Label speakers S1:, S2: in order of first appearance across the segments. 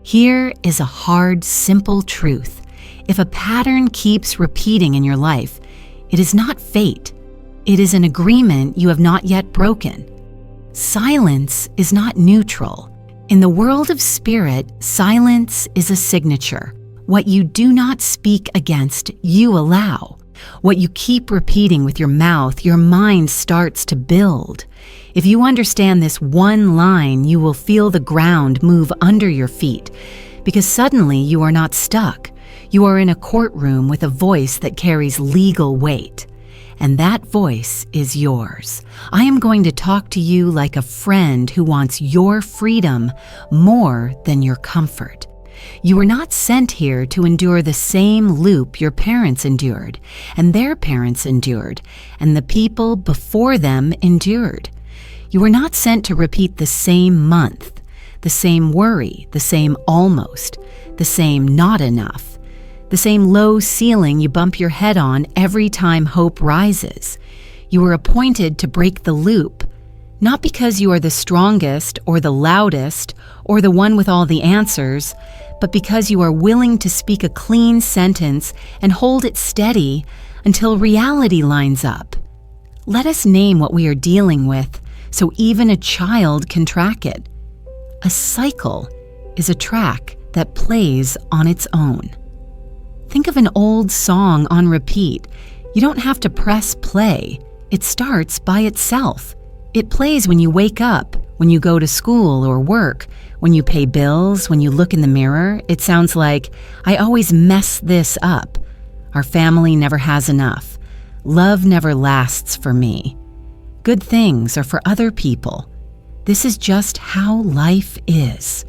S1: Here is a hard, simple truth. If a pattern keeps repeating in your life, it is not fate. It is an agreement you have not yet broken. Silence is not neutral. In the world of spirit, silence is a signature. What you do not speak against, you allow. What you keep repeating with your mouth, your mind starts to build. If you understand this one line, you will feel the ground move under your feet, because suddenly you are not stuck. You are in a courtroom with a voice that carries legal weight. And that voice is yours. I am going to talk to you like a friend who wants your freedom more than your comfort. You were not sent here to endure the same loop your parents endured, and their parents endured, and the people before them endured. You were not sent to repeat the same month, the same worry, the same almost, the same not enough, the same low ceiling you bump your head on every time hope rises. You were appointed to break the loop, not because you are the strongest or the loudest or the one with all the answers, but because you are willing to speak a clean sentence and hold it steady until reality lines up. Let us name what we are dealing with so even a child can track it. A cycle is a track that plays on its own. Think of an old song on repeat. You don't have to press play. It starts by itself. It plays when you wake up, when you go to school or work, when you pay bills, when you look in the mirror. It sounds like, I always mess this up. Our family never has enough. Love never lasts for me. Good things are for other people. This is just how life is.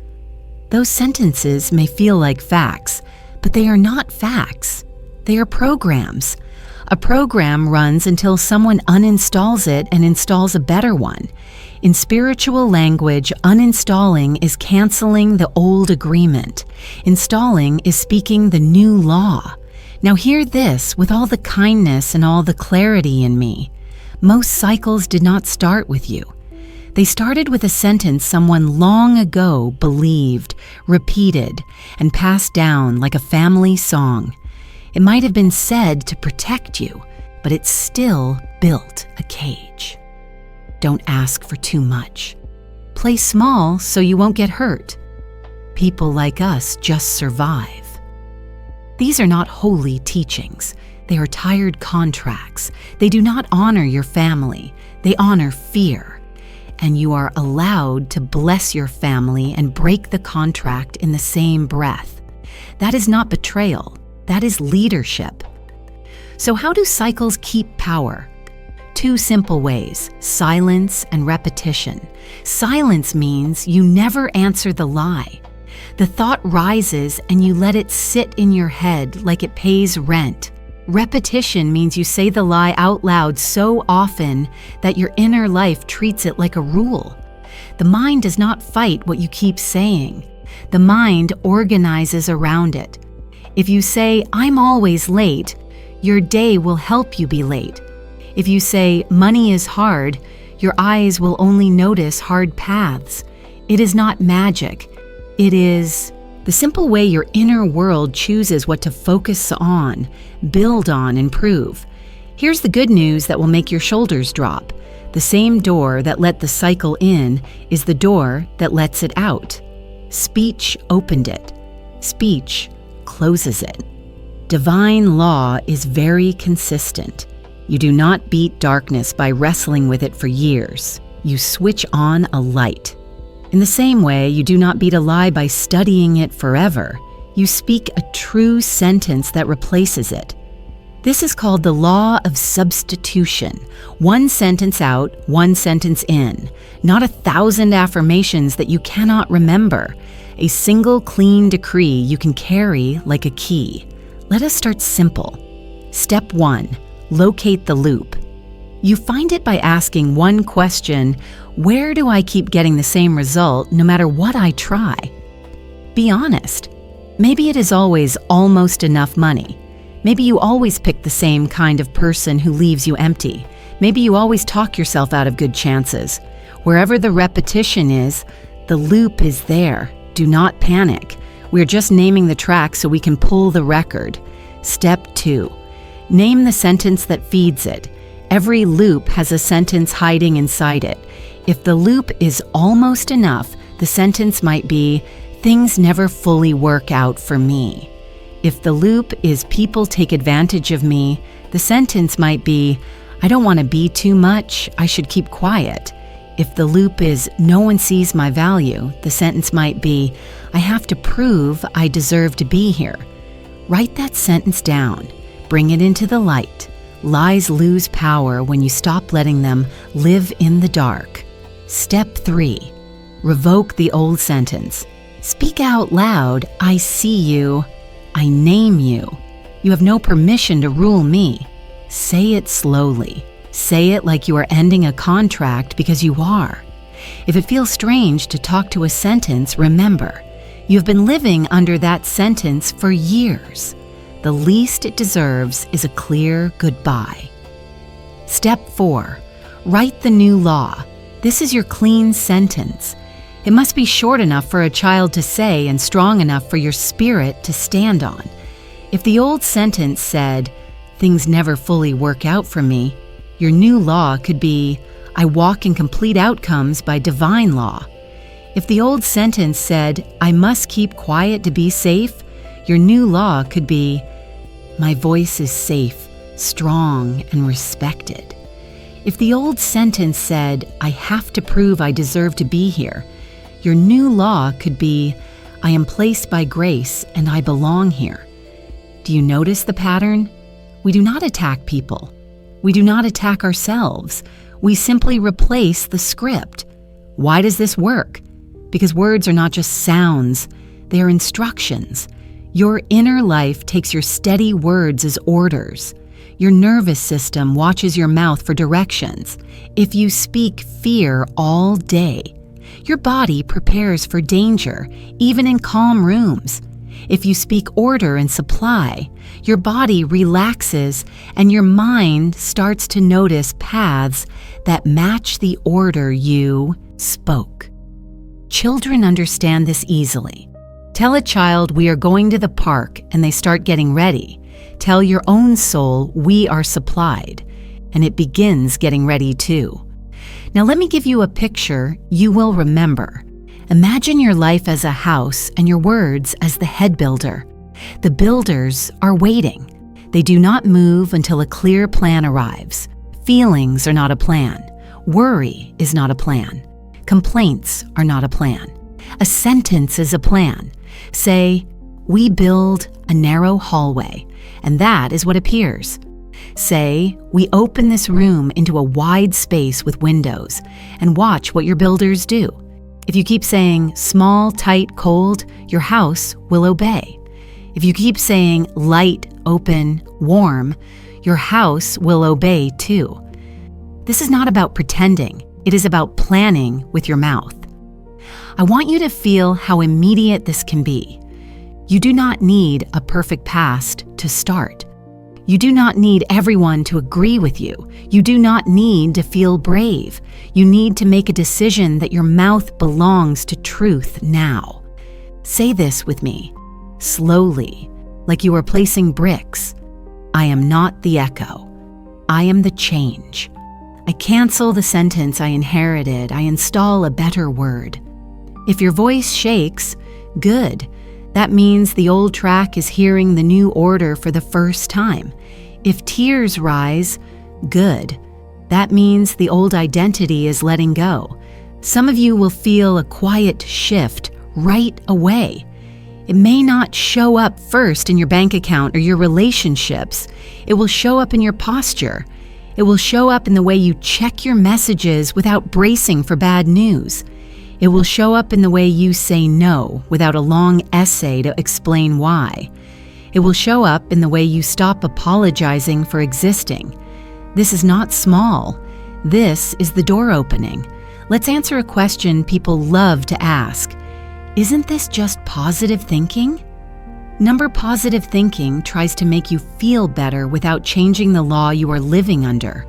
S1: Those sentences may feel like facts, but they are not facts. They are programs. A program runs until someone uninstalls it and installs a better one. In spiritual language, uninstalling is canceling the old agreement. Installing is speaking the new law. Now hear this with all the kindness and all the clarity in me. Most cycles did not start with you. They started with a sentence someone long ago believed, repeated, and passed down like a family song. It might have been said to protect you, but it still built a cage. Don't ask for too much. Play small so you won't get hurt. People like us just survive. These are not holy teachings. They are tired contracts. They do not honor your family. They honor fear. And you are allowed to bless your family and break the contract in the same breath. That is not betrayal. That is leadership. So how do cycles keep power? Two simple ways: silence and repetition. Silence means you never answer the lie. The thought rises and you let it sit in your head like it pays rent. Repetition means you say the lie out loud so often that your inner life treats it like a rule. The mind does not fight what you keep saying. The mind organizes around it. If you say, I'm always late, your day will help you be late. If you say, money is hard, your eyes will only notice hard paths. It is not magic. It is the simple way your inner world chooses what to focus on, build on, improve. Here's the good news that will make your shoulders drop. The same door that let the cycle in is the door that lets it out. Speech opened it. Speech closes it. Divine law is very consistent. You do not beat darkness by wrestling with it for years. You switch on a light. In the same way, you do not beat a lie by studying it forever. You speak a true sentence that replaces it. This is called the Law of Substitution. One sentence out, one sentence in. Not 1,000 affirmations that you cannot remember. A single clean decree you can carry like a key. Let us start simple. Step 1. Locate the loop. You find it by asking one question: where do I keep getting the same result no matter what I try? Be honest. Maybe it is always almost enough money. Maybe you always pick the same kind of person who leaves you empty. Maybe you always talk yourself out of good chances. Wherever the repetition is, the loop is there. Do not panic. We're just naming the track so we can pull the record. Step 2. Name the sentence that feeds it. Every loop has a sentence hiding inside it. If the loop is almost enough, the sentence might be, "Things never fully work out for me." If the loop is "People take advantage of me," the sentence might be, "I don't want to be too much, I should keep quiet." If the loop is "No one sees my value," the sentence might be, "I have to prove I deserve to be here." Write that sentence down. Bring it into the light. Lies lose power when you stop letting them live in the dark. Step 3. Revoke the old sentence. Speak out loud, "I see you. I name you. You have no permission to rule me." Say it slowly. Say it like you are ending a contract because you are. If it feels strange to talk to a sentence, remember, you've been living under that sentence for years. The least it deserves is a clear goodbye. Step 4. Write the new law. This is your clean sentence. It must be short enough for a child to say and strong enough for your spirit to stand on. If the old sentence said, "Things never fully work out for me," your new law could be, "I walk in complete outcomes by divine law." If the old sentence said, "I must keep quiet to be safe," your new law could be, "My voice is safe, strong, and respected." If the old sentence said, "I have to prove I deserve to be here," your new law could be, "I am placed by grace and I belong here." Do you notice the pattern? We do not attack people. We do not attack ourselves. We simply replace the script. Why does this work? Because words are not just sounds, they are instructions. Your inner life takes your steady words as orders. Your nervous system watches your mouth for directions. If you speak fear all day, your body prepares for danger, even in calm rooms. If you speak order and supply, your body relaxes and your mind starts to notice paths that match the order you spoke. Children understand this easily. Tell a child, "We are going to the park," and they start getting ready. Tell your own soul, "We are supplied," and it begins getting ready too. Now let me give you a picture you will remember. Imagine your life as a house and your words as the head builder. The builders are waiting. They do not move until a clear plan arrives. Feelings are not a plan. Worry is not a plan. Complaints are not a plan. A sentence is a plan. Say, "We build a narrow hallway," and that is what appears. Say, "We open this room into a wide space with windows," and watch what your builders do. If you keep saying "small, tight, cold," your house will obey. If you keep saying "light, open, warm," your house will obey too. This is not about pretending. It is about planning with your mouth. I want you to feel how immediate this can be. You do not need a perfect past to start. You do not need everyone to agree with you. You do not need to feel brave. You need to make a decision that your mouth belongs to truth now. Say this with me, slowly, like you are placing bricks. I am not the echo. I am the change. I cancel the sentence I inherited. I install a better word. If your voice shakes, good. That means the old track is hearing the new order for the first time. If tears rise, good. That means the old identity is letting go. Some of you will feel a quiet shift right away. It may not show up first in your bank account or your relationships. It will show up in your posture. It will show up in the way you check your messages without bracing for bad news. It will show up in the way you say no without a long essay to explain why. It will show up in the way you stop apologizing for existing. This is not small. This is the door opening. Let's answer a question people love to ask. Isn't this just positive thinking? Number positive thinking tries to make you feel better without changing the law you are living under.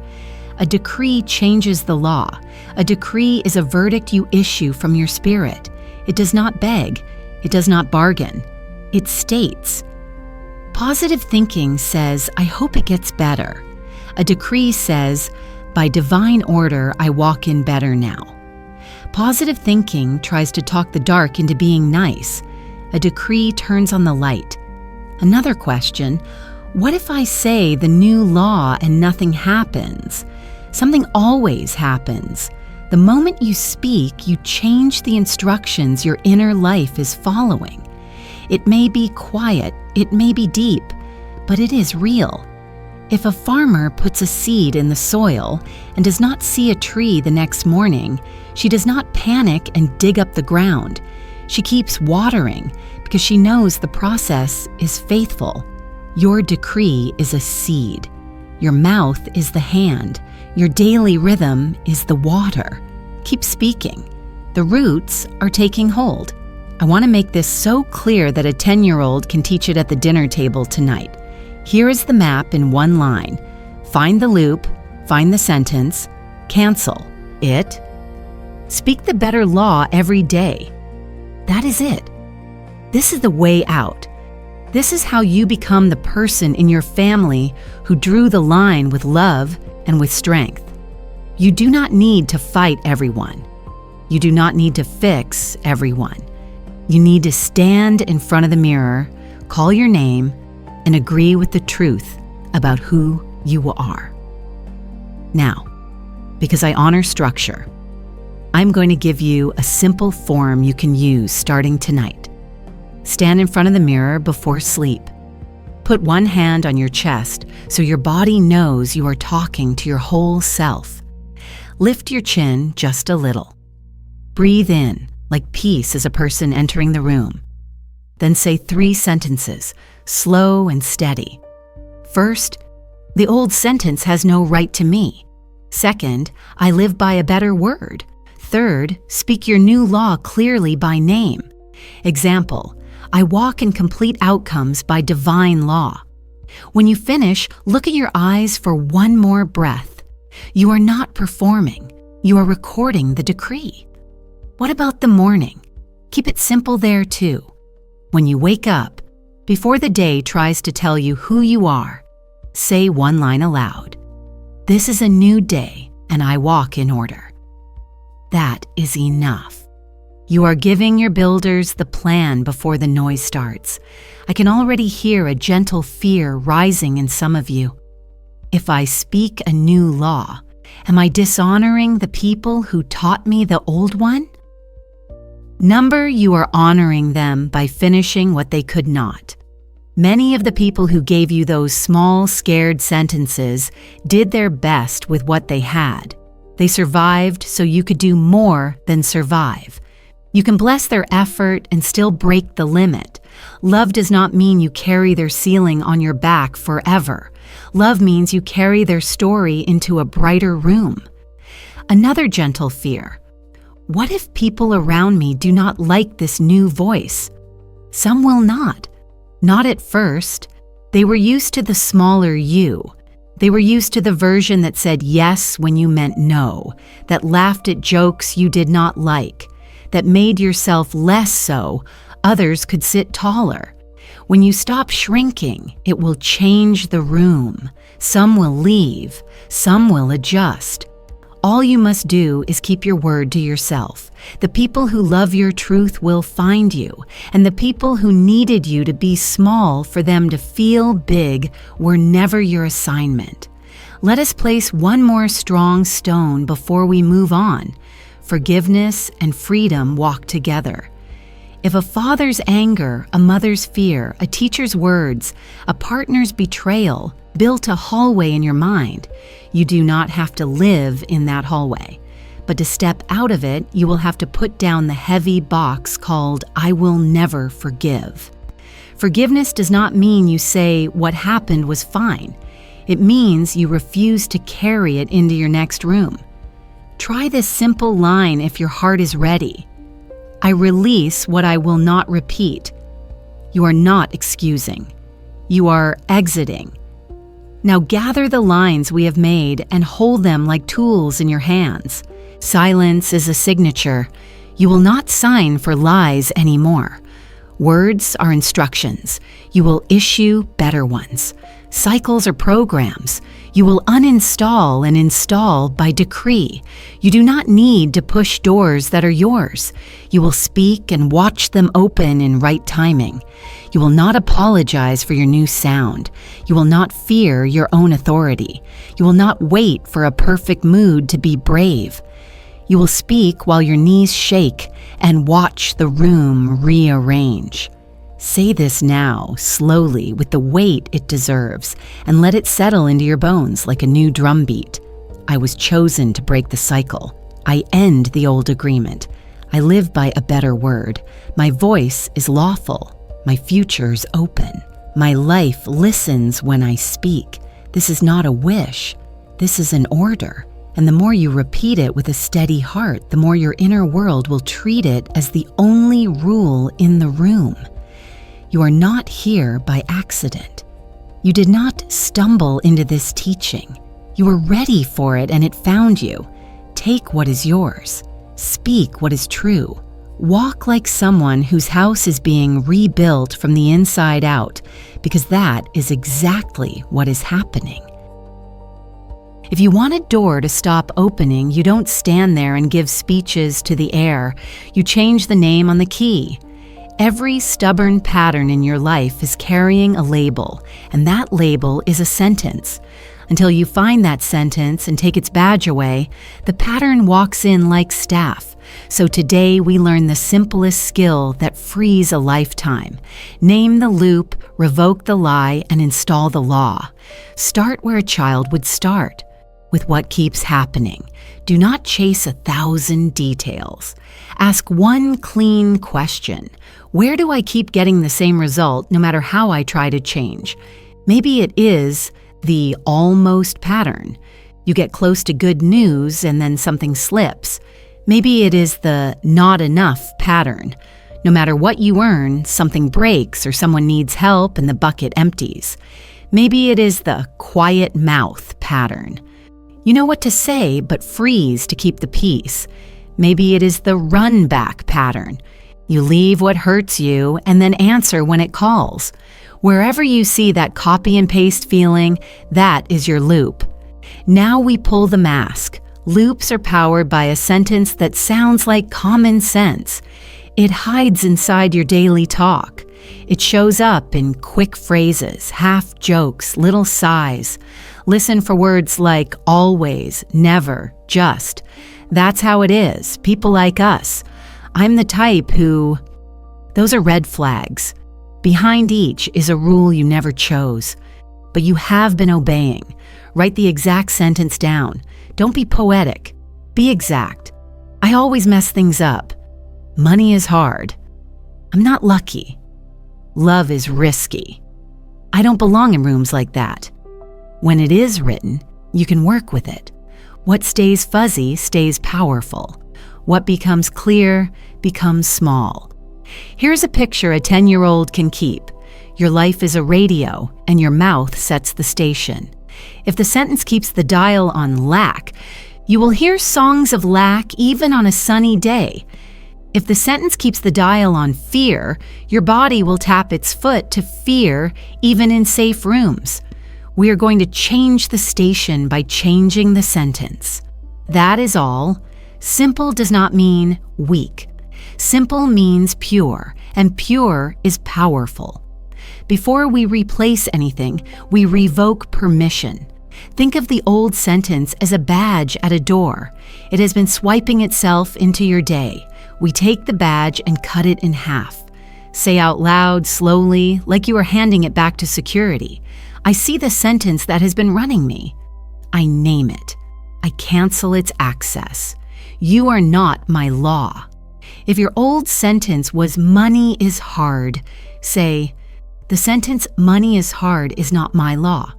S1: A decree changes the law. A decree is a verdict you issue from your spirit. It does not beg. It does not bargain. It states. Positive thinking says, I hope it gets better. A decree says, by divine order, I walk in better now. Positive thinking tries to talk the dark into being nice. A decree turns on the light. Another question, what if I say the new law and nothing happens? Something always happens. The moment you speak, you change the instructions your inner life is following. It may be quiet, it may be deep, but it is real. If a farmer puts a seed in the soil and does not see a tree the next morning, she does not panic and dig up the ground. She keeps watering because she knows the process is faithful. Your decree is a seed. Your mouth is the hand. Your daily rhythm is the water. Keep speaking. The roots are taking hold. I want to make this so clear that a 10-year-old can teach it at the dinner table tonight. Here is the map in one line. Find the loop, find the sentence, cancel it. Speak the better law every day. That is it. This is the way out. This is how you become the person in your family who drew the line with love and with strength. You do not need to fight everyone. You do not need to fix everyone. You need to stand in front of the mirror, call your name, and agree with the truth about who you are. Now, because I honor structure, I'm going to give you a simple form you can use starting tonight. Stand in front of the mirror before sleep. Put one hand on your chest so your body knows you are talking to your whole self. Lift your chin just a little. Breathe in like peace as a person entering the room. Then say 3 sentences, slow and steady. First, the old sentence has no right to me. Second, I live by a better word. Third, speak your new law clearly by name. Example, I walk in complete outcomes by divine law. When you finish, look at your eyes for one more breath. You are not performing. You are recording the decree. What about the morning? Keep it simple there too. When you wake up, before the day tries to tell you who you are, say one line aloud. This is a new day, and I walk in order. That is enough. You are giving your builders the plan before the noise starts. I can already hear a gentle fear rising in some of you. If I speak a new law, am I dishonoring the people who taught me the old one? Number, you are honoring them by finishing what they could not. Many of the people who gave you those small, scared sentences did their best with what they had. They survived so you could do more than survive. You can bless their effort and still break the limit. Love does not mean you carry their ceiling on your back forever. Love means you carry their story into a brighter room. Another gentle fear. What if people around me do not like this new voice? Some will not. Not at first. They were used to the smaller you. They were used to the version that said yes when you meant no, that laughed at jokes you did not like, that made yourself less so others could sit taller. When you stop shrinking, it will change the room. Some will leave, some will adjust. All you must do is keep your word to yourself. The people who love your truth will find you, and the people who needed you to be small for them to feel big were never your assignment. Let us place one more strong stone before we move on. Forgiveness and freedom walk together. If a father's anger, a mother's fear, a teacher's words, a partner's betrayal built a hallway in your mind, you do not have to live in that hallway. But to step out of it, you will have to put down the heavy box called I will never forgive. Forgiveness does not mean you say what happened was fine. It means you refuse to carry it into your next room. Try this simple line if your heart is ready. I release what I will not repeat. You are not excusing. You are exiting. Now gather the lines we have made and hold them like tools in your hands. Silence is a signature. You will not sign for lies anymore. Words are instructions. You will issue better ones. Cycles are programs. You will uninstall and install by decree. You do not need to push doors that are yours. You will speak and watch them open in right timing. You will not apologize for your new sound. You will not fear your own authority. You will not wait for a perfect mood to be brave. You will speak while your knees shake and watch the room rearrange. Say this now, slowly, with the weight it deserves, and let it settle into your bones like a new drum beat. I was chosen to break the cycle. I end the old agreement. I live by a better word. My voice is lawful. My future's open. My life listens when I speak. This is not a wish. This is an order. And the more you repeat it with a steady heart, the more your inner world will treat it as the only rule in the room. You are not here by accident. You did not stumble into this teaching. You were ready for it and it found you. Take what is yours. Speak what is true. Walk like someone whose house is being rebuilt from the inside out, because that is exactly what is happening. If you want a door to stop opening, you don't stand there and give speeches to the air. You change the name on the key. Every stubborn pattern in your life is carrying a label, and that label is a sentence. Until you find that sentence and take its badge away, the pattern walks in like staff. So today we learn the simplest skill that frees a lifetime. Name the loop, revoke the lie, and install the law. Start where a child would start, with what keeps happening. Do not chase 1,000 details. Ask one clean question. Where do I keep getting the same result no matter how I try to change? Maybe it is the almost pattern. You get close to good news and then something slips. Maybe it is the not enough pattern. No matter what you earn, something breaks or someone needs help and the bucket empties. Maybe it is the quiet mouth pattern. You know what to say, but freeze to keep the peace. Maybe it is the run back pattern. You leave what hurts you and then answer when it calls. Wherever you see that copy and paste feeling, that is your loop. Now we pull the mask. Loops are powered by a sentence that sounds like common sense. It hides inside your daily talk. It shows up in quick phrases, half jokes, little sighs. Listen for words like always, never, just. That's how it is. People like us. I'm the type who... Those are red flags. Behind each is a rule you never chose, but you have been obeying. Write the exact sentence down. Don't be poetic. Be exact. I always mess things up. Money is hard. I'm not lucky. Love is risky. I don't belong in rooms like that. When it is written, you can work with it. What stays fuzzy stays powerful. What becomes clear becomes small. Here's a picture a 10-year-old can keep. Your life is a radio, and your mouth sets the station. If the sentence keeps the dial on lack, you will hear songs of lack even on a sunny day. If the sentence keeps the dial on fear, your body will tap its foot to fear even in safe rooms. We are going to change the station by changing the sentence. That is all. Simple does not mean weak. Simple means pure, and pure is powerful. Before we replace anything, we revoke permission. Think of the old sentence as a badge at a door. It has been swiping itself into your day. We take the badge and cut it in half. Say out loud, slowly, like you are handing it back to security. I see the sentence that has been running me. I name it. I cancel its access. You are not my law. If your old sentence was money is hard, say, the sentence money is hard is not my law.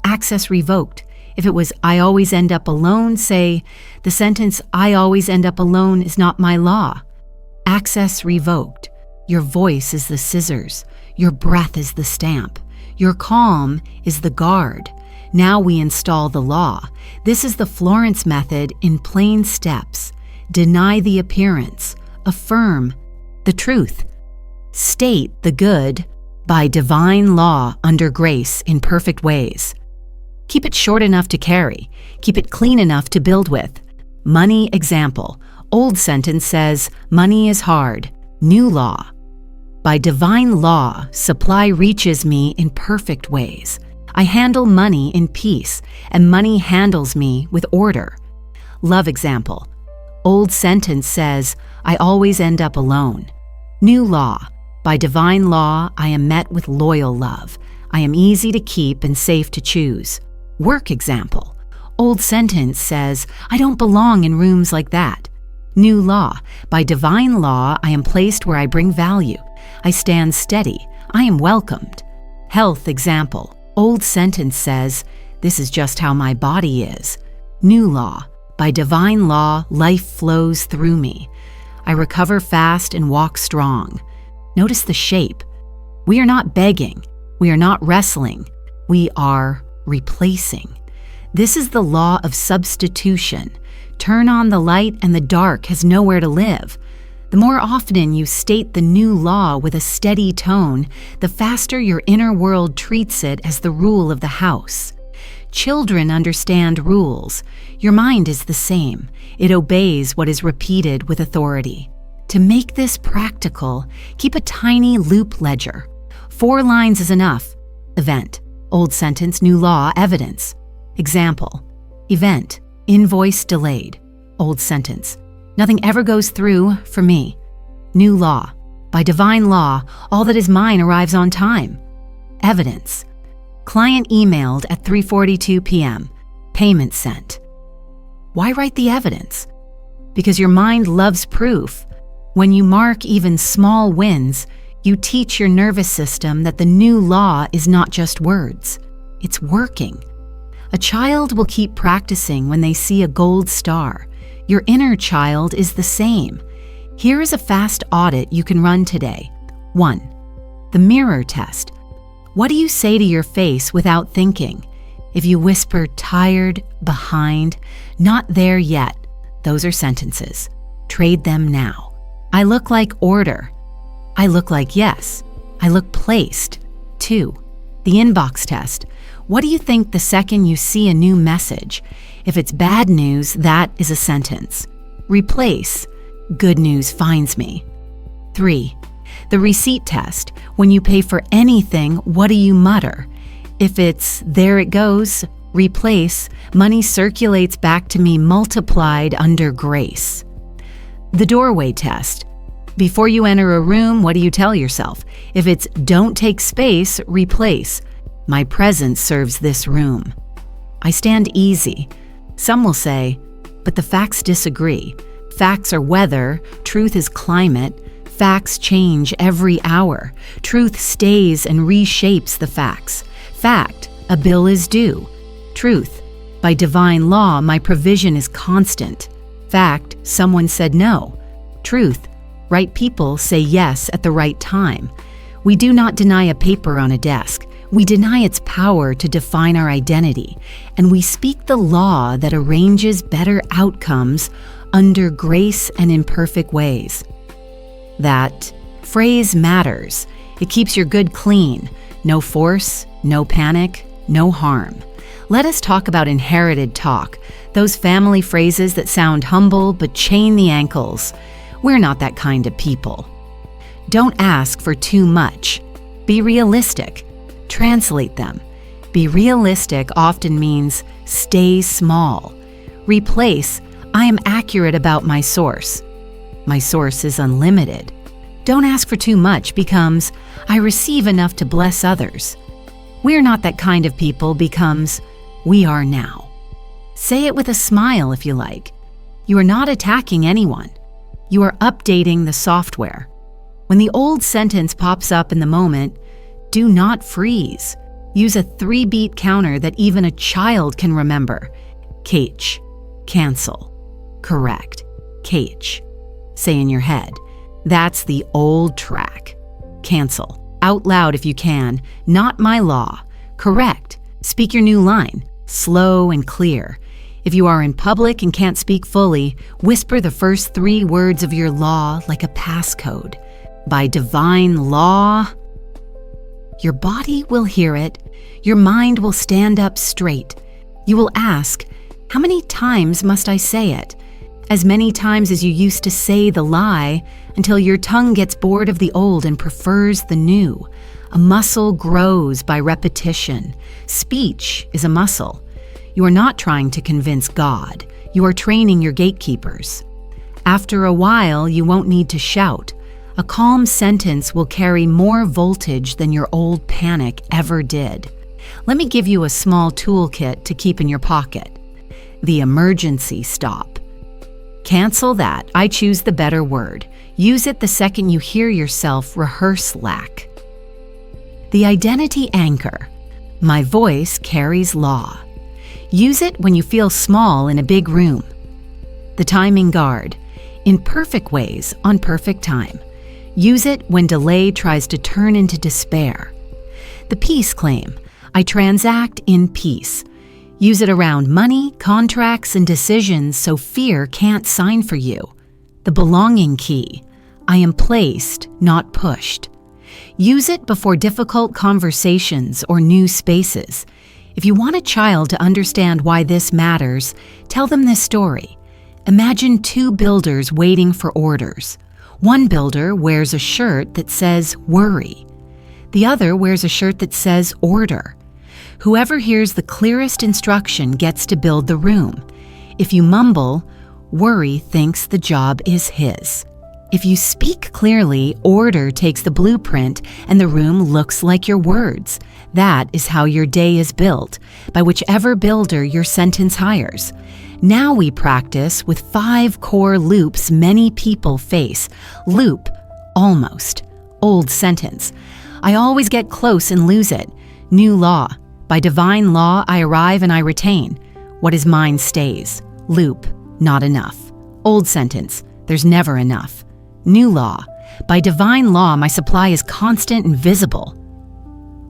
S1: Access revoked. If it was I always end up alone, say, the sentence I always end up alone is not my law. Access revoked. Your voice is the scissors. Your breath is the stamp. Your calm is the guard. Now we install the law. This is the Florence method in plain steps. Deny the appearance. Affirm the truth. State the good by divine law under grace in perfect ways. Keep it short enough to carry. Keep it clean enough to build with. Money example. Old sentence says, money is hard. New law. By divine law, supply reaches me in perfect ways. I handle money in peace, and money handles me with order. Love example. Old sentence says, I always end up alone. New law. By divine law, I am met with loyal love. I am easy to keep and safe to choose. Work example. Old sentence says, I don't belong in rooms like that. New law. By divine law, I am placed where I bring value. I stand steady. I am welcomed. Health example. Old sentence says, this is just how my body is. New law. By divine law, life flows through me. I recover fast and walk strong. Notice the shape. We are not begging. We are not wrestling. We are replacing. This is the law of substitution. Turn on the light and the dark has nowhere to live. The more often you state the new law with a steady tone, the faster your inner world treats it as the rule of the house. Children understand rules. Your mind is the same. It obeys what is repeated with authority. To make this practical, keep a tiny loop ledger. 4 lines is enough. Event. Old sentence, new law, evidence. Example. Event. Invoice delayed. Old sentence. Nothing ever goes through for me. New law. By divine law, all that is mine arrives on time. Evidence. Client emailed at 3:42 p.m. Payment sent. Why write the evidence? Because your mind loves proof. When you mark even small wins, you teach your nervous system that the new law is not just words. It's working. A child will keep practicing when they see a gold star. Your inner child is the same. Here is a fast audit you can run today. 1. The mirror test. What do you say to your face without thinking? If you whisper tired, behind, not there yet, those are sentences. Trade them now. I look like order. I look like yes. I look placed. 2. The inbox test. What do you think the second you see a new message? If it's bad news, that is a sentence. Replace. Good news finds me. 3. The receipt test. When you pay for anything, what do you mutter? If it's there it goes, replace, money circulates back to me multiplied under grace. The doorway test. Before you enter a room, what do you tell yourself? If it's don't take space, replace. My presence serves this room. I stand easy. Some will say, but the facts disagree. Facts are weather, truth is climate. Facts change every hour. Truth stays and reshapes the facts. Fact, a bill is due. Truth, by divine law, my provision is constant. Fact, someone said no. Truth, right people say yes at the right time. We do not deny a paper on a desk. We deny its power to define our identity, and we speak the law that arranges better outcomes under grace and in perfect ways. That phrase matters. It keeps your good clean. No force, no panic, no harm. Let us talk about inherited talk, those family phrases that sound humble but chain the ankles. We're not that kind of people. Don't ask for too much. Be realistic. Translate them. Be realistic often means stay small. Replace, I am accurate about my source. My source is unlimited. Don't ask for too much becomes, I receive enough to bless others. We're not that kind of people becomes, we are now. Say it with a smile if you like. You are not attacking anyone. You are updating the software. When the old sentence pops up in the moment, do not freeze. Use a 3-beat counter that even a child can remember. Catch, cancel, correct, catch. Say in your head, that's the old track. Cancel, out loud if you can, not my law. Correct, speak your new line, slow and clear. If you are in public and can't speak fully, whisper the first 3 words of your law like a passcode. by divine law. Your body will hear it. Your mind will stand up straight. You will ask, how many times must I say it? As many times as you used to say the lie, until your tongue gets bored of the old and prefers the new. A muscle grows by repetition. Speech is a muscle. You are not trying to convince God. You are training your gatekeepers. After a while, you won't need to shout. A calm sentence will carry more voltage than your old panic ever did. Let me give you a small toolkit to keep in your pocket. The emergency stop. Cancel that. I choose the better word. Use it the second you hear yourself rehearse lack. The identity anchor. My voice carries law. Use it when you feel small in a big room. The timing guard. In perfect ways, on perfect time. Use it when delay tries to turn into despair. The peace claim. I transact in peace. Use it around money, contracts, and decisions so fear can't sign for you. The belonging key. I am placed, not pushed. Use it before difficult conversations or new spaces. If you want a child to understand why this matters, tell them this story. Imagine two builders waiting for orders. One builder wears a shirt that says worry. The other wears a shirt that says order. Whoever hears the clearest instruction gets to build the room. If you mumble, worry thinks the job is his. If you speak clearly, order takes the blueprint and the room looks like your words. That is how your day is built, by whichever builder your sentence hires. Now we practice with 5 core loops many people face. Loop, almost. Old sentence. I always get close and lose it. New law. By divine law, I arrive and I retain. What is mine stays. Loop, not enough. Old sentence. There's never enough. New law. By divine law, my supply is constant and visible.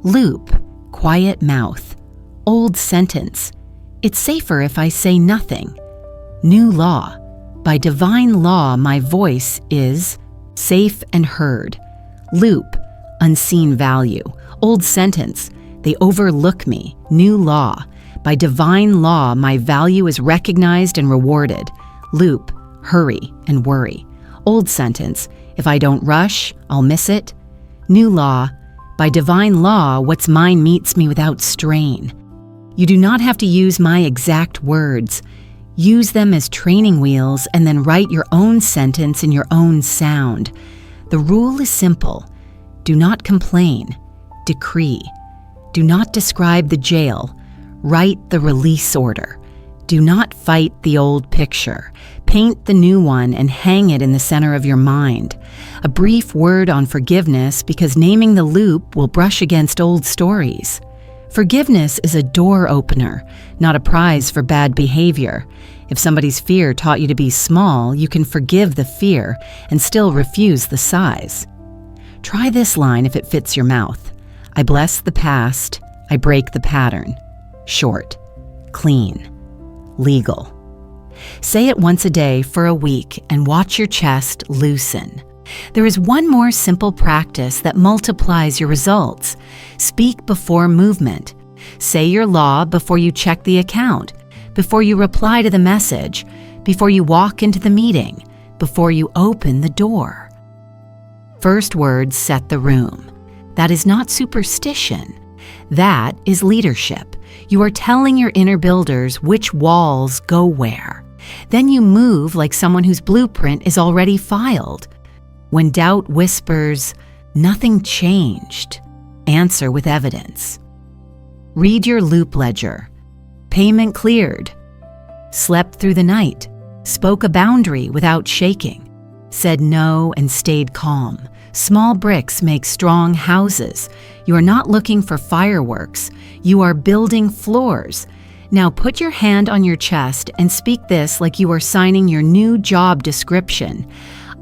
S1: Loop, quiet mouth. Old sentence. It's safer if I say nothing. New law. By divine law, my voice is safe and heard. Loop, unseen value. Old sentence. They overlook me. New law. By divine law, my value is recognized and rewarded. Loop, hurry and worry. Old sentence. If I don't rush, I'll miss it. New law. By divine law, what's mine meets me without strain. You do not have to use my exact words. Use them as training wheels and then write your own sentence in your own sound. The rule is simple. Do not complain. Decree. Do not describe the jail. Write the release order. Do not fight the old picture. Paint the new one and hang it in the center of your mind. A brief word on forgiveness, because naming the loop will brush against old stories. Forgiveness is a door opener, not a prize for bad behavior. If somebody's fear taught you to be small, you can forgive the fear and still refuse the size. Try this line if it fits your mouth. I bless the past, I break the pattern. Short, clean, legal. Say it once a day for a week and watch your chest loosen. There is one more simple practice that multiplies your results. Speak before movement. Say your law before you check the account, before you reply to the message, before you walk into the meeting, before you open the door. First words set the room. That is not superstition. That is leadership. You are telling your inner builders which walls go where. Then you move like someone whose blueprint is already filed. When doubt whispers, nothing changed, answer with evidence. Read your loop ledger. Payment cleared. Slept through the night. Spoke a boundary without shaking. Said no and stayed calm. Small bricks make strong houses. You are not looking for fireworks. You are building floors. Now put your hand on your chest and speak this like you are signing your new job description.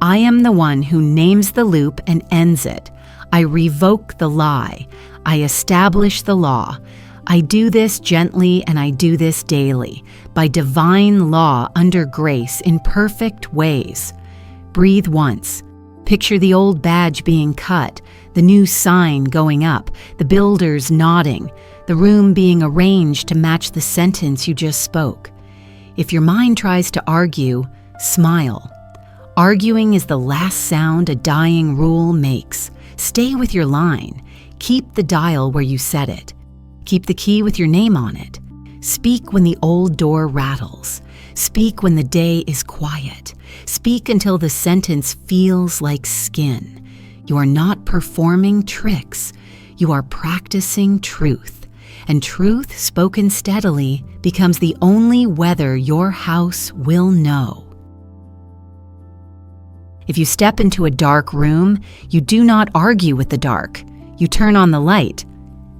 S1: I am the one who names the loop and ends it. I revoke the lie. I establish the law. I do this gently and I do this daily, by divine law under grace in perfect ways. Breathe once. Picture the old badge being cut, the new sign going up, the builders nodding, the room being arranged to match the sentence you just spoke. If your mind tries to argue, smile. Arguing is the last sound a dying rule makes. Stay with your line. Keep the dial where you set it. Keep the key with your name on it. Speak when the old door rattles. Speak when the day is quiet. Speak until the sentence feels like skin. You are not performing tricks. You are practicing truth. And truth spoken steadily becomes the only weather your house will know. If you step into a dark room, you do not argue with the dark. You turn on the light.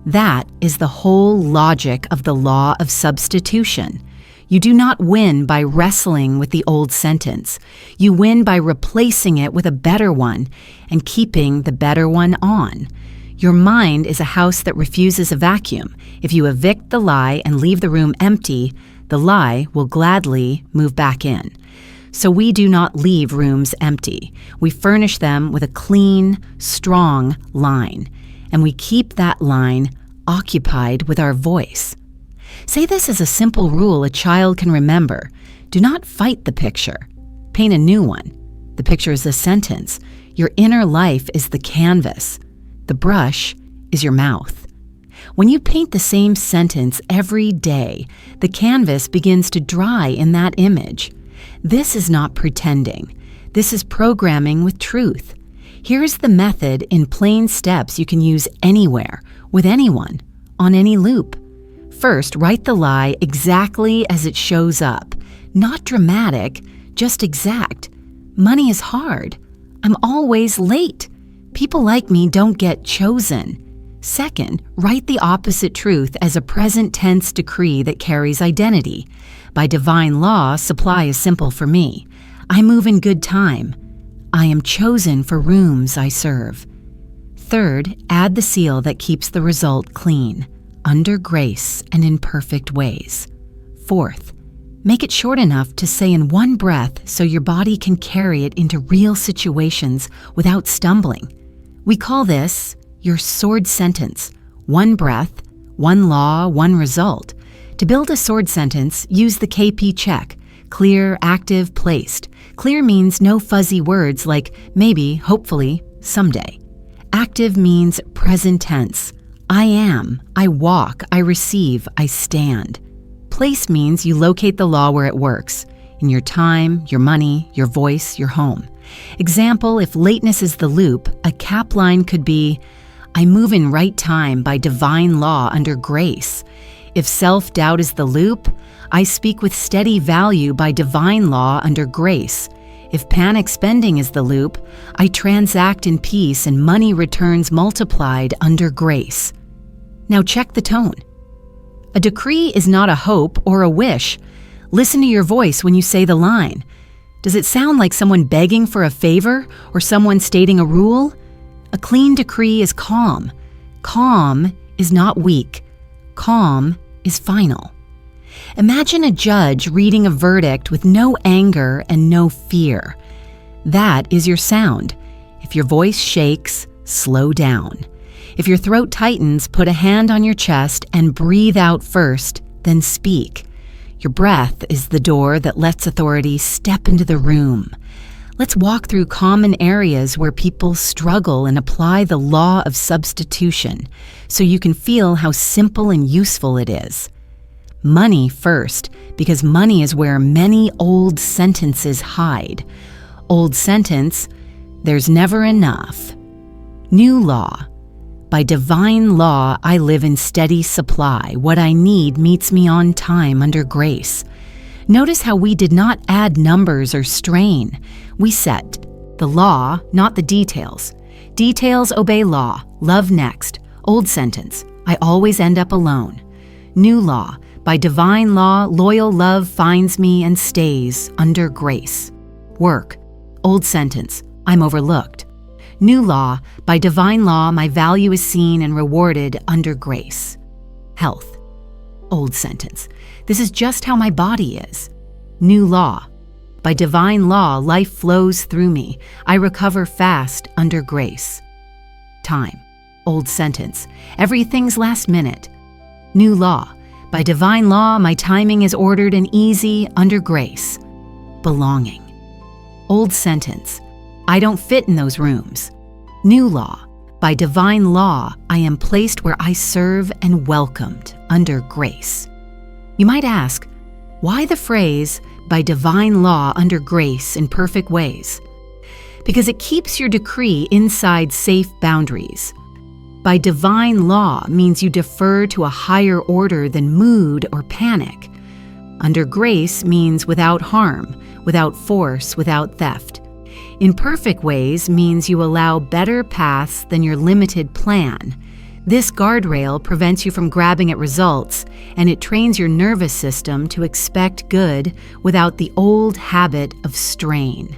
S1: That is the whole logic of the law of substitution. You do not win by wrestling with the old sentence. You win by replacing it with a better one and keeping the better one on. Your mind is a house that refuses a vacuum. If you evict the lie and leave the room empty, the lie will gladly move back in. So we do not leave rooms empty. We furnish them with a clean, strong line, and we keep that line occupied with our voice. Say this as a simple rule a child can remember. Do not fight the picture. Paint a new one. The picture is a sentence. Your inner life is the canvas. The brush is your mouth. When you paint the same sentence every day, the canvas begins to dry in that image. This is not pretending. This is programming with truth. Here is the method in plain steps you can use anywhere, with anyone, on any loop. First, write the lie exactly as it shows up. Not dramatic, just exact. Money is hard. I'm always late. People like me don't get chosen. Second, write the opposite truth as a present tense decree that carries identity. By divine law, supply is simple for me. I move in good time. I am chosen for rooms I serve. Third, add the seal that keeps the result clean, under grace and in perfect ways. Fourth, make it short enough to say in one breath so your body can carry it into real situations without stumbling. We call this your sword sentence. One breath, one law, one result. To build a sword sentence, use the KP check. Clear, active, placed. Clear means no fuzzy words like maybe, hopefully, someday. Active means present tense. I am, I walk, I receive, I stand. Place means you locate the law where it works. In your time, your money, your voice, your home. Example, if lateness is the loop, a cap line could be, I move in right time by divine law under grace. If self-doubt is the loop, I speak with steady value by divine law under grace. If panic spending is the loop, I transact in peace and money returns multiplied under grace. Now check the tone. A decree is not a hope or a wish. Listen to your voice when you say the line. Does it sound like someone begging for a favor or someone stating a rule? A clean decree is calm. Calm is not weak. Calm is final. Imagine a judge reading a verdict with no anger and no fear. That is your sound. If your voice shakes, slow down. If your throat tightens, put a hand on your chest and breathe out first, then speak. Your breath is the door that lets authority step into the room. Let's walk through common areas where people struggle and apply the law of substitution so you can feel how simple and useful it is. Money first, because money is where many old sentences hide. Old sentence, there's never enough. New law, by divine law I live in steady supply. What I need meets me on time under grace. Notice how we did not add numbers or strain. We set the law, not the details. Details obey law, love next. Old sentence, I always end up alone. New law, by divine law, loyal love finds me and stays under grace. Work, old sentence, I'm overlooked. New law, by divine law, my value is seen and rewarded under grace. Health, old sentence, this is just how my body is. New law, By divine law, life flows through me. I recover fast under grace. Time. Old sentence. Everything's last minute. New law. By divine law, my timing is ordered and easy under grace. Belonging. Old sentence. I don't fit in those rooms. New law. By divine law, I am placed where I serve and welcomed under grace. You might ask, why the phrase, by divine law under grace in perfect ways? Because it keeps your decree inside safe boundaries. By divine law means you defer to a higher order than mood or panic. Under grace means without harm, without force, without theft. In perfect ways means you allow better paths than your limited plan. This guardrail prevents you from grabbing at results, and it trains your nervous system to expect good without the old habit of strain.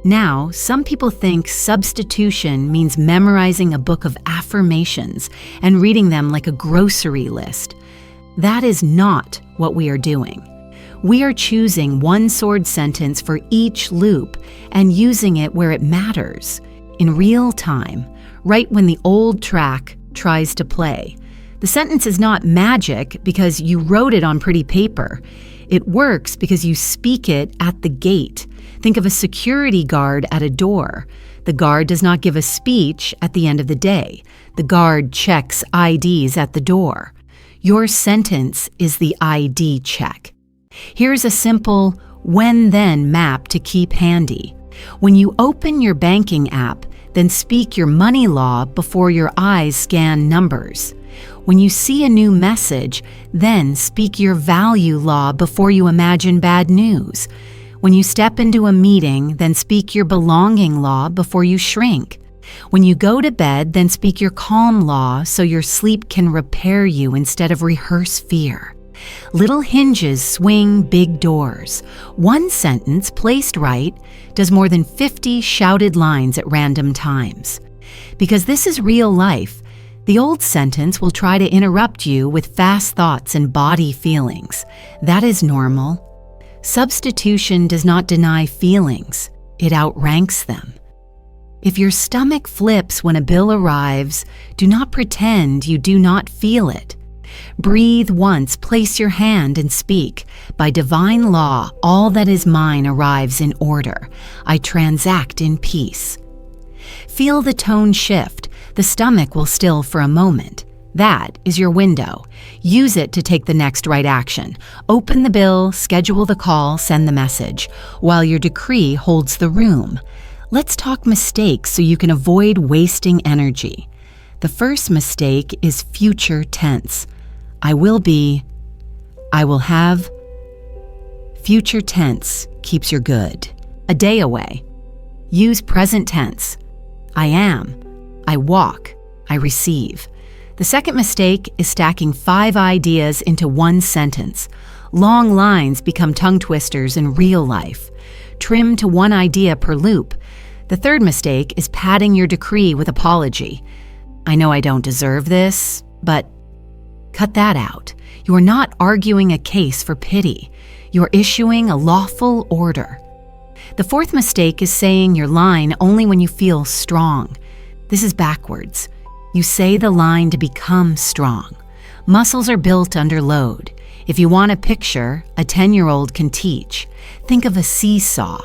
S1: Now, some people think substitution means memorizing a book of affirmations and reading them like a grocery list. That is not what we are doing. We are choosing one sword sentence for each loop and using it where it matters, in real time, right when the old track tries to play. The sentence is not magic because you wrote it on pretty paper. It works because you speak it at the gate. Think of a security guard at a door. The guard does not give a speech at the end of the day. The guard checks IDs at the door. Your sentence is the ID check. Here's a simple when-then map to keep handy. When you open your banking app, then speak your money law before your eyes scan numbers. When you see a new message, then speak your value law before you imagine bad news. When you step into a meeting, then speak your belonging law before you shrink. When you go to bed, then speak your calm law so your sleep can repair you instead of rehearse fear. Little hinges swing big doors. One sentence placed right does more than 50 shouted lines at random times. Because this is real life, the old sentence will try to interrupt you with fast thoughts and body feelings. That is normal. Substitution does not deny feelings, it outranks them. If your stomach flips when a bill arrives, do not pretend you do not feel it. Breathe once, place your hand and speak. By divine law, all that is mine arrives in order. I transact in peace. Feel the tone shift. The stomach will still for a moment. That is your window. Use it to take the next right action. Open the bill, schedule the call, send the message, while your decree holds the room. Let's talk mistakes so you can avoid wasting energy. The first mistake is future tense. I will be, I will have. Future tense keeps your good. A day away. Use present tense. I am, I walk, I receive. The second mistake is stacking 5 ideas into one sentence. Long lines become tongue twisters in real life. Trim to 1 idea per loop. The third mistake is padding your decree with apology. I know I don't deserve this, but cut that out. You are not arguing a case for pity. You are issuing a lawful order. The fourth mistake is saying your line only when you feel strong. This is backwards. You say the line to become strong. Muscles are built under load. If you want a picture, a 10-year-old can teach. Think of a seesaw.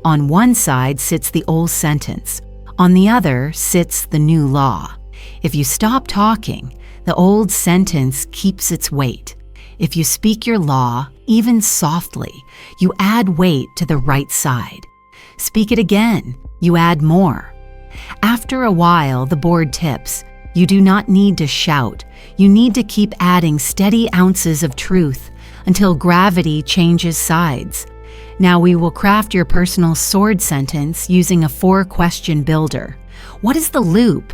S1: On one side sits the old sentence. On the other sits the new law. If you stop talking, the old sentence keeps its weight. If you speak your law, even softly, you add weight to the right side. Speak it again, you add more. After a while, the board tips. You do not need to shout. You need to keep adding steady ounces of truth until gravity changes sides. Now we will craft your personal sword sentence using a 4-question builder. What is the loop?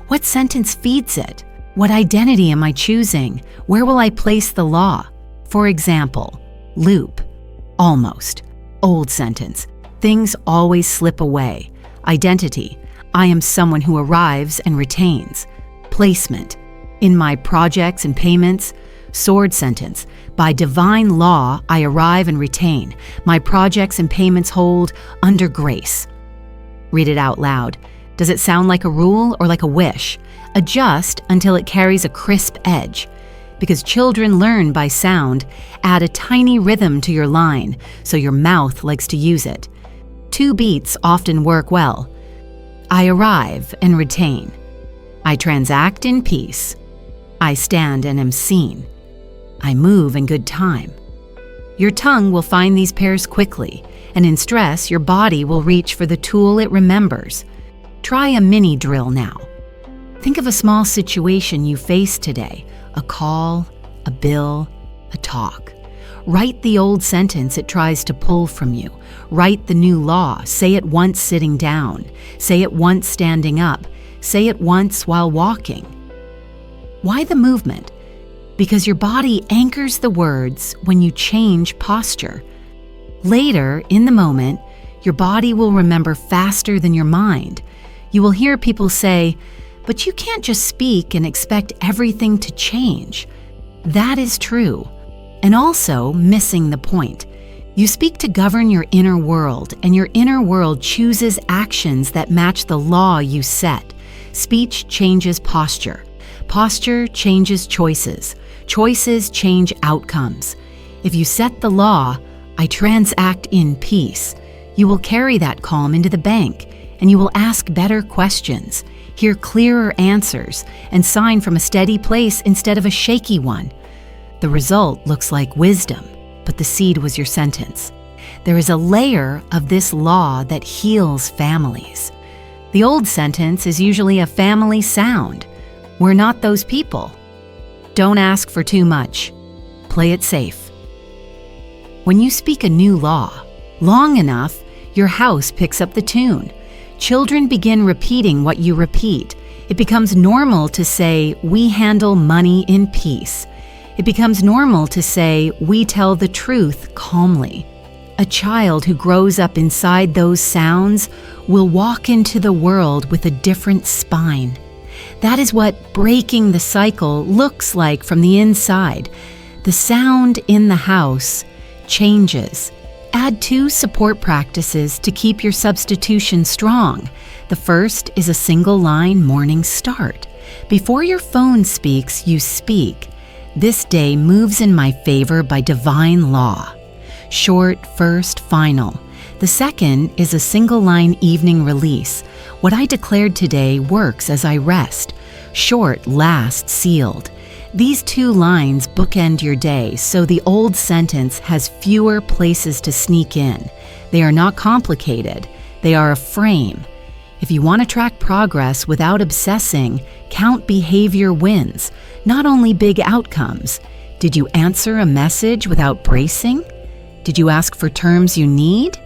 S1: What sentence feeds it? What identity am I choosing? Where will I place the law? For example, loop, almost, old sentence, things always slip away. Identity, I am someone who arrives and retains. Placement, in my projects and payments, Sword sentence. By divine law, I arrive and retain. My projects and payments hold under grace. Read it out loud. Does it sound like a rule or like a wish? Adjust until it carries a crisp edge. Because children learn by sound, add a tiny rhythm to your line so your mouth likes to use it. 2 beats often work well. I arrive and retain. I transact in peace. I stand and am seen. I move in good time. Your tongue will find these pairs quickly, and in stress, your body will reach for the tool it remembers. Try a mini drill now. Think of a small situation you face today, a call, a bill, a talk. Write the old sentence it tries to pull from you. Write the new law. Say it once sitting down. Say it once standing up. Say it once while walking. Why the movement? Because your body anchors the words when you change posture. Later, in the moment, your body will remember faster than your mind. You will hear people say, "But you can't just speak and expect everything to change." That is true, and also missing the point. You speak to govern your inner world, and your inner world chooses actions that match the law you set. Speech changes posture. Posture changes choices. Choices change outcomes. If you set the law, I transact in peace, you will carry that calm into the bank, and you will ask better questions, hear clearer answers, and sign from a steady place instead of a shaky one. The result looks like wisdom, but the seed was your sentence. There is a layer of this law that heals families. The old sentence is usually a family sound. We're not those people. Don't ask for too much. Play it safe. When you speak a new law, long enough, your house picks up the tune. Children begin repeating what you repeat. It becomes normal to say, "We handle money in peace." It becomes normal to say, "We tell the truth calmly." A child who grows up inside those sounds will walk into the world with a different spine. That is what breaking the cycle looks like from the inside. The sound in the house changes. Add 2 support practices to keep your substitution strong. The first is a single line morning start. Before your phone speaks, you speak. This day moves in my favor by divine law. Short, first, final. The second is a single line evening release. What I declared today works as I rest. Short, last, sealed. These 2 lines bookend your day, so the old sentence has fewer places to sneak in. They are not complicated. They are a frame. If you want to track progress without obsessing, count behavior wins, not only big outcomes. Did you answer a message without bracing? Did you ask for terms you need?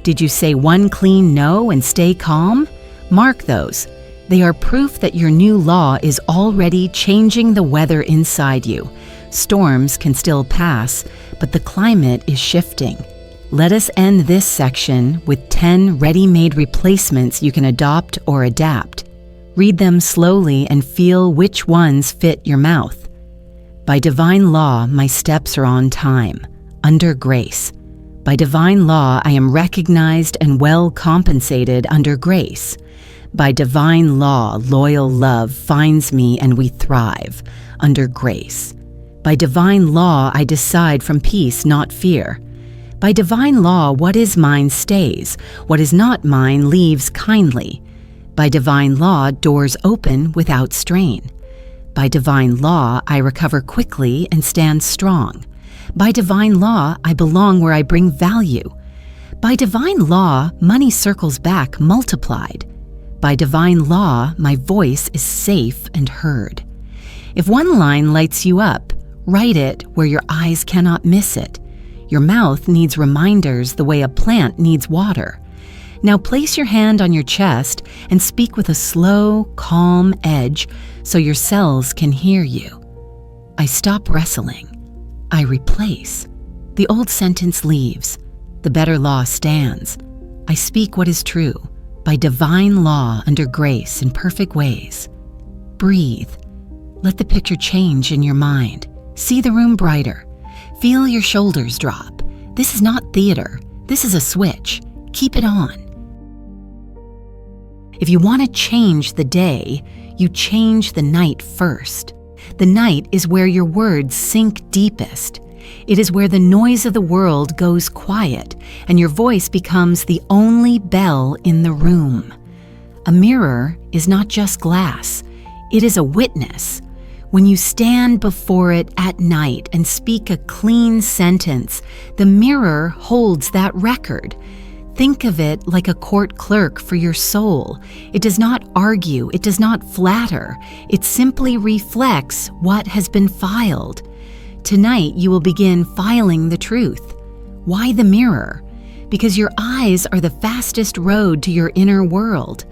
S1: Did you say one clean no and stay calm? Mark those. They are proof that your new law is already changing the weather inside you. Storms can still pass, but the climate is shifting. Let us end this section with 10 ready-made replacements you can adopt or adapt. Read them slowly and feel which ones fit your mouth. By divine law, my steps are on time, under grace. By divine law, I am recognized and well compensated under grace. By divine law, loyal love finds me and we thrive, under grace. By divine law, I decide from peace, not fear. By divine law, what is mine stays, what is not mine leaves kindly. By divine law, doors open without strain. By divine law, I recover quickly and stand strong. By divine law, I belong where I bring value. By divine law, money circles back multiplied. By divine law, my voice is safe and heard. If one line lights you up, write it where your eyes cannot miss it. Your mouth needs reminders the way a plant needs water. Now place your hand on your chest and speak with a slow, calm edge so your cells can hear you. I stop wrestling. I replace. The old sentence leaves. The better law stands. I speak what is true. By divine law under grace in perfect ways. Breathe. Let the picture change in your mind. See the room brighter. Feel your shoulders drop. This is not theater. This is a switch. Keep it on. If you want to change the day, you change the night first. The night is where your words sink deepest. It is where the noise of the world goes quiet and your voice becomes the only bell in the room. A mirror is not just glass. It is a witness. When you stand before it at night and speak a clean sentence, the mirror holds that record. Think of it like a court clerk for your soul. It does not argue, it does not flatter. It simply reflects what has been filed. Tonight you will begin filing the truth. Why the mirror? Because your eyes are the fastest road to your inner world.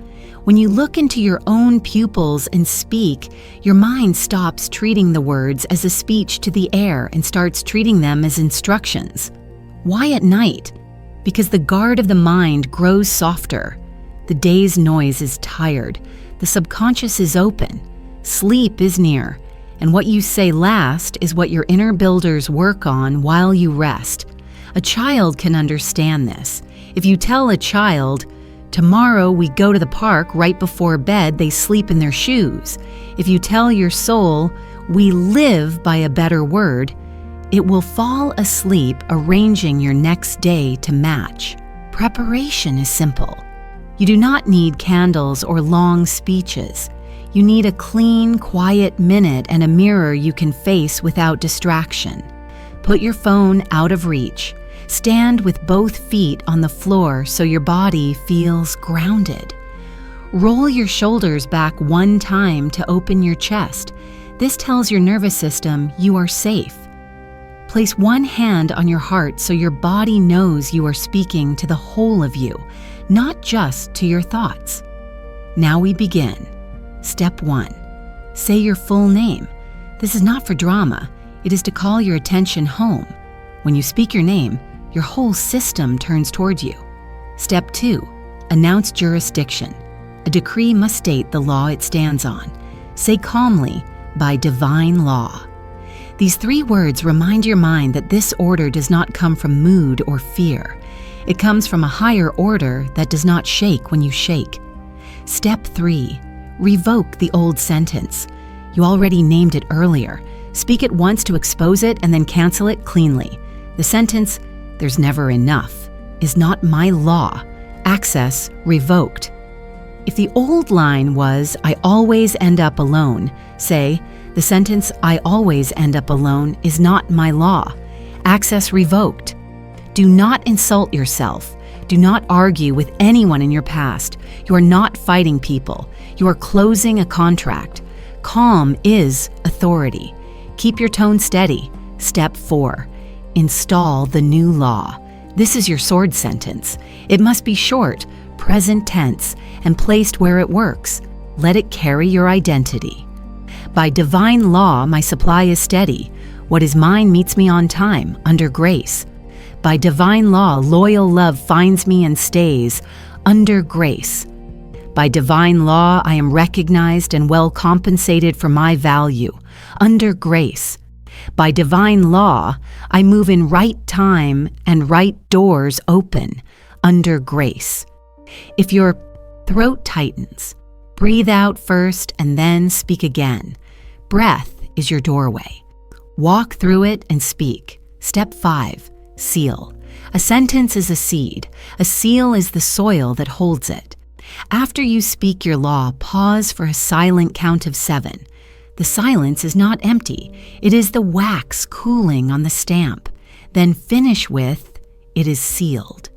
S1: When you look into your own pupils and speak, your mind stops treating the words as a speech to the air and starts treating them as instructions. Why at night? Because the guard of the mind grows softer. The day's noise is tired. The subconscious is open. Sleep is near. And what you say last is what your inner builders work on while you rest. A child can understand this. If you tell a child, "Tomorrow we go to the park right before bed, they sleep in their shoes." If you tell your soul, "We live by a better word," it will fall asleep arranging your next day to match. Preparation is simple. You do not need candles or long speeches. You need a clean, quiet minute and a mirror you can face without distraction. Put your phone out of reach. Stand with both feet on the floor so your body feels grounded. Roll your shoulders back one time to open your chest. This tells your nervous system you are safe. Place one hand on your heart so your body knows you are speaking to the whole of you, not just to your thoughts. Now we begin. Step 1. Say your full name. This is not for drama. It is to call your attention home. When you speak your name, your whole system turns towards you. Step 2. Announce jurisdiction. A decree must state the law it stands on. Say calmly, "By divine law." These 3 words remind your mind that this order does not come from mood or fear. It comes from a higher order that does not shake when you shake. Step 3. Revoke the old sentence. You already named it earlier. Speak it once to expose it and then cancel it cleanly. The sentence, "There's never enough," is not my law. Access revoked. If the old line was, "I always end up alone," say, "The sentence, "I always end up alone," is not my law. Access revoked. Do not insult yourself. Do not argue with anyone in your past. You are not fighting people. You are closing a contract. Calm is authority. Keep your tone steady. Step 4. Install the new law. This is your sword sentence. It must be short, present tense, and placed where it works. Let it carry your identity. By divine law, my supply is steady. What is mine meets me on time, under grace. By divine law, loyal love finds me and stays, under grace. By divine law, I am recognized and well compensated for my value, under grace. By divine law, I move in right time and right doors open, under grace. If your throat tightens, breathe out first and then speak again. Breath is your doorway. Walk through it and speak. Step 5. Seal. A sentence is a seed. A seal is the soil that holds it. After you speak your law, pause for a silent count of 7. The silence is not empty. It is the wax cooling on the stamp. Then finish with, "It is sealed."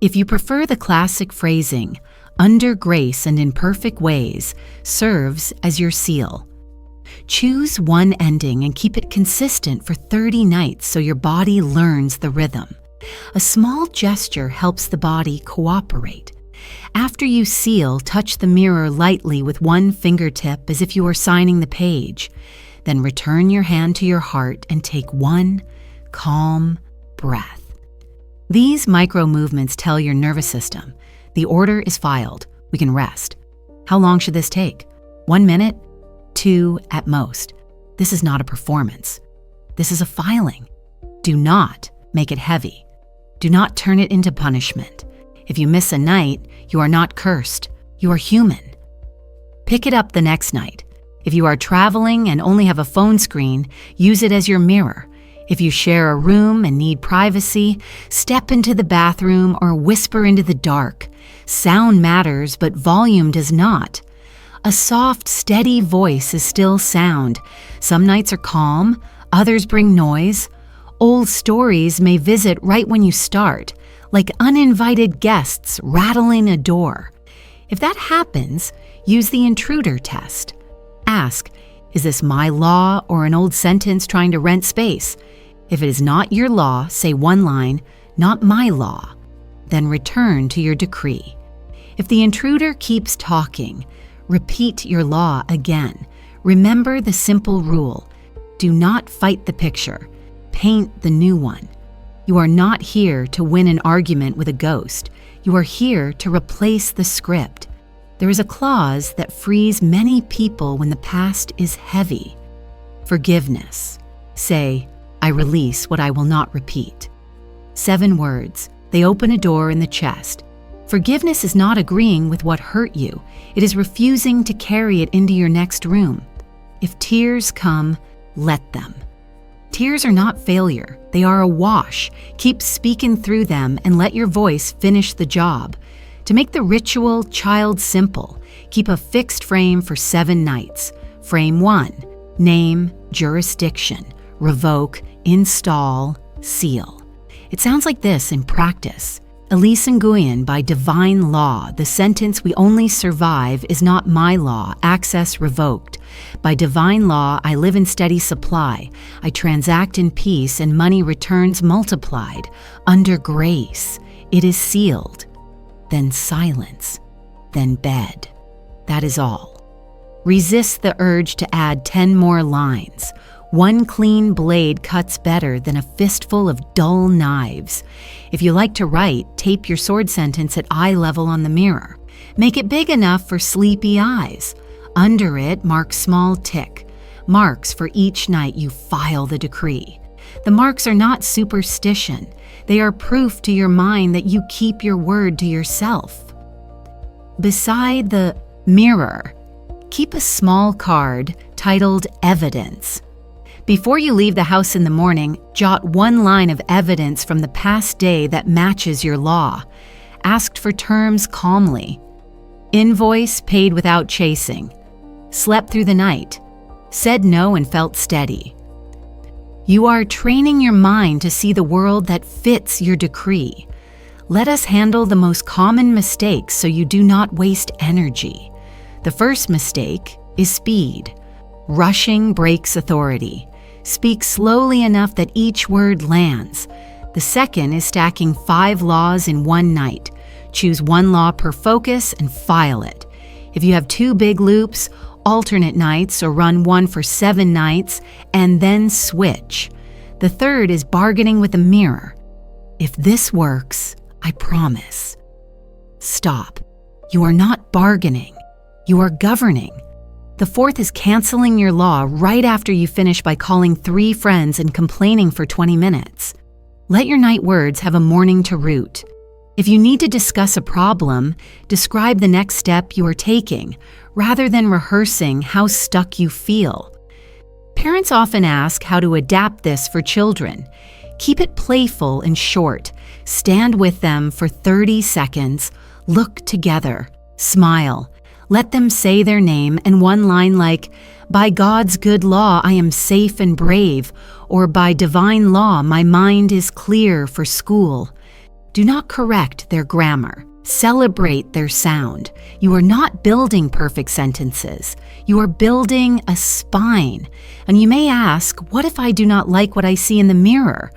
S1: If you prefer the classic phrasing, "under grace and in perfect ways," serves as your seal. Choose one ending and keep it consistent for 30 nights so your body learns the rhythm. A small gesture helps the body cooperate. After you seal, touch the mirror lightly with one fingertip as if you were signing the page. Then return your hand to your heart and take one calm breath. These micro movements tell your nervous system, the order is filed, we can rest. How long should this take? 1 minute? 2 at most. This is not a performance. This is a filing. Do not make it heavy. Do not turn it into punishment. If you miss a night, you are not cursed. You are human. Pick it up the next night. If you are traveling and only have a phone screen, use it as your mirror. If you share a room and need privacy, step into the bathroom or whisper into the dark. Sound matters, but volume does not. A soft, steady voice is still sound. Some nights are calm, others bring noise. Old stories may visit right when you start, like uninvited guests rattling a door. If that happens, use the intruder test. Ask, is this my law or an old sentence trying to rent space? If it is not your law, say one line, not my law. Then return to your decree. If the intruder keeps talking, repeat your law again. Remember the simple rule. Do not fight the picture. Paint the new one. You are not here to win an argument with a ghost. You are here to replace the script. There is a clause that frees many people when the past is heavy. Forgiveness. Say, I release what I will not repeat. 7 words. They open a door in the chest. Forgiveness is not agreeing with what hurt you. It is refusing to carry it into your next room. If tears come, let them. Tears are not failure. They are a wash. Keep speaking through them and let your voice finish the job. To make the ritual child simple, keep a fixed frame for 7 nights. Frame 1, name, jurisdiction, revoke, install, seal. It sounds like this in practice. Elise Nguyen, by divine law, the sentence we only survive is not my law, access revoked. By divine law, I live in steady supply. I transact in peace and money returns multiplied. Under grace, it is sealed. Then silence, then bed. That is all. Resist the urge to add 10 more lines. One clean blade cuts better than a fistful of dull knives. If you like to write, tape your sword sentence at eye level on the mirror. Make it big enough for sleepy eyes. Under it, mark small tick. Marks for each night you file the decree. The marks are not superstition. They are proof to your mind that you keep your word to yourself. Beside the mirror, keep a small card titled Evidence. Before you leave the house in the morning, jot 1 line of evidence from the past day that matches your law. Asked for terms calmly. Invoice paid without chasing. Slept through the night. Said no and felt steady. You are training your mind to see the world that fits your decree. Let us handle the most common mistakes so you do not waste energy. The first mistake is speed. Rushing breaks authority. Speak slowly enough that each word lands. The second is stacking 5 laws in one night. Choose 1 law per focus and file it. If you have 2 big loops, alternate nights or run 1 for 7 nights and then switch. The third is bargaining with a mirror. If this works, I promise. Stop. You are not bargaining. You are governing. The fourth is canceling your law right after you finish by calling 3 friends and complaining for 20 minutes. Let your night words have a morning to root. If you need to discuss a problem, describe the next step you are taking, rather than rehearsing how stuck you feel. Parents often ask how to adapt this for children. Keep it playful and short. Stand with them for 30 seconds. Look together. Smile. Let them say their name and 1 line like, by God's good law, I am safe and brave, or by divine law, my mind is clear for school. Do not correct their grammar. Celebrate their sound. You are not building perfect sentences. You are building a spine. And you may ask, what if I do not like what I see in the mirror?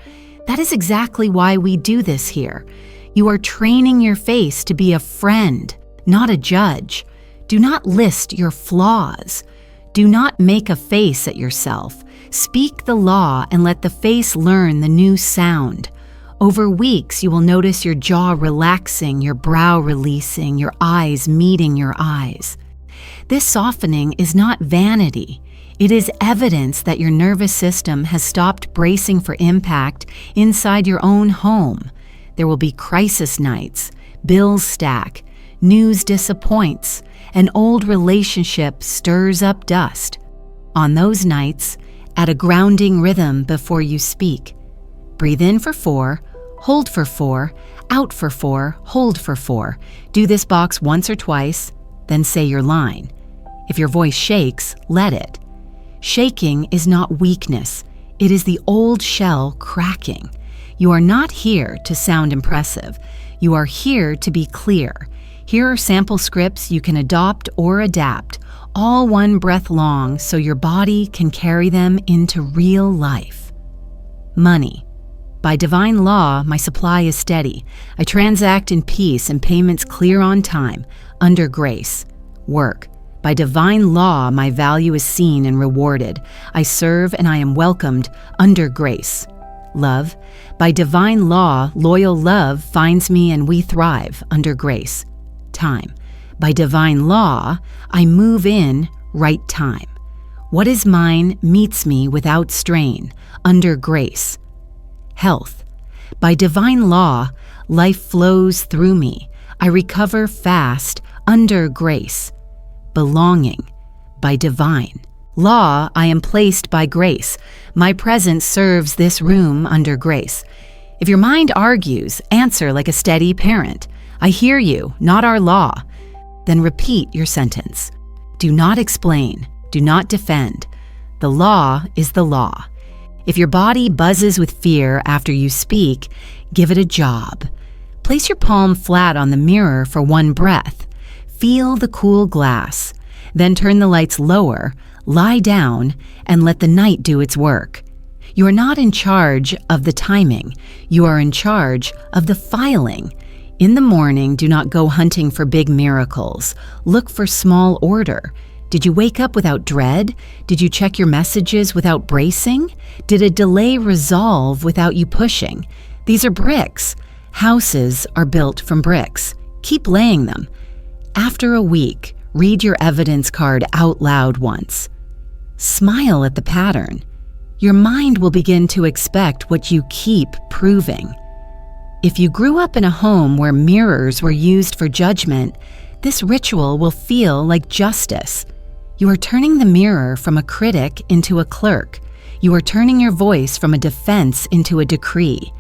S1: That is exactly why we do this here. You are training your face to be a friend, not a judge. Do not list your flaws. Do not make a face at yourself. Speak the law and let the face learn the new sound. Over weeks, you will notice your jaw relaxing, your brow releasing, your eyes meeting your eyes. This softening is not vanity. It is evidence that your nervous system has stopped bracing for impact inside your own home. There will be crisis nights, bills stack, news disappoints, an old relationship stirs up dust. On those nights, add a grounding rhythm before you speak. Breathe in for 4, hold for 4, out for 4, hold for 4. Do this box once or twice, then say your line. If your voice shakes, let it. Shaking is not weakness. It is the old shell cracking. You are not here to sound impressive. You are here to be clear. Here are sample scripts you can adopt or adapt, all one breath long so your body can carry them into real life. Money. By divine law, my supply is steady. I transact in peace and payments clear on time, under grace. Work. By divine law, my value is seen and rewarded. I serve and I am welcomed, under grace. Love. By divine law, loyal love finds me and we thrive, under grace. Time. By divine law, I move in right time. What is mine meets me without strain, under grace. Health. By divine law, life flows through me. I recover fast, under grace. Belonging. By divine law, I am placed by grace. My presence serves this room under grace. If your mind argues, answer like a steady parent. I hear you, not our law. Then repeat your sentence. Do not explain. Do not defend. The law is the law. If your body buzzes with fear after you speak, give it a job. Place your palm flat on the mirror for one breath. Feel the cool glass. Then turn the lights lower, lie down, and let the night do its work. You are not in charge of the timing. You are in charge of the filing. In the morning, do not go hunting for big miracles. Look for small order. Did you wake up without dread? Did you check your messages without bracing? Did a delay resolve without you pushing? These are bricks. Houses are built from bricks. Keep laying them. After a week, read your evidence card out loud once. Smile at the pattern. Your mind will begin to expect what you keep proving. If you grew up in a home where mirrors were used for judgment, this ritual will feel like justice. You are turning the mirror from a critic into a clerk. You are turning your voice from a defense into a decree.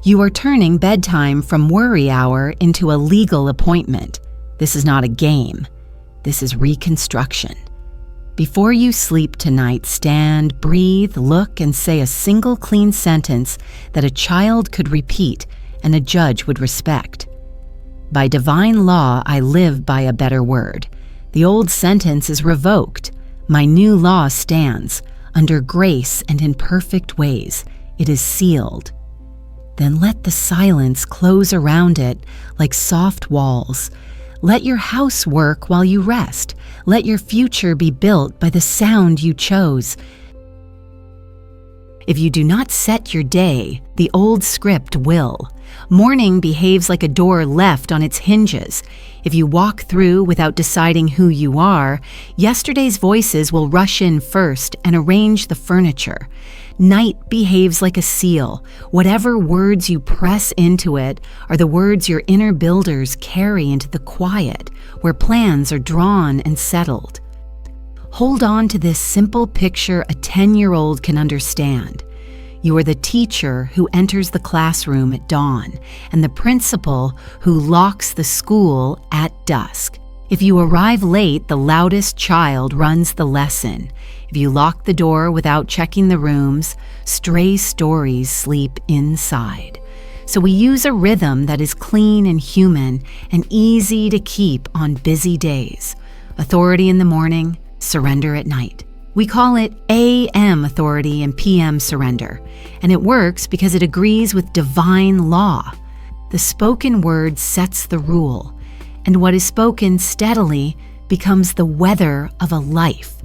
S1: You are turning bedtime from worry hour into a legal appointment. This is not a game. This is reconstruction. Before you sleep tonight, stand, breathe, look, and say a single clean sentence that a child could repeat and a judge would respect. By divine law, I live by a better word. The old sentence is revoked. My new law stands. Under grace and in perfect ways, it is sealed. Then let the silence close around it like soft walls. Let your house work while you rest. Let your future be built by the sound you chose. If you do not set your day, the old script will. Morning behaves like a door left on its hinges. If you walk through without deciding who you are, yesterday's voices will rush in first and arrange the furniture. Night behaves like a seal. Whatever words you press into it are the words your inner builders carry into the quiet, where plans are drawn and settled. Hold on to this simple picture a 10-year-old can understand. You are the teacher who enters the classroom at dawn and the principal who locks the school at dusk. If you arrive late, the loudest child runs the lesson. If you lock the door without checking the rooms, stray stories sleep inside. So we use a rhythm that is clean and human and easy to keep on busy days. Authority in the morning, surrender at night. We call it AM authority and PM surrender, and it works because it agrees with divine law. The spoken word sets the rule, and what is spoken steadily becomes the weather of a life.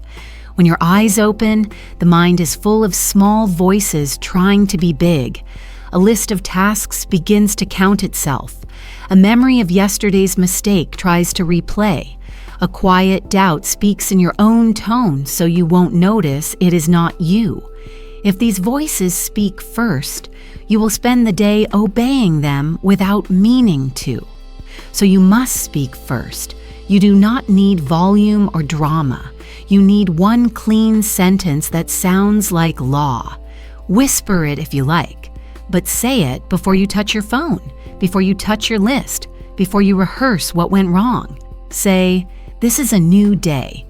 S1: When your eyes open, the mind is full of small voices trying to be big. A list of tasks begins to count itself. A memory of yesterday's mistake tries to replay. A quiet doubt speaks in your own tone so you won't notice it is not you. If these voices speak first, you will spend the day obeying them without meaning to. So you must speak first. You do not need volume or drama. You need one clean sentence that sounds like law. Whisper it if you like, but say it before you touch your phone, before you touch your list, before you rehearse what went wrong. Say, "This is a new day.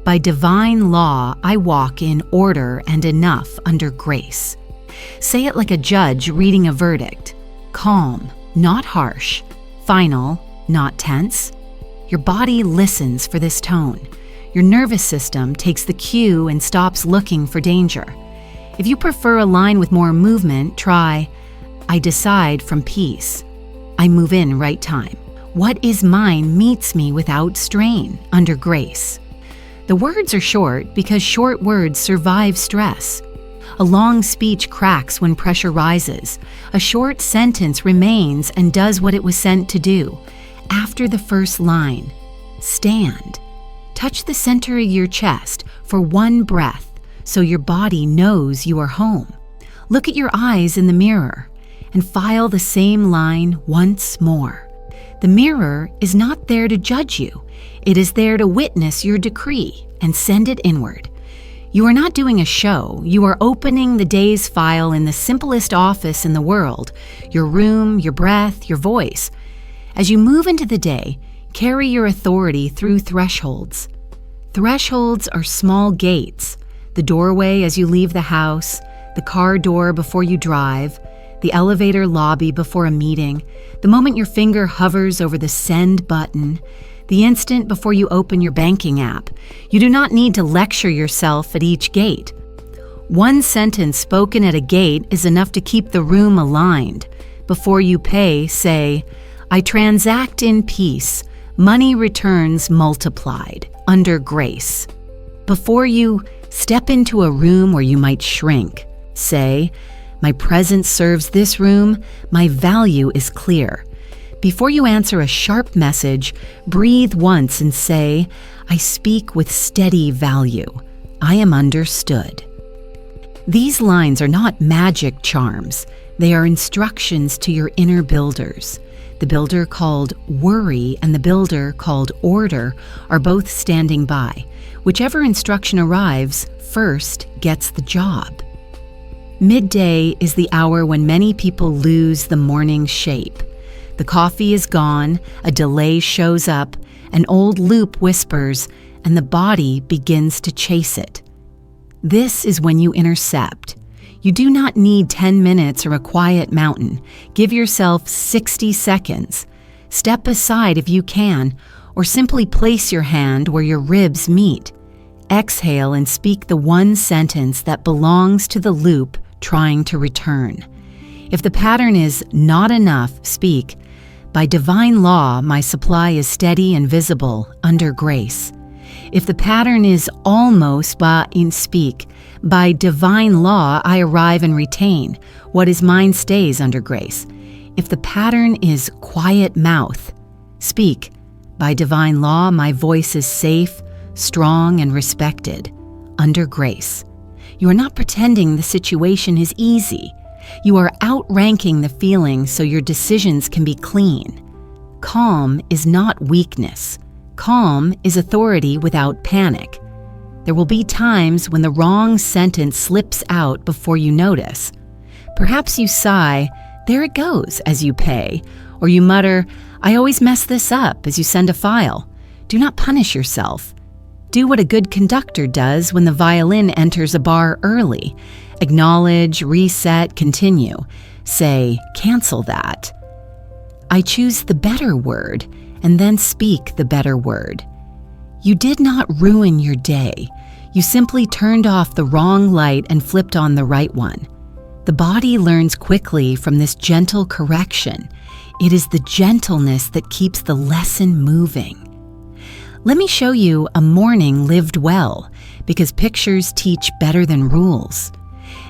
S1: By divine law, I walk in order and enough under grace." Say it like a judge reading a verdict. Calm, not harsh. Final, not tense. Your body listens for this tone. Your nervous system takes the cue and stops looking for danger. If you prefer a line with more movement, try, "I decide from peace. I move in right time. What is mine meets me without strain, under grace." The words are short because short words survive stress. A long speech cracks when pressure rises. A short sentence remains and does what it was sent to do. After the first line, stand. Touch the center of your chest for one breath so your body knows you are home. Look at your eyes in the mirror and file the same line once more. The mirror is not there to judge you. It is there to witness your decree and send it inward. You are not doing a show. You are opening the day's file in the simplest office in the world, your room, your breath, your voice. As you move into the day, carry your authority through thresholds. Thresholds are small gates. The doorway as you leave the house, the car door before you drive, the elevator lobby before a meeting, the moment your finger hovers over the send button, the instant before you open your banking app. You do not need to lecture yourself at each gate. One sentence spoken at a gate is enough to keep the room aligned. Before you pay, say, "I transact in peace. Money returns multiplied, under grace." Before you step into a room where you might shrink, say, "My presence serves this room. My value is clear." Before you answer a sharp message, breathe once and say, "I speak with steady value. I am understood." These lines are not magic charms. They are instructions to your inner builders. The builder called worry and the builder called order are both standing by. Whichever instruction arrives first gets the job. Midday is the hour when many people lose the morning shape. The coffee is gone, a delay shows up, an old loop whispers, and the body begins to chase it. This is when you intercept. You do not need 10 minutes or a quiet mountain. Give yourself 60 seconds. Step aside if you can, or simply place your hand where your ribs meet. Exhale and speak the one sentence that belongs to the loop trying to return. If the pattern is not enough, speak, "By divine law, my supply is steady and visible, under grace." If the pattern is almost, speak, "By divine law, I arrive and retain. What is mine stays under grace." If the pattern is quiet mouth, speak, "By divine law, my voice is safe, strong, and respected, under grace." You are not pretending the situation is easy. You are outranking the feeling so your decisions can be clean. Calm is not weakness. Calm is authority without panic. There will be times when the wrong sentence slips out before you notice. Perhaps you sigh, "There it goes," as you pay, or you mutter, "I always mess this up," as you send a file. Do not punish yourself. Do what a good conductor does when the violin enters a bar early. Acknowledge, reset, continue. Say, "Cancel that." I choose the better word, and then speak the better word. You did not ruin your day. You simply turned off the wrong light and flipped on the right one. The body learns quickly from this gentle correction. It is the gentleness that keeps the lesson moving. Let me show you a morning lived well, because pictures teach better than rules.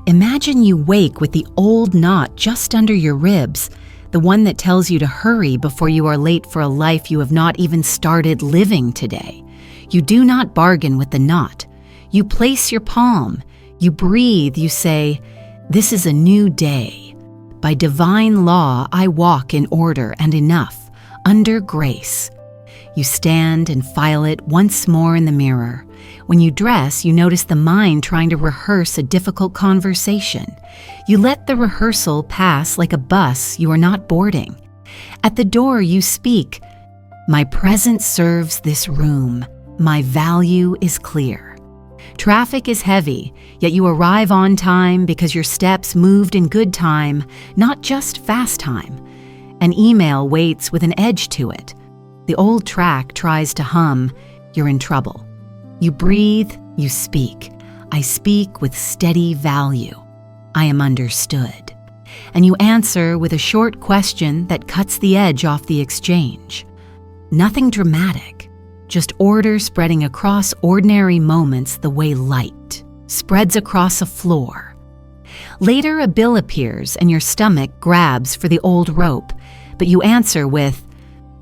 S1: Imagine you wake with the old knot just under your ribs, the one that tells you to hurry before you are late for a life you have not even started living today. You do not bargain with the not. You place your palm, you breathe, you say, "This is a new day. By divine law, I walk in order and enough, under grace." You stand and file it once more in the mirror. When you dress, you notice the mind trying to rehearse a difficult conversation. You let the rehearsal pass like a bus you are not boarding. At the door, you speak, "My presence serves this room. My value is clear." Traffic is heavy, yet you arrive on time because your steps moved in good time, not just fast time. An email waits with an edge to it. The old track tries to hum. You're in trouble. You breathe, you speak. "I speak with steady value. I am understood." And you answer with a short question that cuts the edge off the exchange. Nothing dramatic, just order spreading across ordinary moments the way light spreads across a floor. Later, a bill appears and your stomach grabs for the old rope, but you answer with,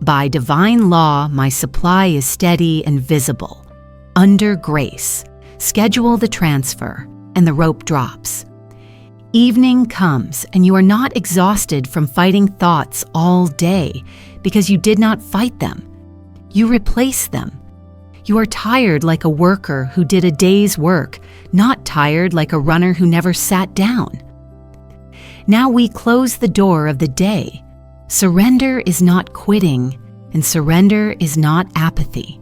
S1: "By divine law, my supply is steady and visible. Under grace, schedule the transfer," and the rope drops. Evening comes and you are not exhausted from fighting thoughts all day because you did not fight them. You replace them. You are tired like a worker who did a day's work, not tired like a runner who never sat down. Now we close the door of the day. Surrender is not quitting, and surrender is not apathy.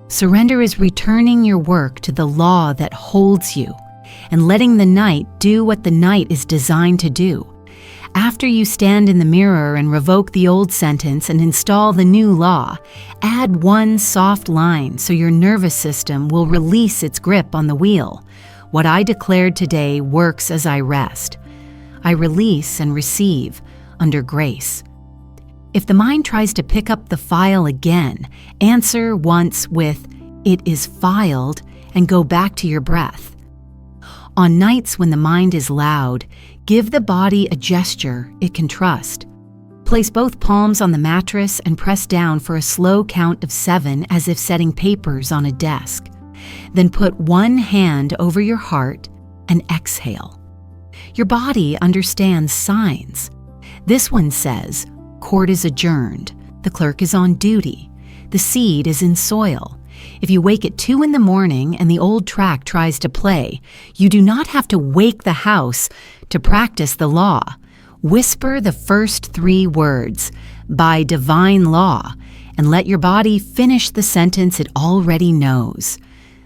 S1: Surrender is returning your work to the law that holds you and letting the night do what the night is designed to do. After you stand in the mirror and revoke the old sentence and install the new law, add one soft line so your nervous system will release its grip on the wheel. "What I declared today works as I rest. I release and receive under grace." If the mind tries to pick up the file again, answer once with, "It is filed," and go back to your breath. On nights when the mind is loud, give the body a gesture it can trust. Place both palms on the mattress and press down for a slow count of 7 as if setting papers on a desk. Then put one hand over your heart and exhale. Your body understands signs. This one says, "Court is adjourned. The clerk is on duty. The seed is in soil." If you wake at 2 in the morning and the old track tries to play, you do not have to wake the house to practice the law. Whisper the first 3 words, "By divine law," and let your body finish the sentence it already knows.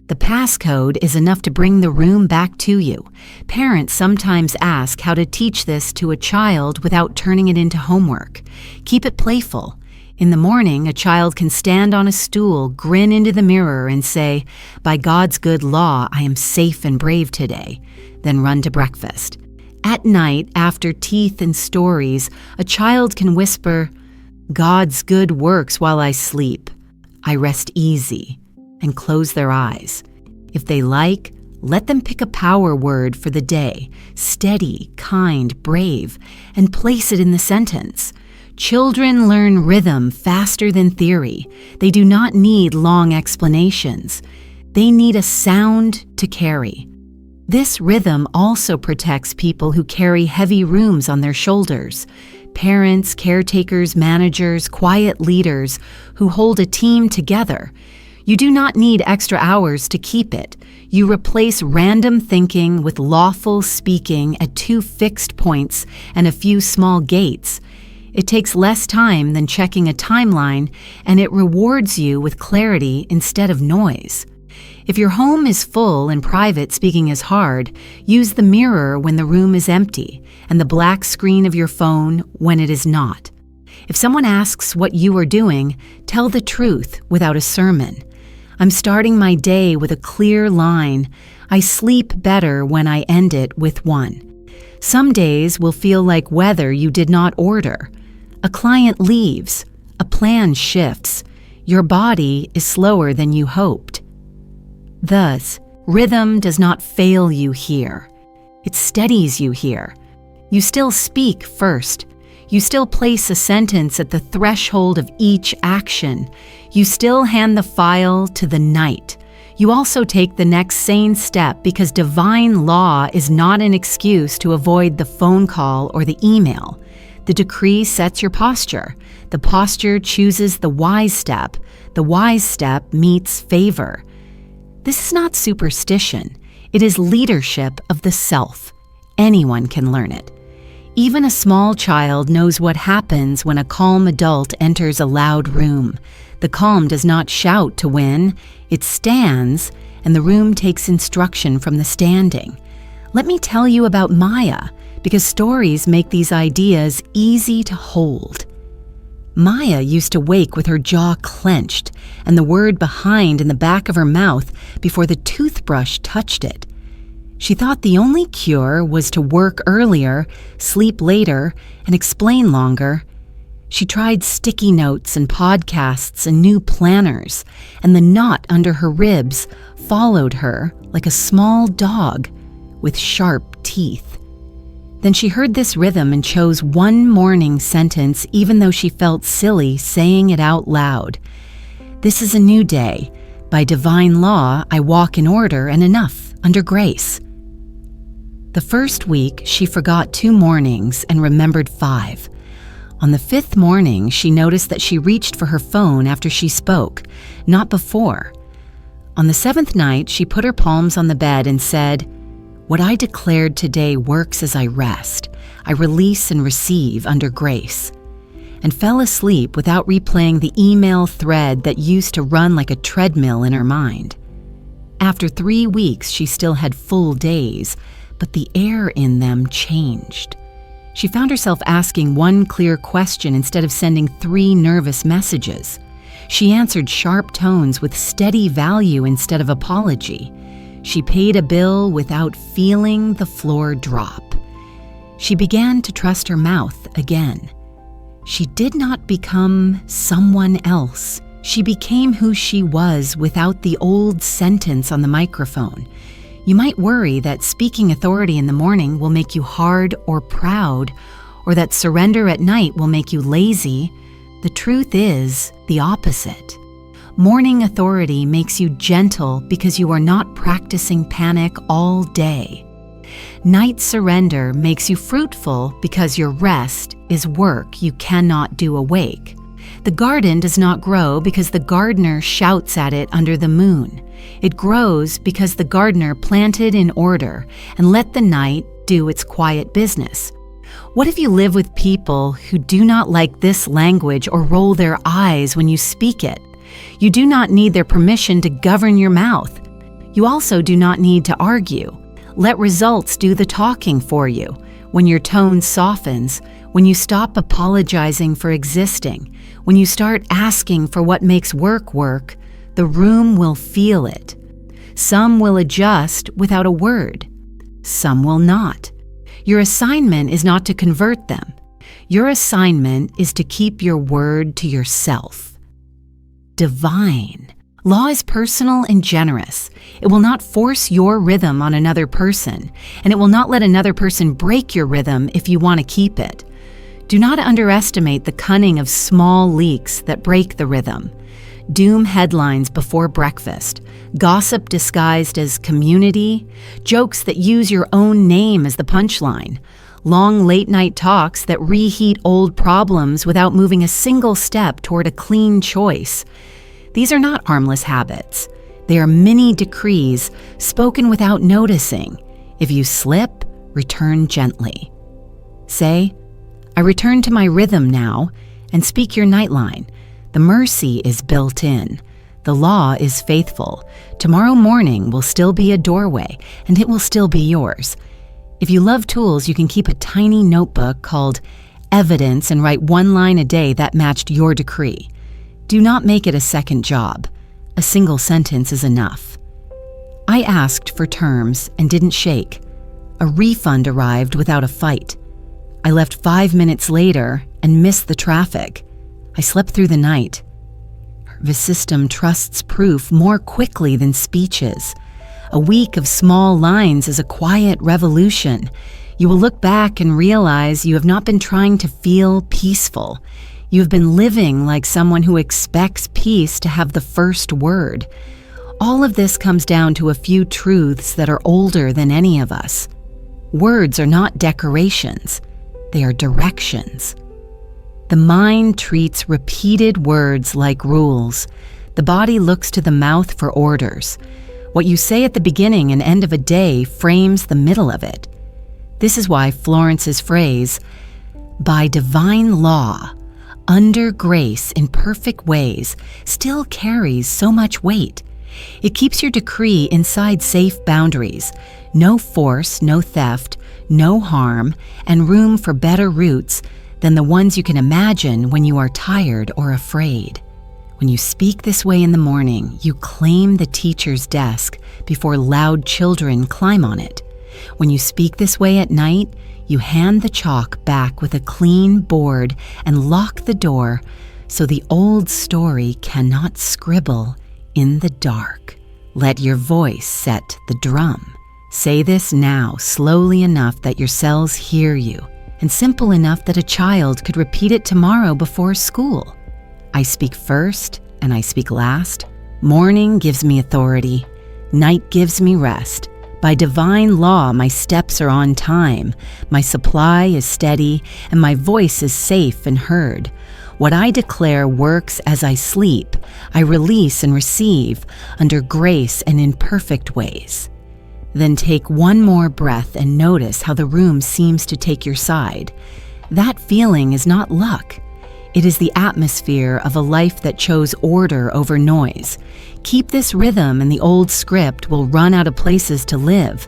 S1: The passcode is enough to bring the room back to you. Parents sometimes ask how to teach this to a child without turning it into homework. Keep it playful. In the morning, a child can stand on a stool, grin into the mirror, and say, "By God's good law, I am safe and brave today," then run to breakfast. At night, after teeth and stories, a child can whisper, "God's good works while I sleep. I rest easy," and close their eyes. If they like, let them pick a power word for the day, steady, kind, brave, and place it in the sentence. Children learn rhythm faster than theory. They do not need long explanations. They need a sound to carry. This rhythm also protects people who carry heavy rooms on their shoulders. Parents, caretakers, managers, quiet leaders who hold a team together. You do not need extra hours to keep it. You replace random thinking with lawful speaking at 2 fixed points and a few small gates. It takes less time than checking a timeline, and it rewards you with clarity instead of noise. If your home is full and private speaking is hard, use the mirror when the room is empty and the black screen of your phone when it is not. If someone asks what you are doing, tell the truth without a sermon. I'm starting my day with a clear line. I sleep better when I end it with one. Some days will feel like weather you did not order. A client leaves. A plan shifts. Your body is slower than you hoped. Thus, rhythm does not fail you here. It steadies you here. You still speak first. You still place a sentence at the threshold of each action. You still hand the file to the knight. You also take the next sane step because divine law is not an excuse to avoid the phone call or the email. The decree sets your posture. The posture chooses the wise step. The wise step meets favor. This is not superstition. It is leadership of the self. Anyone can learn it. Even a small child knows what happens when a calm adult enters a loud room. The calm does not shout to win. It stands, and the room takes instruction from the standing. Let me tell you about Maya, because stories make these ideas easy to hold. Maya used to wake with her jaw clenched and the word behind in the back of her mouth before the toothbrush touched it. She thought the only cure was to work earlier, sleep later, and explain longer. She tried sticky notes and podcasts and new planners, and the knot under her ribs followed her like a small dog with sharp teeth. Then she heard this rhythm and chose one morning sentence even though she felt silly saying it out loud. This is a new day. By divine law, I walk in order and enough, under grace. The first week, she forgot 2 mornings and remembered 5. On the 5th morning, she noticed that she reached for her phone after she spoke, not before. On the 7th night, she put her palms on the bed and said, "What I declared today works as I rest. I release and receive under grace," and fell asleep without replaying the email thread that used to run like a treadmill in her mind. After 3 weeks, she still had full days, but the air in them changed. She found herself asking one clear question instead of sending 3 nervous messages. She answered sharp tones with steady value instead of apology. She paid a bill without feeling the floor drop. She began to trust her mouth again. She did not become someone else. She became who she was without the old sentence on the microphone. You might worry that speaking authority in the morning will make you hard or proud, or that surrender at night will make you lazy. The truth is the opposite. Morning authority makes you gentle because you are not practicing panic all day. Night surrender makes you fruitful because your rest is work you cannot do awake. The garden does not grow because the gardener shouts at it under the moon. It grows because the gardener planted in order and let the night do its quiet business. What if you live with people who do not like this language or roll their eyes when you speak it? You do not need their permission to govern your mouth. You also do not need to argue. Let results do the talking for you. When your tone softens, when you stop apologizing for existing, when you start asking for what makes work work, the room will feel it. Some will adjust without a word. Some will not. Your assignment is not to convert them. Your assignment is to keep your word to yourself. Divine. Law is personal and generous. It will not force your rhythm on another person, and it will not let another person break your rhythm if you want to keep it. Do not underestimate the cunning of small leaks that break the rhythm. Doom headlines before breakfast, gossip disguised as community, jokes that use your own name as the punchline, long late-night talks that reheat old problems without moving a single step toward a clean choice. These are not harmless habits. They are mini decrees spoken without noticing. If you slip, return gently. Say, "I return to my rhythm now," and speak your nightline. The mercy is built in. The law is faithful. Tomorrow morning will still be a doorway, and it will still be yours. If you love tools, you can keep a tiny notebook called Evidence and write 1 line a day that matched your decree. Do not make it a second job. A single sentence is enough. I asked for terms and didn't shake. A refund arrived without a fight. I left 5 minutes later and missed the traffic. I slept through the night. The system trusts proof more quickly than speeches. A week of small lines is a quiet revolution. You will look back and realize you have not been trying to feel peaceful. You have been living like someone who expects peace to have the first word. All of this comes down to a few truths that are older than any of us. Words are not decorations. They are directions. The mind treats repeated words like rules. The body looks to the mouth for orders. What you say at the beginning and end of a day frames the middle of it. This is why Florence's phrase, "by divine law, under grace in perfect ways," still carries so much weight. It keeps your decree inside safe boundaries. No force, no theft, no harm, and room for better roots than the ones you can imagine when you are tired or afraid. When you speak this way in the morning, you claim the teacher's desk before loud children climb on it. When you speak this way at night, you hand the chalk back with a clean board and lock the door so the old story cannot scribble in the dark. Let your voice set the drum. Say this now slowly enough that your cells hear you, and simple enough that a child could repeat it tomorrow before school. I speak first and I speak last. Morning gives me authority. Night gives me rest. By divine law, my steps are on time. My supply is steady and my voice is safe and heard. What I declare works as I sleep. I release and receive under grace and in perfect ways. Then take one more breath and notice how the room seems to take your side. That feeling is not luck. It is the atmosphere of a life that chose order over noise. Keep this rhythm and the old script will run out of places to live.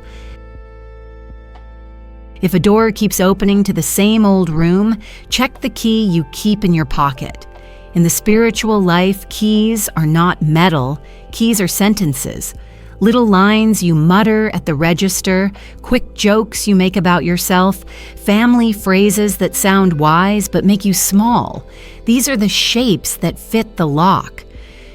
S1: If a door keeps opening to the same old room, check the key you keep in your pocket. In the spiritual life, keys are not metal, keys are sentences. Little lines you mutter at the register, quick jokes you make about yourself, family phrases that sound wise but make you small. These are the shapes that fit the lock.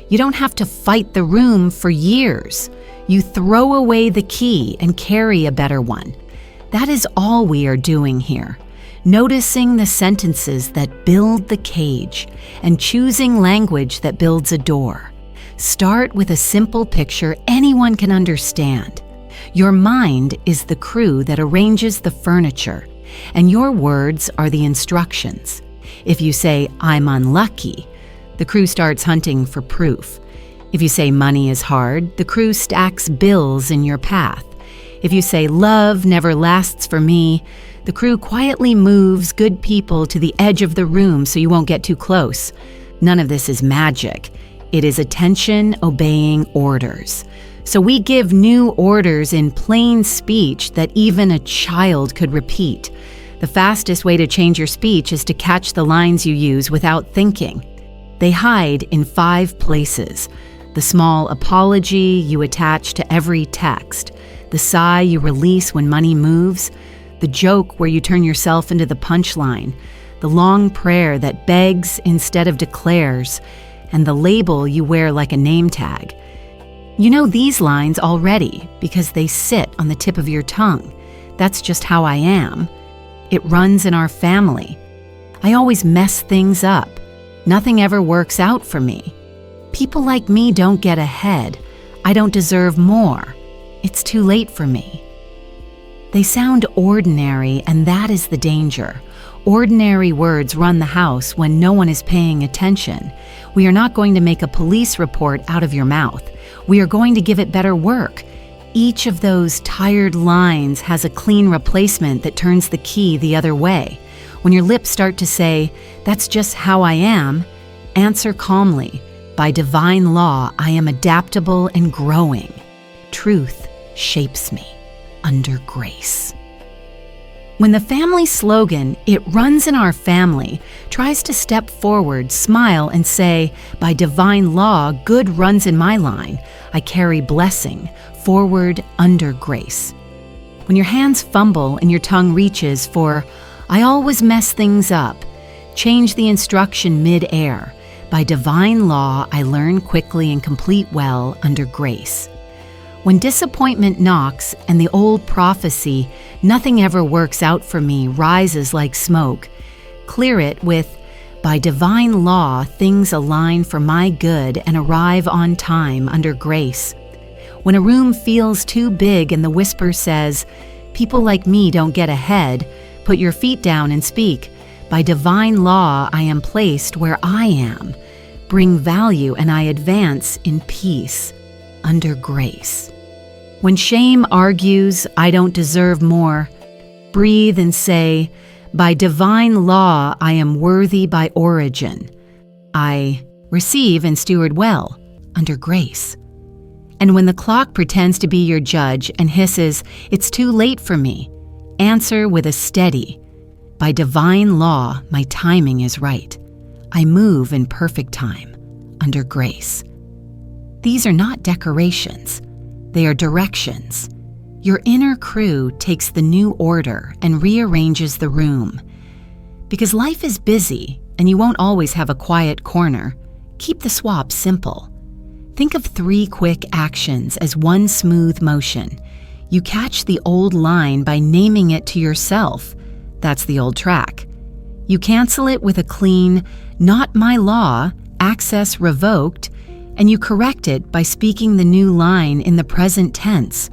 S1: You don't have to fight the room for years. You throw away the key and carry a better one. That is all we are doing here. Noticing the sentences that build the cage and choosing language that builds a door. Start with a simple picture anyone can understand. Your mind is the crew that arranges the furniture, and your words are the instructions. If you say, "I'm unlucky," the crew starts hunting for proof. If you say money is hard, the crew stacks bills in your path. If you say love never lasts for me, the crew quietly moves good people to the edge of the room so you won't get too close. None of this is magic. It is attention obeying orders. So we give new orders in plain speech that even a child could repeat. The fastest way to change your speech is to catch the lines you use without thinking. They hide in 5 places. The small apology you attach to every text, the sigh you release when money moves, the joke where you turn yourself into the punchline, the long prayer that begs instead of declares, and the label you wear like a name tag. You know these lines already because they sit on the tip of your tongue. That's just how I am. It runs in our family. I always mess things up. Nothing ever works out for me. People like me don't get ahead. I don't deserve more. It's too late for me. They sound ordinary, and that is the danger. Ordinary words run the house when no one is paying attention. We are not going to make a police report out of your mouth. We are going to give it better work. Each of those tired lines has a clean replacement that turns the key the other way. When your lips start to say, "That's just how I am," answer calmly, "By divine law, I am adaptable and growing. Truth shapes me under grace." When the family slogan, "It runs in our family," tries to step forward, smile, and say, "By divine law, good runs in my line. I carry blessing, forward under grace." When your hands fumble and your tongue reaches for, "I always mess things up," change the instruction mid-air. By divine law, I learn quickly and complete well under grace. When disappointment knocks and the old prophecy, "Nothing ever works out for me," rises like smoke, clear it with, "By divine law, things align for my good and arrive on time under grace." When a room feels too big and the whisper says, "People like me don't get ahead," put your feet down and speak, "By divine law, I am placed where I am. Bring value and I advance in peace under grace." When shame argues, "I don't deserve more," breathe and say, "By divine law, I am worthy by origin. I receive and steward well under grace." And when the clock pretends to be your judge and hisses, "It's too late for me," answer with a steady, "By divine law, my timing is right. I move in perfect time under grace." These are not decorations. They are directions. Your inner crew takes the new order and rearranges the room. Because life is busy and you won't always have a quiet corner, keep the swap simple. Think of 3 quick actions as one smooth motion. You catch the old line by naming it to yourself. That's the old track. You cancel it with a clean, "Not my law," access revoked, and you correct it by speaking the new line in the present tense.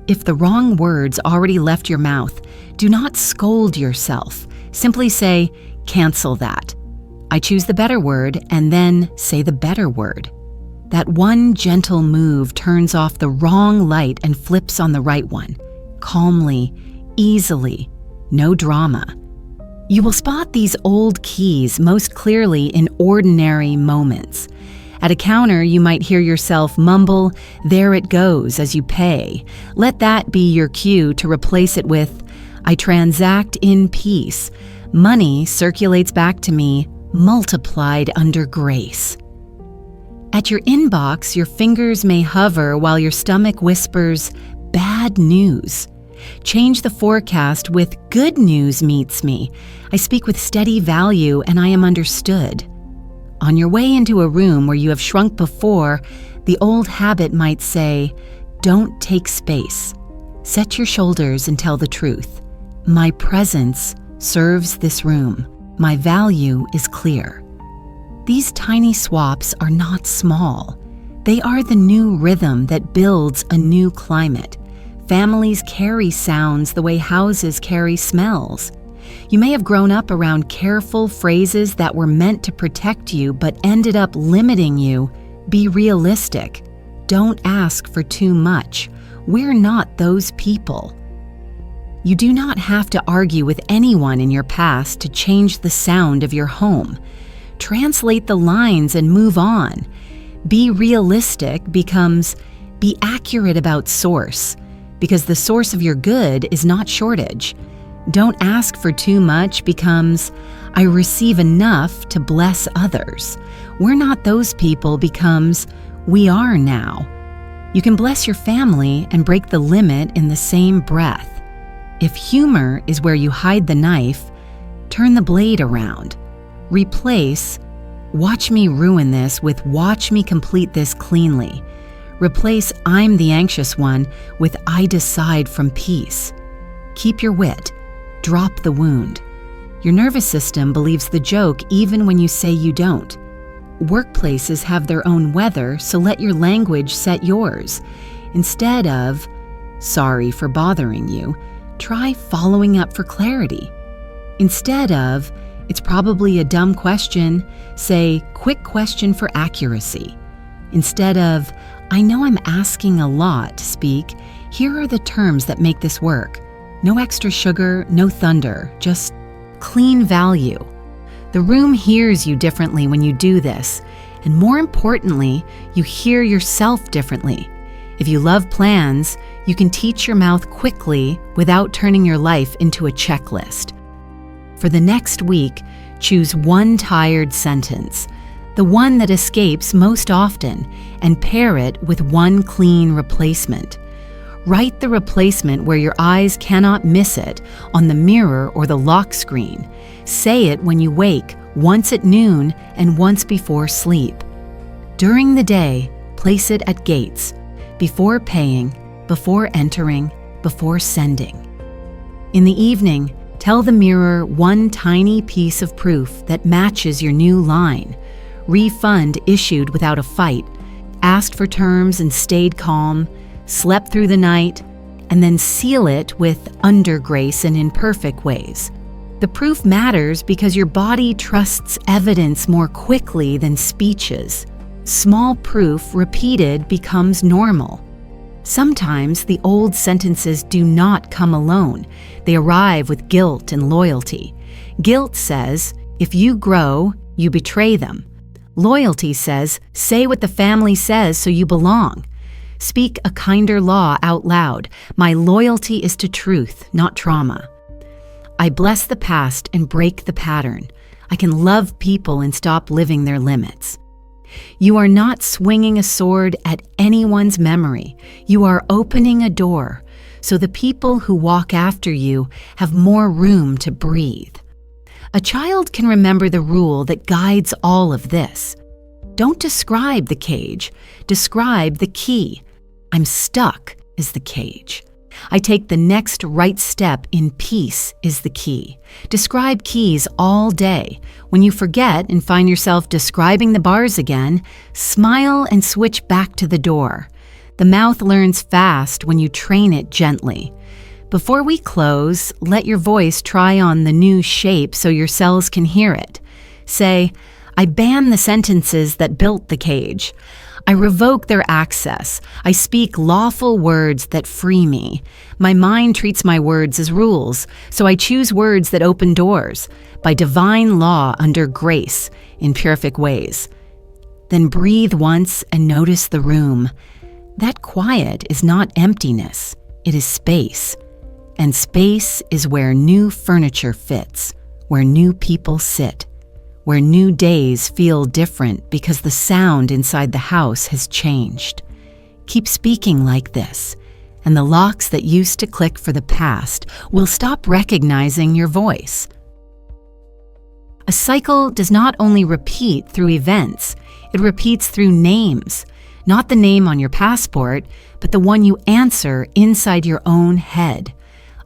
S1: If the wrong words already left your mouth, do not scold yourself. Simply say, "Cancel that." I choose the better word, and then say the better word. That one gentle move turns off the wrong light and flips on the right one. Calmly, easily, no drama. You will spot these old keys most clearly in ordinary moments. At a counter, you might hear yourself mumble, "There it goes," as you pay. Let that be your cue to replace it with, "I transact in peace. Money circulates back to me, multiplied under grace." At your inbox, your fingers may hover while your stomach whispers, "Bad news." Change the forecast with, "Good news meets me. I speak with steady value and I am understood." On your way into a room where you have shrunk before, the old habit might say, "Don't take space. Set your shoulders and tell the truth. My presence serves this room. My value is clear." These tiny swaps are not small. They are the new rhythm that builds a new climate. Families carry sounds the way houses carry smells. You may have grown up around careful phrases that were meant to protect you but ended up limiting you. Be realistic. Don't ask for too much. We're not those people. You do not have to argue with anyone in your past to change the sound of your home. Translate the lines and move on. Be realistic becomes be accurate about source, because the source of your good is not shortage. Don't ask for too much becomes, I receive enough to bless others. We're not those people becomes, we are now. You can bless your family and break the limit in the same breath. If humor is where you hide the knife, turn the blade around. Replace, watch me ruin this with watch me complete this cleanly. Replace I'm the anxious one with I decide from peace. Keep your wit. Drop the wound. Your nervous system believes the joke even when you say you don't. Workplaces have their own weather, so let your language set yours. Instead of, sorry for bothering you, try following up for clarity. Instead of, it's probably a dumb question, say, quick question for accuracy. Instead of, I know I'm asking a lot, speak, here are the terms that make this work. No extra sugar, no thunder, just clean value. The room hears you differently when you do this, and more importantly, you hear yourself differently. If you love plans, you can teach your mouth quickly without turning your life into a checklist. For the next week, choose one tired sentence, the one that escapes most often, and pair it with one clean replacement. Write the replacement where your eyes cannot miss it, on the mirror or the lock screen. Say it when you wake, once at noon and once before sleep. During the day, place it at gates. Before paying, before entering, before sending. In the evening, tell the mirror one tiny piece of proof that matches your new line. Refund issued without a fight, asked for terms and stayed calm, slept through the night, and then seal it with under grace and imperfect ways. The proof matters because your body trusts evidence more quickly than speeches. Small proof repeated becomes normal. Sometimes the old sentences do not come alone. They arrive with guilt and loyalty. Guilt says, if you grow, you betray them. Loyalty says, say what the family says so you belong. Speak a kinder law out loud. My loyalty is to truth, not trauma. I bless the past and break the pattern. I can love people and stop living their limits. You are not swinging a sword at anyone's memory. You are opening a door so the people who walk after you have more room to breathe. A child can remember the rule that guides all of this. Don't describe the cage, describe the key. I'm stuck is the cage. I take the next right step in peace is the key. Describe keys all day. When you forget and find yourself describing the bars again, smile and switch back to the door. The mouth learns fast when you train it gently. Before we close, let your voice try on the new shape so your cells can hear it. Say, I ban the sentences that built the cage. I revoke their access. I speak lawful words that free me. My mind treats my words as rules, so I choose words that open doors, by divine law under grace, in perfect ways. Then breathe once and notice the room. That quiet is not emptiness, it is space. And space is where new furniture fits, where new people sit, where new days feel different because the sound inside the house has changed. Keep speaking like this, and the locks that used to click for the past will stop recognizing your voice. A cycle does not only repeat through events, it repeats through names, not the name on your passport, but the one you answer inside your own head.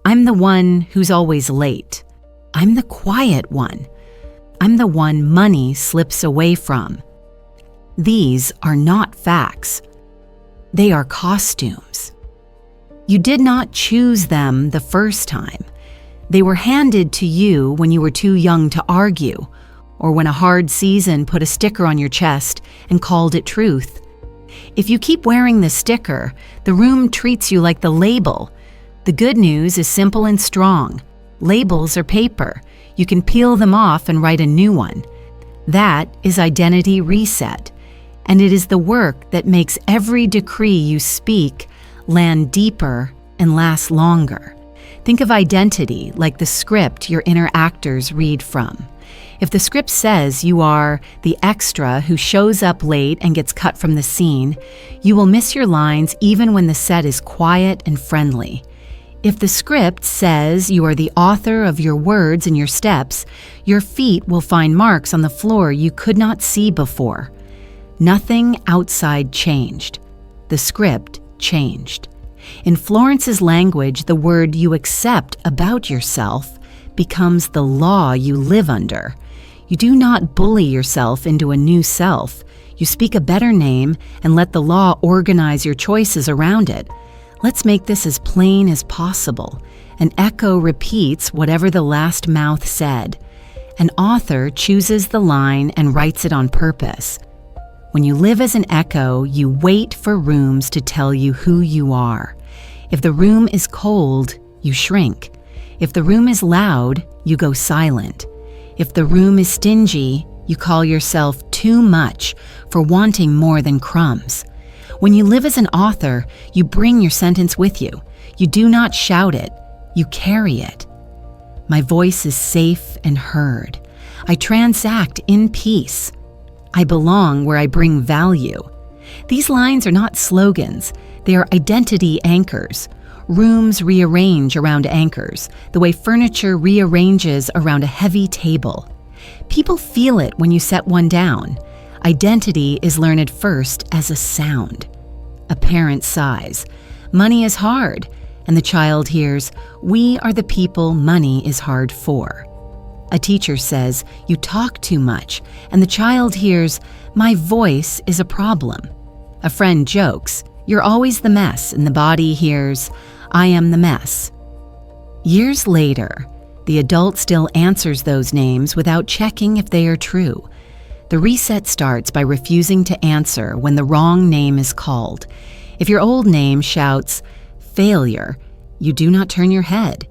S1: I'm the one who's always late. I'm the quiet one. I'm the one money slips away from. These are not facts. They are costumes. You did not choose them the first time. They were handed to you when you were too young to argue, or when a hard season put a sticker on your chest and called it truth. If you keep wearing the sticker, the room treats you like the label. The good news is simple and strong. Labels are paper. You can peel them off and write a new one. That is identity reset, and it is the work that makes every decree you speak land deeper and last longer. Think of identity like the script your inner actors read from. If the script says you are the extra who shows up late and gets cut from the scene, you will miss your lines even when the set is quiet and friendly. If the script says you are the author of your words and your steps, your feet will find marks on the floor you could not see before. Nothing outside changed. The script changed. In Florence's language, the word you accept about yourself becomes the law you live under. You do not bully yourself into a new self. You speak a better name and let the law organize your choices around it. Let's make this as plain as possible. An echo repeats whatever the last mouth said. An author chooses the line and writes it on purpose. When you live as an echo, you wait for rooms to tell you who you are. If the room is cold, you shrink. If the room is loud, you go silent. If the room is stingy, you call yourself too much for wanting more than crumbs. When you live as an author, you bring your sentence with you. You do not shout it, you carry it. My voice is safe and heard. I transact in peace. I belong where I bring value. These lines are not slogans, they are identity anchors. Rooms rearrange around anchors, the way furniture rearranges around a heavy table. People feel it when you set one down. Identity is learned first as a sound. A parent sighs. money is hard, and the child hears, we are the people money is hard for. A teacher says, you talk too much, and the child hears, my voice is a problem. A friend jokes, you're always the mess, and the body hears, I am the mess. Years later, the adult still answers those names without checking if they are true. The reset starts by refusing to answer when the wrong name is called. If your old name shouts, failure, you do not turn your head.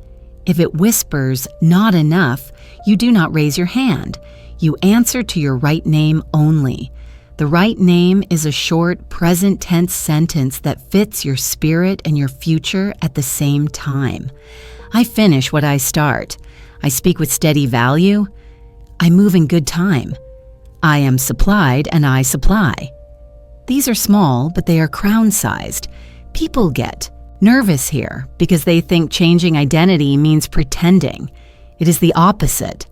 S1: If it whispers, not enough, you do not raise your hand. You answer to your right name only. The right name is a short, present tense sentence that fits your spirit and your future at the same time. I finish what I start. I speak with steady value. I move in good time. I am supplied and I supply. These are small, but they are crown-sized. People get nervous here because they think changing identity means pretending. It is the opposite.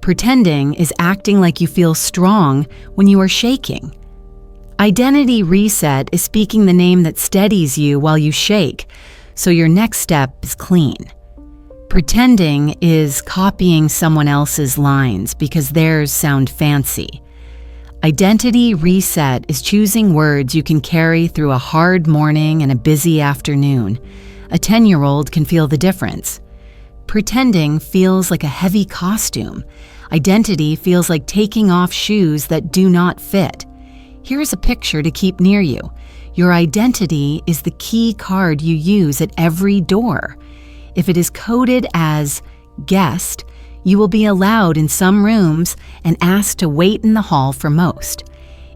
S1: Pretending is acting like you feel strong when you are shaking. Identity reset is speaking the name that steadies you while you shake, so your next step is clean. Pretending is copying someone else's lines because theirs sound fancy. Identity reset is choosing words you can carry through a hard morning and a busy afternoon. A 10-year-old can feel the difference. Pretending feels like a heavy costume. Identity feels like taking off shoes that do not fit. Here is a picture to keep near you. Your identity is the key card you use at every door. If it is coded as guest, you will be allowed in some rooms and asked to wait in the hall for most.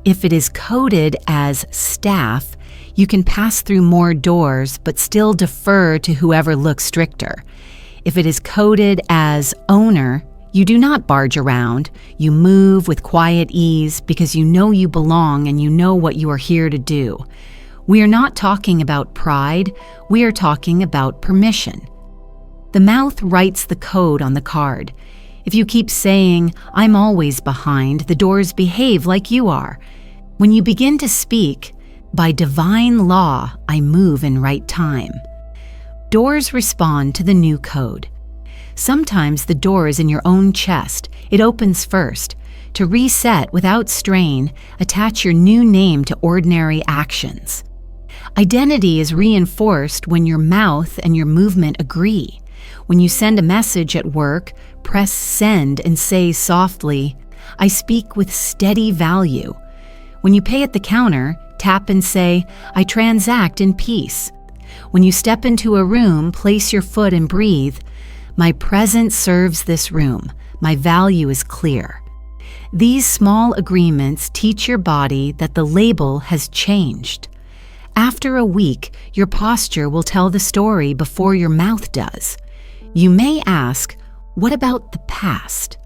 S1: If it is coded as staff, you can pass through more doors but still defer to whoever looks stricter. If it is coded as owner, you do not barge around. You move with quiet ease because you know you belong and you know what you are here to do. We are not talking about pride, we are talking about permission. The mouth writes the code on the card. If you keep saying, I'm always behind, the doors behave like you are. When you begin to speak, by divine law, I move in right time. Doors respond to the new code. Sometimes the door is in your own chest. It opens first. To reset without strain, attach your new name to ordinary actions. Identity is reinforced when your mouth and your movement agree. When you send a message at work, press send and say softly, I speak with steady value. When you pay at the counter, tap and say, I transact in peace. When you step into a room, place your foot and breathe. My presence serves this room. My value is clear. These small agreements teach your body that the label has changed. After a week, your posture will tell the story before your mouth does. You may ask, what about the past?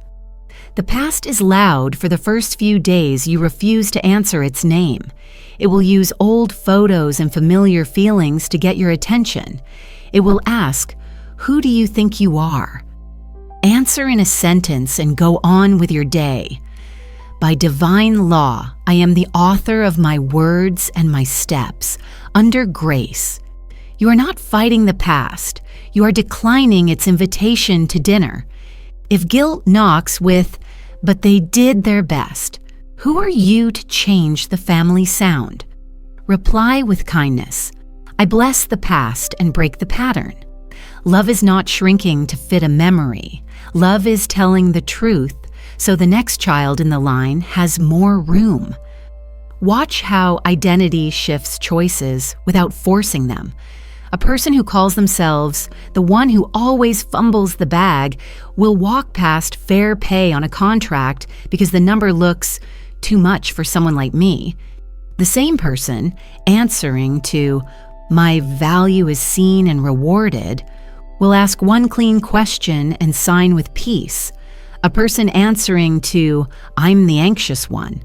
S1: The past is loud. For the first few days, you refuse to answer its name. It will use old photos and familiar feelings to get your attention. It will ask, who do you think you are? Answer in a sentence and go on with your day. By divine law, I am the author of my words and my steps, under grace. You are not fighting the past. You are declining its invitation to dinner. If guilt knocks with, but they did their best, who are you to change the family sound? Reply with kindness. I bless the past and break the pattern. Love is not shrinking to fit a memory. Love is telling the truth, so the next child in the line has more room. Watch how identity shifts choices without forcing them. A person who calls themselves the one who always fumbles the bag will walk past fair pay on a contract because the number looks too much for someone like me. The same person answering to my value is seen and rewarded will ask one clean question and sign with peace. A person answering to I'm the anxious one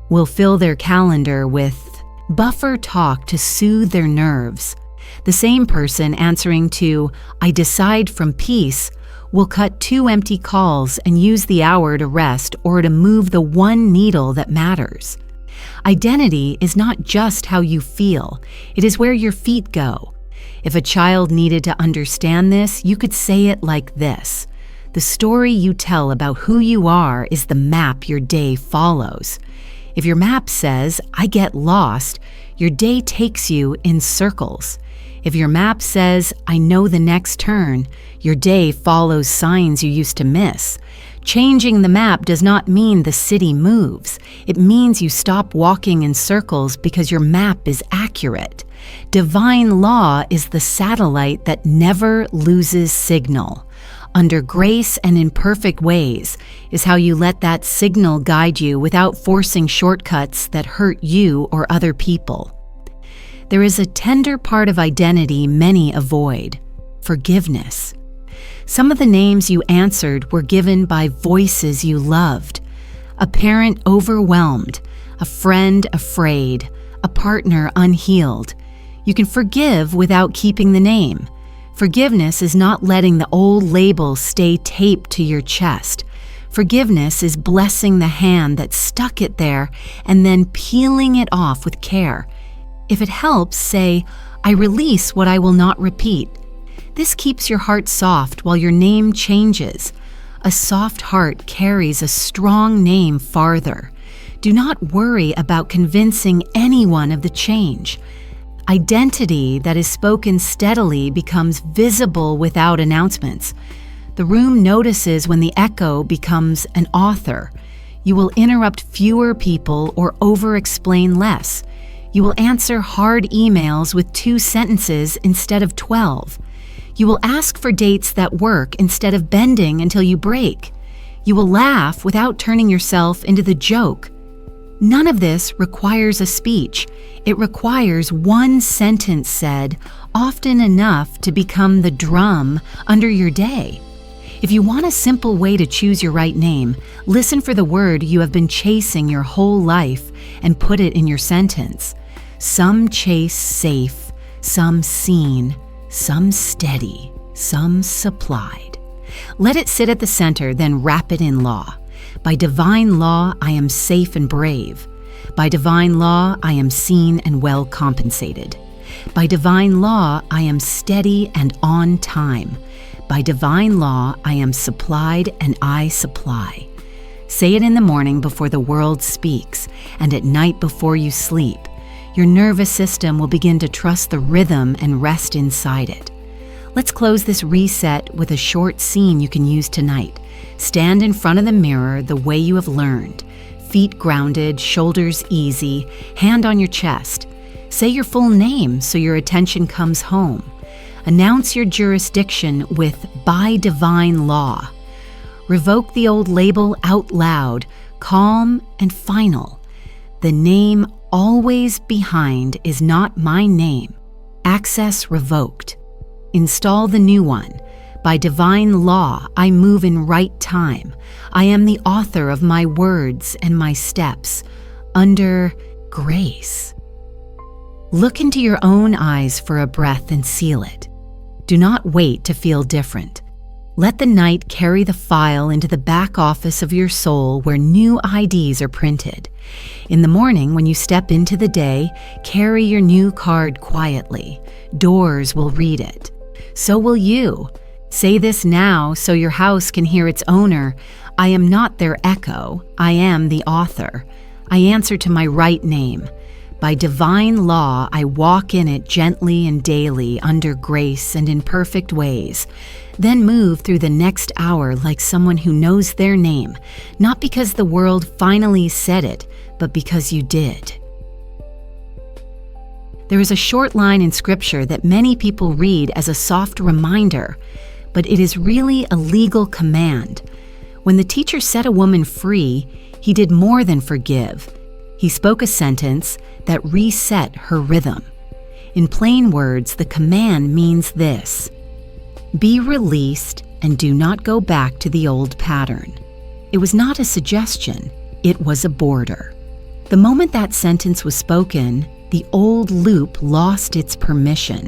S1: will fill their calendar with buffer talk to soothe their nerves. The same person answering to I decide from peace will cut 2 empty calls and use the hour to rest or to move the one needle that matters. Identity is not just how you feel, it is where your feet go. If a child needed to understand this, you could say it like this: the story you tell about who you are is the map your day follows. If your map says, "I get lost," your day takes you in circles. If your map says, "I know the next turn," your day follows signs you used to miss. Changing the map does not mean the city moves. It means you stop walking in circles because your map is accurate. Divine law is the satellite that never loses signal. Under grace and in perfect ways is how you let that signal guide you without forcing shortcuts that hurt you or other people. There is a tender part of identity many avoid: forgiveness. Some of the names you answered were given by voices you loved: a parent overwhelmed, a friend afraid, a partner unhealed. You can forgive without keeping the name. Forgiveness is not letting the old label stay taped to your chest. Forgiveness is blessing the hand that stuck it there and then peeling it off with care. If it helps, say, "I release what I will not repeat." This keeps your heart soft while your name changes. A soft heart carries a strong name farther. Do not worry about convincing anyone of the change. Identity that is spoken steadily becomes visible without announcements. The room notices when the echo becomes an author. You will interrupt fewer people or over-explain less. You will answer hard emails with 2 sentences instead of 12. You will ask for dates that work instead of bending until you break. You will laugh without turning yourself into the joke. None of this requires a speech. It requires one sentence said, often enough to become the drum under your day. If you want a simple way to choose your right name, listen for the word you have been chasing your whole life and put it in your sentence. Some chase safe, some seen, some steady, some supplied. Let it sit at the center, then wrap it in law. By divine law, I am safe and brave. By divine law, I am seen and well compensated. By divine law, I am steady and on time. By divine law, I am supplied and I supply. Say it in the morning before the world speaks, and at night before you sleep. Your nervous system will begin to trust the rhythm and rest inside it. Let's close this reset with a short scene you can use tonight. Stand in front of the mirror the way you have learned. Feet grounded, shoulders easy, hand on your chest. Say your full name so your attention comes home. Announce your jurisdiction with "by divine law." Revoke the old label out loud, calm and final. The name always behind is not my name. Access revoked. Install the new one. By divine law, I move in right time. I am the author of my words and my steps, under grace. Look into your own eyes for a breath and seal it. Do not wait to feel different. Let the night carry the file into the back office of your soul where new IDs are printed. In the morning, when you step into the day, carry your new card quietly. Doors will read it. So will you. Say this now so your house can hear its owner. I am not their echo. I am the author. I answer to my right name. By divine law, I walk in it gently and daily under grace and in perfect ways. Then move through the next hour like someone who knows their name, not because the world finally said it, but because you did. There is a short line in Scripture that many people read as a soft reminder, but it is really a legal command. When the teacher set a woman free, he did more than forgive. He spoke a sentence that reset her rhythm. In plain words, the command means this: be released and do not go back to the old pattern. It was not a suggestion, it was a border. The moment that sentence was spoken, the old loop lost its permission.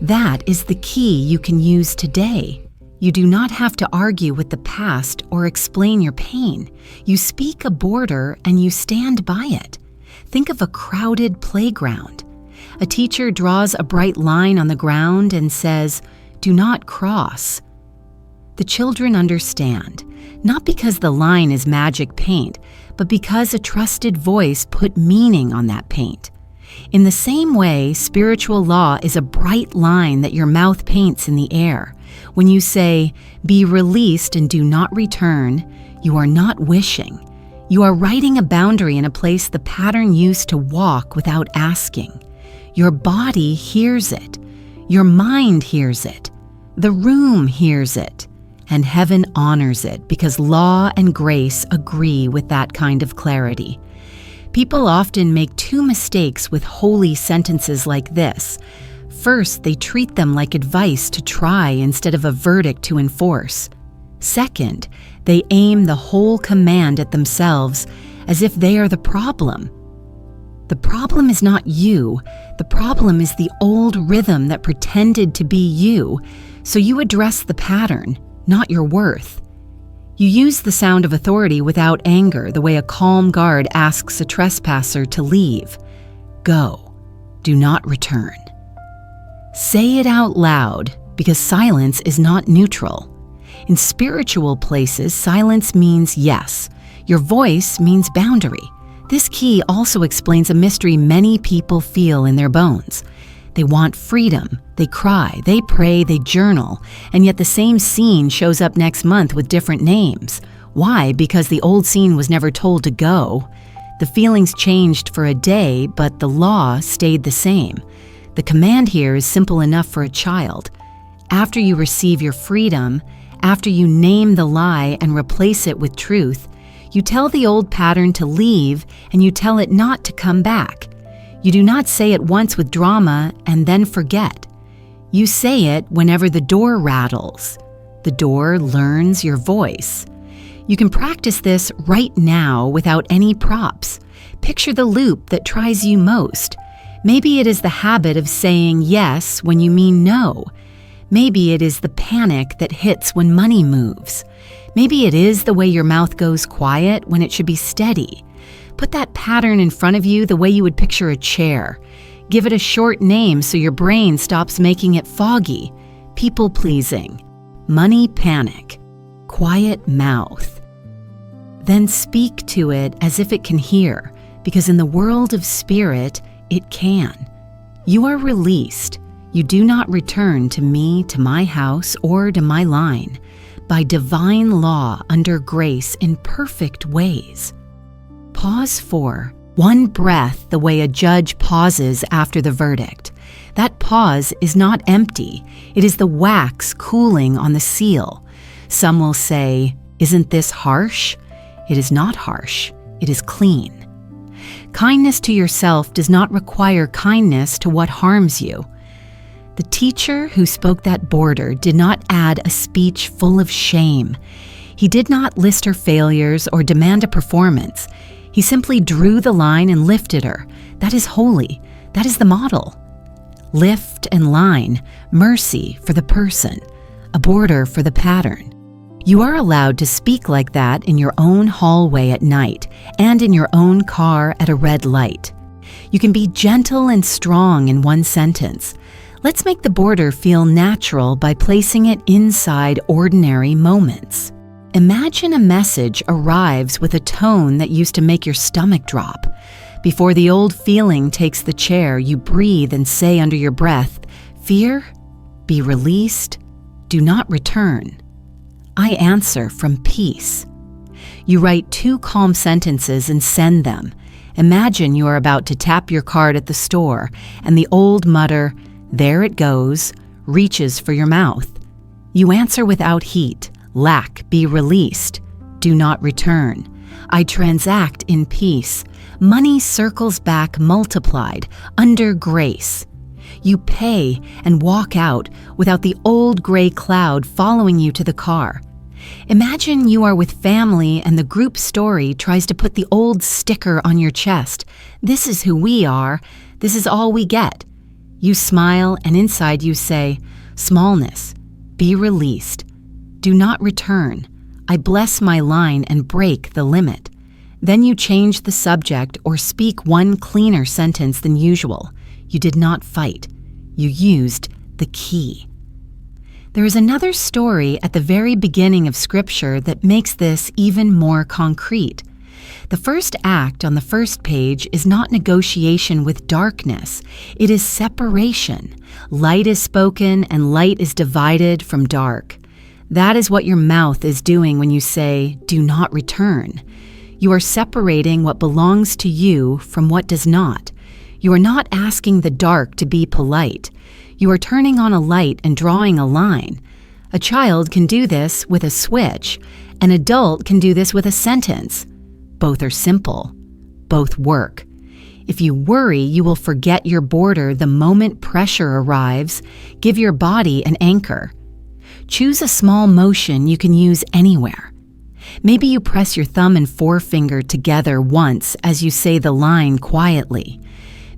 S1: That is the key you can use today. You do not have to argue with the past or explain your pain. You speak a border and you stand by it. Think of a crowded playground. A teacher draws a bright line on the ground and says, "Do not cross." The children understand, not because the line is magic paint, but because a trusted voice put meaning on that paint. In the same way, spiritual law is a bright line that your mouth paints in the air. When you say, "Be released and do not return," you are not wishing. You are writing a boundary in a place the pattern used to walk without asking. Your body hears it. Your mind hears it. The room hears it. And heaven honors it because law and grace agree with that kind of clarity. People often make two mistakes with holy sentences like this. First, they treat them like advice to try instead of a verdict to enforce. Second, they aim the whole command at themselves as if they are the problem. The problem is not you. The problem is the old rhythm that pretended to be you, so you address the pattern, not your worth. You use the sound of authority without anger, the way a calm guard asks a trespasser to leave. Go. Do not return. Say it out loud, because silence is not neutral. In spiritual places, silence means yes. Your voice means boundary. This key also explains a mystery many people feel in their bones. They want freedom, they cry, they pray, they journal, and yet the same scene shows up next month with different names. Why? Because the old scene was never told to go. The feelings changed for a day, but the law stayed the same. The command here is simple enough for a child. After you receive your freedom, after you name the lie and replace it with truth, you tell the old pattern to leave and you tell it not to come back. You do not say it once with drama and then forget. You say it whenever the door rattles. The door learns your voice. You can practice this right now without any props. Picture the loop that tries you most. Maybe it is the habit of saying yes when you mean no. Maybe it is the panic that hits when money moves. Maybe it is the way your mouth goes quiet when it should be steady. Put that pattern in front of you the way you would picture a chair. Give it a short name so your brain stops making it foggy. People-pleasing. Money panic. Quiet mouth. Then speak to it as if it can hear, because in the world of spirit, it can. You are released. You do not return to me, to my house, or to my line. By divine law under grace in perfect ways. Pause for one breath the way a judge pauses after the verdict. That pause is not empty. It is the wax cooling on the seal. Some will say, "Isn't this harsh?" It is not harsh. It is clean. Kindness to yourself does not require kindness to what harms you. The teacher who spoke that border did not add a speech full of shame. He did not list her failures or demand a performance. He simply drew the line and lifted her. That is holy. That is the model. Lift and line, mercy for the person, a border for the pattern. You are allowed to speak like that in your own hallway at night and in your own car at a red light. You can be gentle and strong in one sentence. Let's make the border feel natural by placing it inside ordinary moments. Imagine a message arrives with a tone that used to make your stomach drop. Before the old feeling takes the chair, you breathe and say under your breath, "Fear, be released, do not return. I answer from peace." You write 2 calm sentences and send them. Imagine you are about to tap your card at the store, and the old mutter, "There it goes," reaches for your mouth. You answer without heat. Lack, be released. Do not return. I transact in peace. Money circles back multiplied, under grace. You pay and walk out without the old gray cloud following you to the car. Imagine you are with family and the group story tries to put the old sticker on your chest. This is who we are. This is all we get. You smile and inside you say, "Smallness, be released. Do not return. I bless my line and break the limit." Then you change the subject or speak one cleaner sentence than usual. You did not fight. You used the key. There is another story at the very beginning of Scripture that makes this even more concrete. The first act on the first page is not negotiation with darkness. It is separation. Light is spoken and light is divided from dark. That is what your mouth is doing when you say, "Do not return." You are separating what belongs to you from what does not. You are not asking the dark to be polite. You are turning on a light and drawing a line. A child can do this with a switch. An adult can do this with a sentence. Both are simple. Both work. If you worry, you will forget your border the moment pressure arrives. Give your body an anchor. Choose a small motion you can use anywhere. Maybe you press your thumb and forefinger together once as you say the line quietly.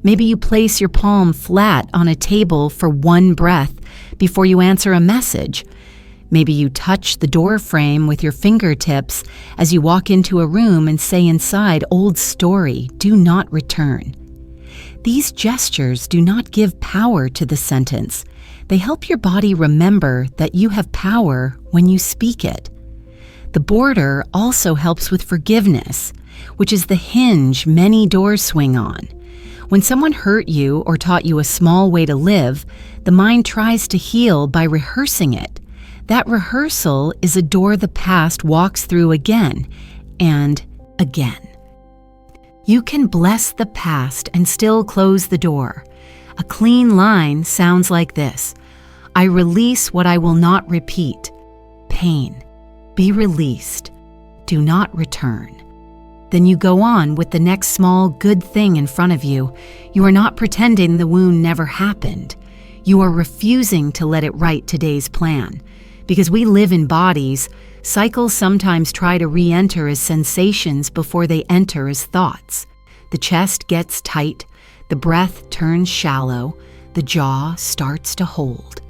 S1: Maybe you place your palm flat on a table for one breath before you answer a message. Maybe you touch the door frame with your fingertips as you walk into a room and say inside, "Old story, do not return." These gestures do not give power to the sentence. They help your body remember that you have power when you speak it. The border also helps with forgiveness, which is the hinge many doors swing on. When someone hurt you or taught you a small way to live, the mind tries to heal by rehearsing it. That rehearsal is a door the past walks through again and again. You can bless the past and still close the door. A clean line sounds like this: I release what I will not repeat. Pain. Be released. Do not return. Then you go on with the next small good thing in front of you. You are not pretending the wound never happened. You are refusing to let it write today's plan. Because we live in bodies, cycles sometimes try to re-enter as sensations before they enter as thoughts. The chest gets tight, the breath turns shallow, the jaw starts to hold.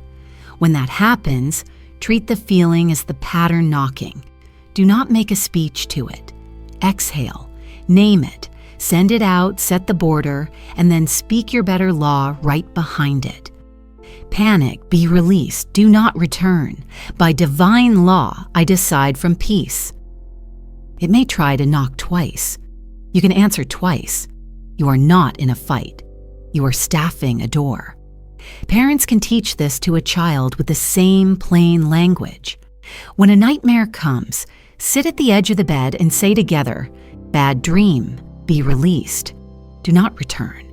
S1: When that happens, treat the feeling as the pattern knocking. Do not make a speech to it. Exhale, name it, send it out, set the border, and then speak your better law right behind it. Panic, be released, do not return. By divine law, I decide from peace. It may try to knock twice. You can answer twice. You are not in a fight. You are staffing a door. Parents can teach this to a child with the same plain language. When a nightmare comes, sit at the edge of the bed and say together, "Bad dream, be released. Do not return."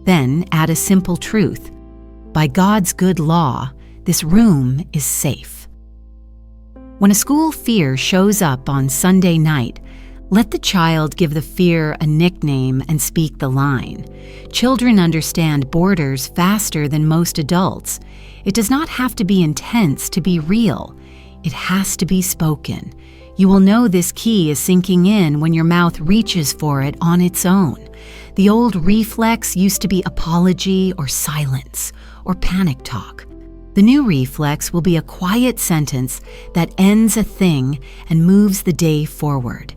S1: Then add a simple truth. By God's good law, this room is safe. When a school fear shows up on Sunday night, let the child give the fear a nickname and speak the line. Children understand borders faster than most adults. It does not have to be intense to be real. It has to be spoken. You will know this key is sinking in when your mouth reaches for it on its own. The old reflex used to be apology or silence or panic talk. The new reflex will be a quiet sentence that ends a thing and moves the day forward.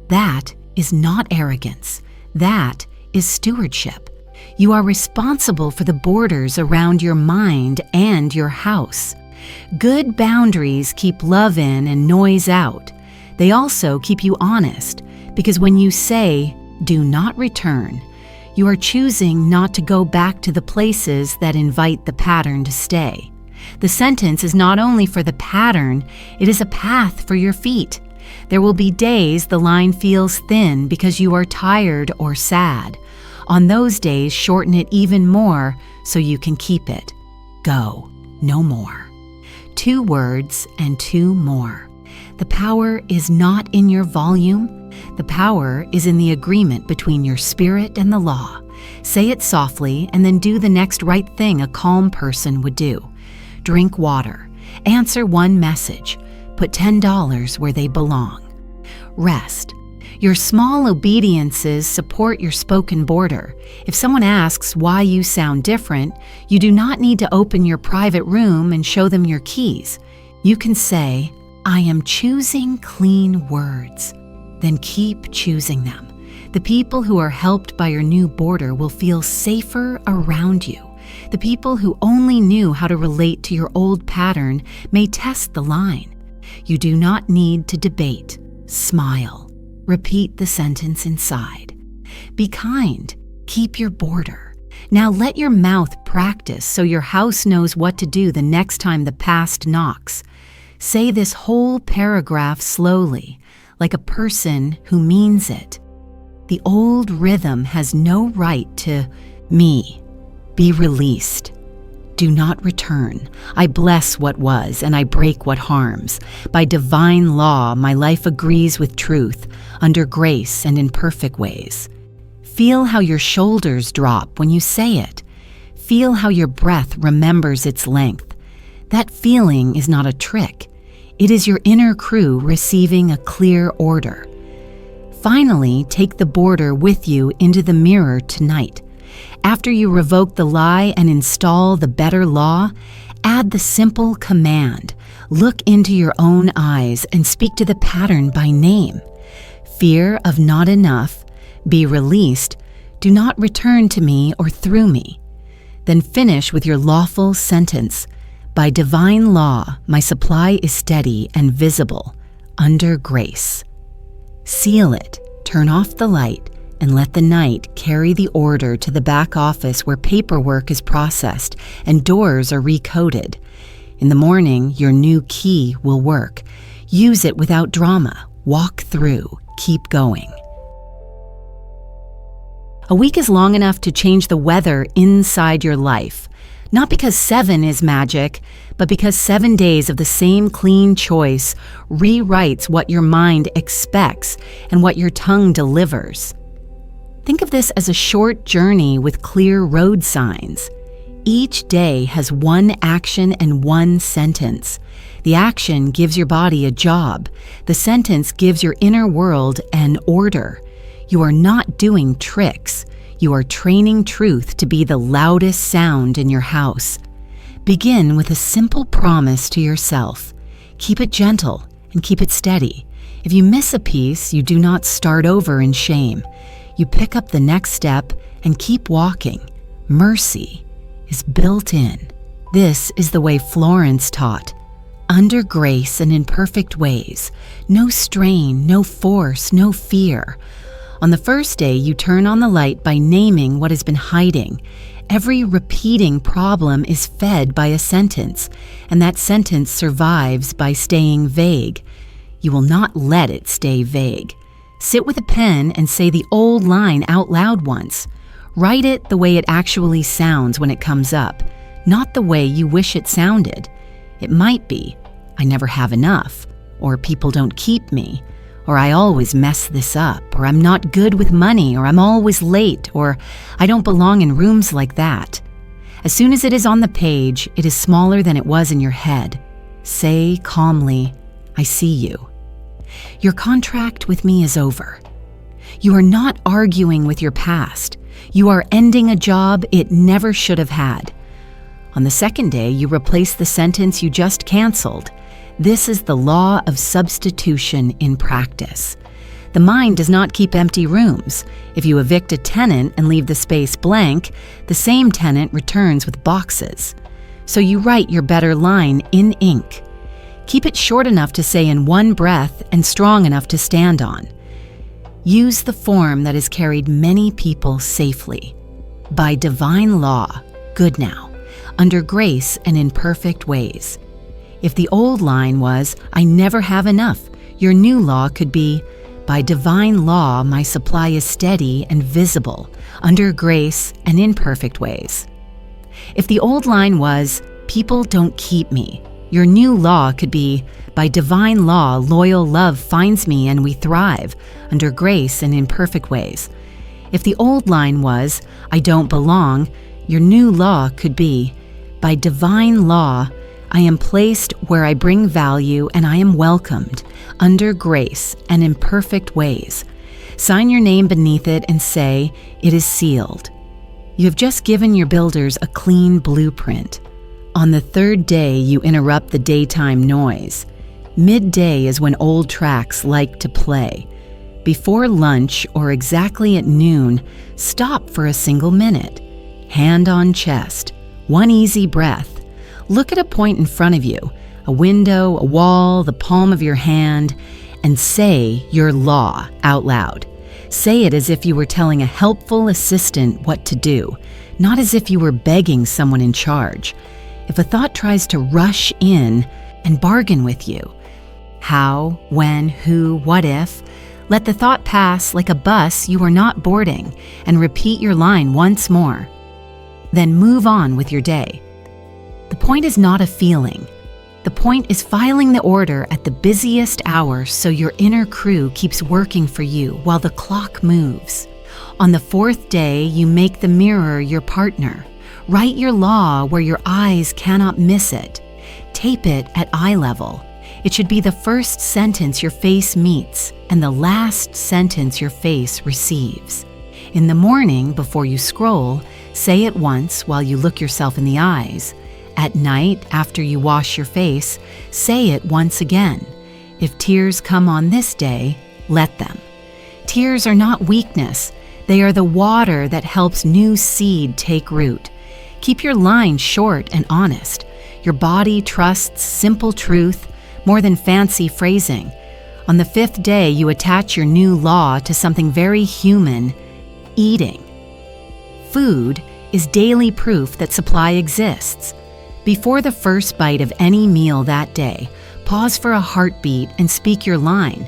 S1: That is not arrogance. That is stewardship. You are responsible for the borders around your mind and your house. Good boundaries keep love in and noise out. They also keep you honest, because when you say, "Do not return," you are choosing not to go back to the places that invite the pattern to stay. The sentence is not only for the pattern, it is a path for your feet. There will be days the line feels thin because you are tired or sad. On those days, shorten it even more so you can keep it. Go, no more. 2 words and 2 more. The power is not in your volume. The power is in the agreement between your spirit and the law. Say it softly and then do the next right thing a calm person would do. Drink water. Answer one message. Put $10 where they belong. Rest. Your small obediences support your spoken border. If someone asks why you sound different, you do not need to open your private room and show them your keys. You can say, "I am choosing clean words." Then keep choosing them. The people who are helped by your new border will feel safer around you. The people who only knew how to relate to your old pattern may test the line. You do not need to debate. Smile. Repeat the sentence inside. Be kind. Keep your border. Now let your mouth practice so your house knows what to do the next time the past knocks. Say this whole paragraph slowly, like a person who means it. The old rhythm has no right to me. Be released. Do not return. I bless what was, and I break what harms. By divine law, my life agrees with truth, under grace and in perfect ways. Feel how your shoulders drop when you say it. Feel how your breath remembers its length. That feeling is not a trick. It is your inner crew receiving a clear order. Finally, take the border with you into the mirror tonight. After you revoke the lie and install the better law, add the simple command. Look into your own eyes and speak to the pattern by name. Fear of not enough, be released, do not return to me or through me. Then finish with your lawful sentence. By divine law, my supply is steady and visible, under grace. Seal it, turn off the light, and let the night carry the order to the back office where paperwork is processed and doors are recoded. In the morning, your new key will work. Use it without drama. Walk through. Keep going. A week is long enough to change the weather inside your life. Not because 7 is magic, but because 7 days of the same clean choice rewrites what your mind expects and what your tongue delivers. Think of this as a short journey with clear road signs. Each day has one action and one sentence. The action gives your body a job. The sentence gives your inner world an order. You are not doing tricks. You are training truth to be the loudest sound in your house. Begin with a simple promise to yourself. Keep it gentle and keep it steady. If you miss a piece, you do not start over in shame. You pick up the next step and keep walking. Mercy is built in. This is the way Florence taught. Under grace and in perfect ways. No strain, no force, no fear. On the first day, you turn on the light by naming what has been hiding. Every repeating problem is fed by a sentence, and that sentence survives by staying vague. You will not let it stay vague. Sit with a pen and say the old line out loud once. Write it the way it actually sounds when it comes up, not the way you wish it sounded. It might be, I never have enough, or people don't keep me, or I always mess this up, or I'm not good with money, or I'm always late, or I don't belong in rooms like that. As soon as it is on the page, it is smaller than it was in your head. Say calmly, I see you. Your contract with me is over. You are not arguing with your past. You are ending a job it never should have had. On the second day, you replace the sentence you just canceled. This is the law of substitution in practice. The mind does not keep empty rooms. If you evict a tenant and leave the space blank, the same tenant returns with boxes. So you write your better line in ink. Keep it short enough to say in one breath and strong enough to stand on. Use the form that has carried many people safely. By divine law, good now, under grace and in perfect ways. If the old line was, I never have enough, your new law could be, by divine law, my supply is steady and visible, under grace and in perfect ways. If the old line was, people don't keep me, your new law could be, by divine law, loyal love finds me and we thrive, under grace and in perfect ways. If the old line was, I don't belong, your new law could be, by divine law, I am placed where I bring value and I am welcomed, under grace and in perfect ways. Sign your name beneath it and say, it is sealed. You have just given your builders a clean blueprint. On the third day, you interrupt the daytime noise. Midday is when old tracks like to play. Before lunch or exactly at noon, stop for a single minute. Hand on chest, one easy breath. Look at a point in front of you, a window, a wall, the palm of your hand, and say your law out loud. Say it as if you were telling a helpful assistant what to do, not as if you were begging someone in charge. If a thought tries to rush in and bargain with you, how, when, who, what if, let the thought pass like a bus you are not boarding and repeat your line once more. Then move on with your day. The point is not a feeling. The point is filing the order at the busiest hour so your inner crew keeps working for you while the clock moves. On the fourth day, you make the mirror your partner. Write your law where your eyes cannot miss it. Tape it at eye level. It should be the first sentence your face meets and the last sentence your face receives. In the morning, before you scroll, say it once while you look yourself in the eyes. At night, after you wash your face, say it once again. If tears come on this day, let them. Tears are not weakness. They are the water that helps new seed take root. Keep your line short and honest. Your body trusts simple truth more than fancy phrasing. On the fifth day, you attach your new law to something very human: eating. Food is daily proof that supply exists. Before the first bite of any meal that day, pause for a heartbeat and speak your line.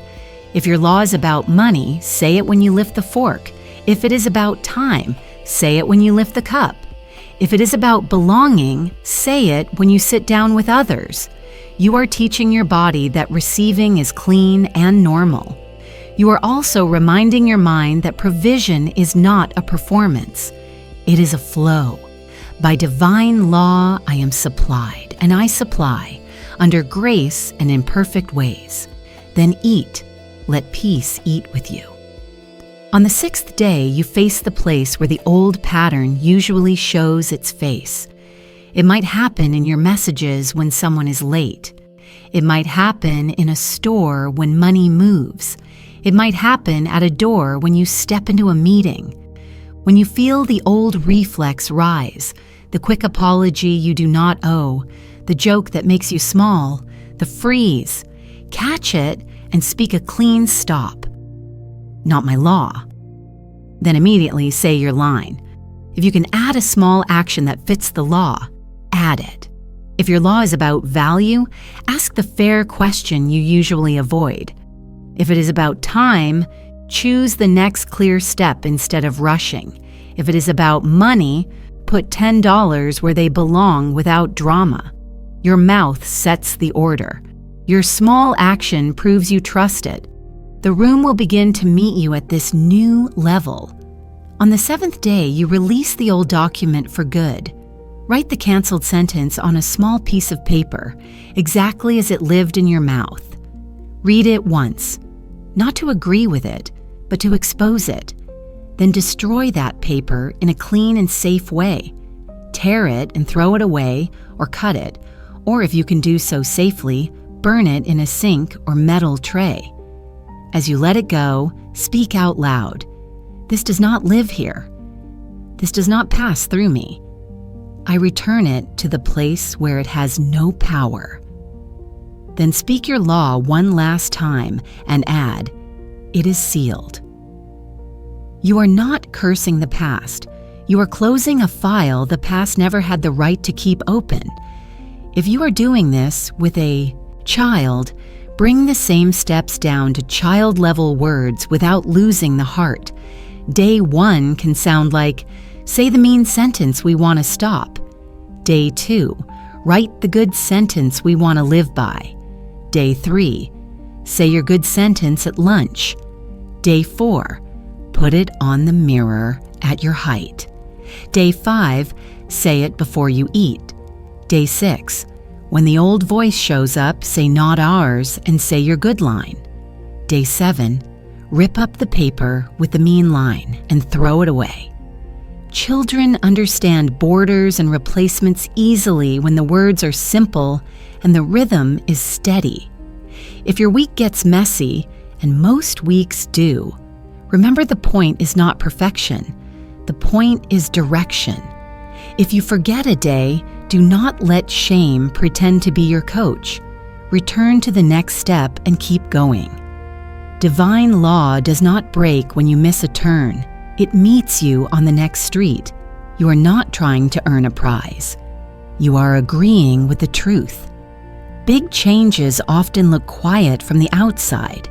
S1: If your law is about money, say it when you lift the fork. If it is about time, say it when you lift the cup. If it is about belonging, say it when you sit down with others. You are teaching your body that receiving is clean and normal. You are also reminding your mind that provision is not a performance. It is a flow. By divine law, I am supplied, and I supply, under grace and in perfect ways. Then eat, let peace eat with you. On the sixth day, you face the place where the old pattern usually shows its face. It might happen in your messages when someone is late. It might happen in a store when money moves. It might happen at a door when you step into a meeting. When you feel the old reflex rise, the quick apology you do not owe, the joke that makes you small, the freeze, catch it and speak a clean stop. Not my law. Then immediately say your line. If you can add a small action that fits the law, add it. If your law is about value, ask the fair question you usually avoid. If it is about time, choose the next clear step instead of rushing. If it is about money, put $10 where they belong without drama. Your mouth sets the order. Your small action proves you trust it. The room will begin to meet you at this new level. On the seventh day, you release the old document for good. Write the canceled sentence on a small piece of paper, exactly as it lived in your mouth. Read it once, not to agree with it, but to expose it. Then destroy that paper in a clean and safe way. Tear it and throw it away or cut it, or if you can do so safely, burn it in a sink or metal tray. As you let it go, speak out loud. This does not live here. This does not pass through me. I return it to the place where it has no power. Then speak your law one last time and add, it is sealed. You are not cursing the past. You are closing a file the past never had the right to keep open. If you are doing this with a child, bring the same steps down to child-level words without losing the heart. Day 1 can sound like, say the mean sentence we want to stop. Day 2, write the good sentence we want to live by. Day 3, say your good sentence at lunch. Day 4, put it on the mirror at your height. Day 5, say it before you eat. Day 6, when the old voice shows up, say not ours and say your good line. Day 7, rip up the paper with the mean line and throw it away. Children understand borders and replacements easily when the words are simple and the rhythm is steady. If your week gets messy, and most weeks do. Remember, the point is not perfection. The point is direction. If you forget a day, do not let shame pretend to be your coach. Return to the next step and keep going. Divine law does not break when you miss a turn. It meets you on the next street. You are not trying to earn a prize. You are agreeing with the truth. Big changes often look quiet from the outside.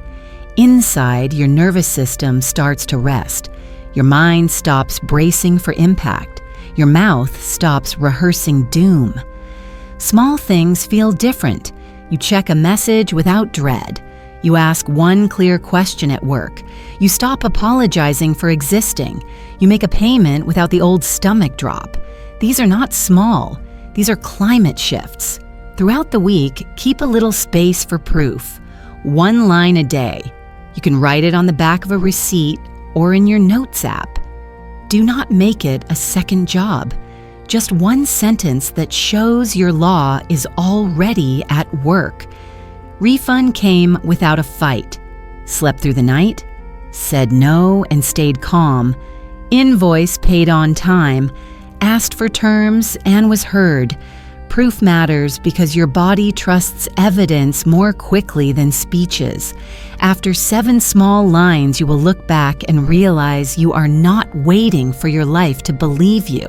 S1: Inside, your nervous system starts to rest. Your mind stops bracing for impact. Your mouth stops rehearsing doom. Small things feel different. You check a message without dread. You ask one clear question at work. You stop apologizing for existing. You make a payment without the old stomach drop. These are not small. These are climate shifts. Throughout the week, keep a little space for proof. One line a day. You can write it on the back of a receipt or in your notes app. Do not make it a second job. Just one sentence that shows your law is already at work. Refund came without a fight. Slept through the night. Said no and stayed calm. Invoice paid on time. Asked for terms and was heard. Proof matters because your body trusts evidence more quickly than speeches. After 7 small lines, you will look back and realize you are not waiting for your life to believe you.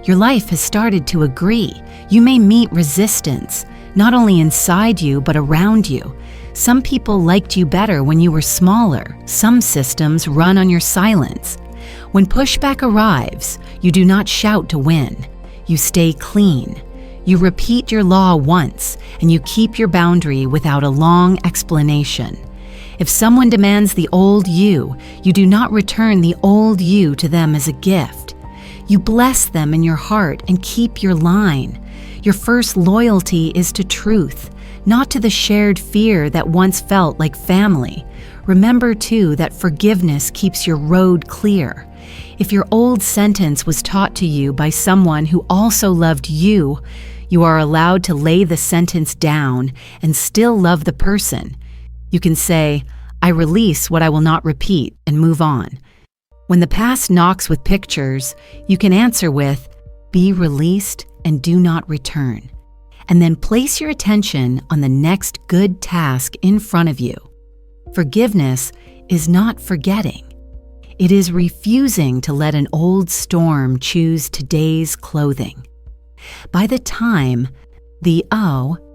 S1: Your life has started to agree. You may meet resistance, not only inside you, but around you. Some people liked you better when you were smaller. Some systems run on your silence. When pushback arrives, you do not shout to win. You stay clean. You repeat your law once, and you keep your boundary without a long explanation. If someone demands the old you, you do not return the old you to them as a gift. You bless them in your heart and keep your line. Your first loyalty is to truth, not to the shared fear that once felt like family. Remember, too, that forgiveness keeps your road clear. If your old sentence was taught to you by someone who also loved you, you are allowed to lay the sentence down and still love the person. You can say, "I release what I will not repeat," and move on. When the past knocks with pictures, you can answer with, "Be released and do not return." And then place your attention on the next good task in front of you. Forgiveness is not forgetting. It is refusing to let an old storm choose today's clothing. By the time the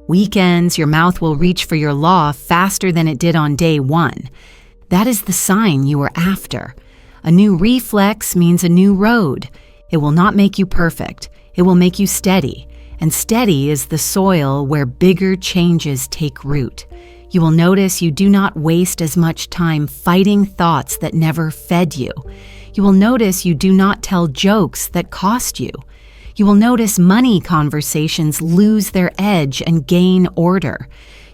S1: weekends, your mouth will reach for your law faster than it did on day one. That is the sign you are after. A new reflex means a new road. It will not make you perfect. It will make you steady. And steady is the soil where bigger changes take root. You will notice you do not waste as much time fighting thoughts that never fed you. You will notice you do not tell jokes that cost you. You will notice money conversations lose their edge and gain order.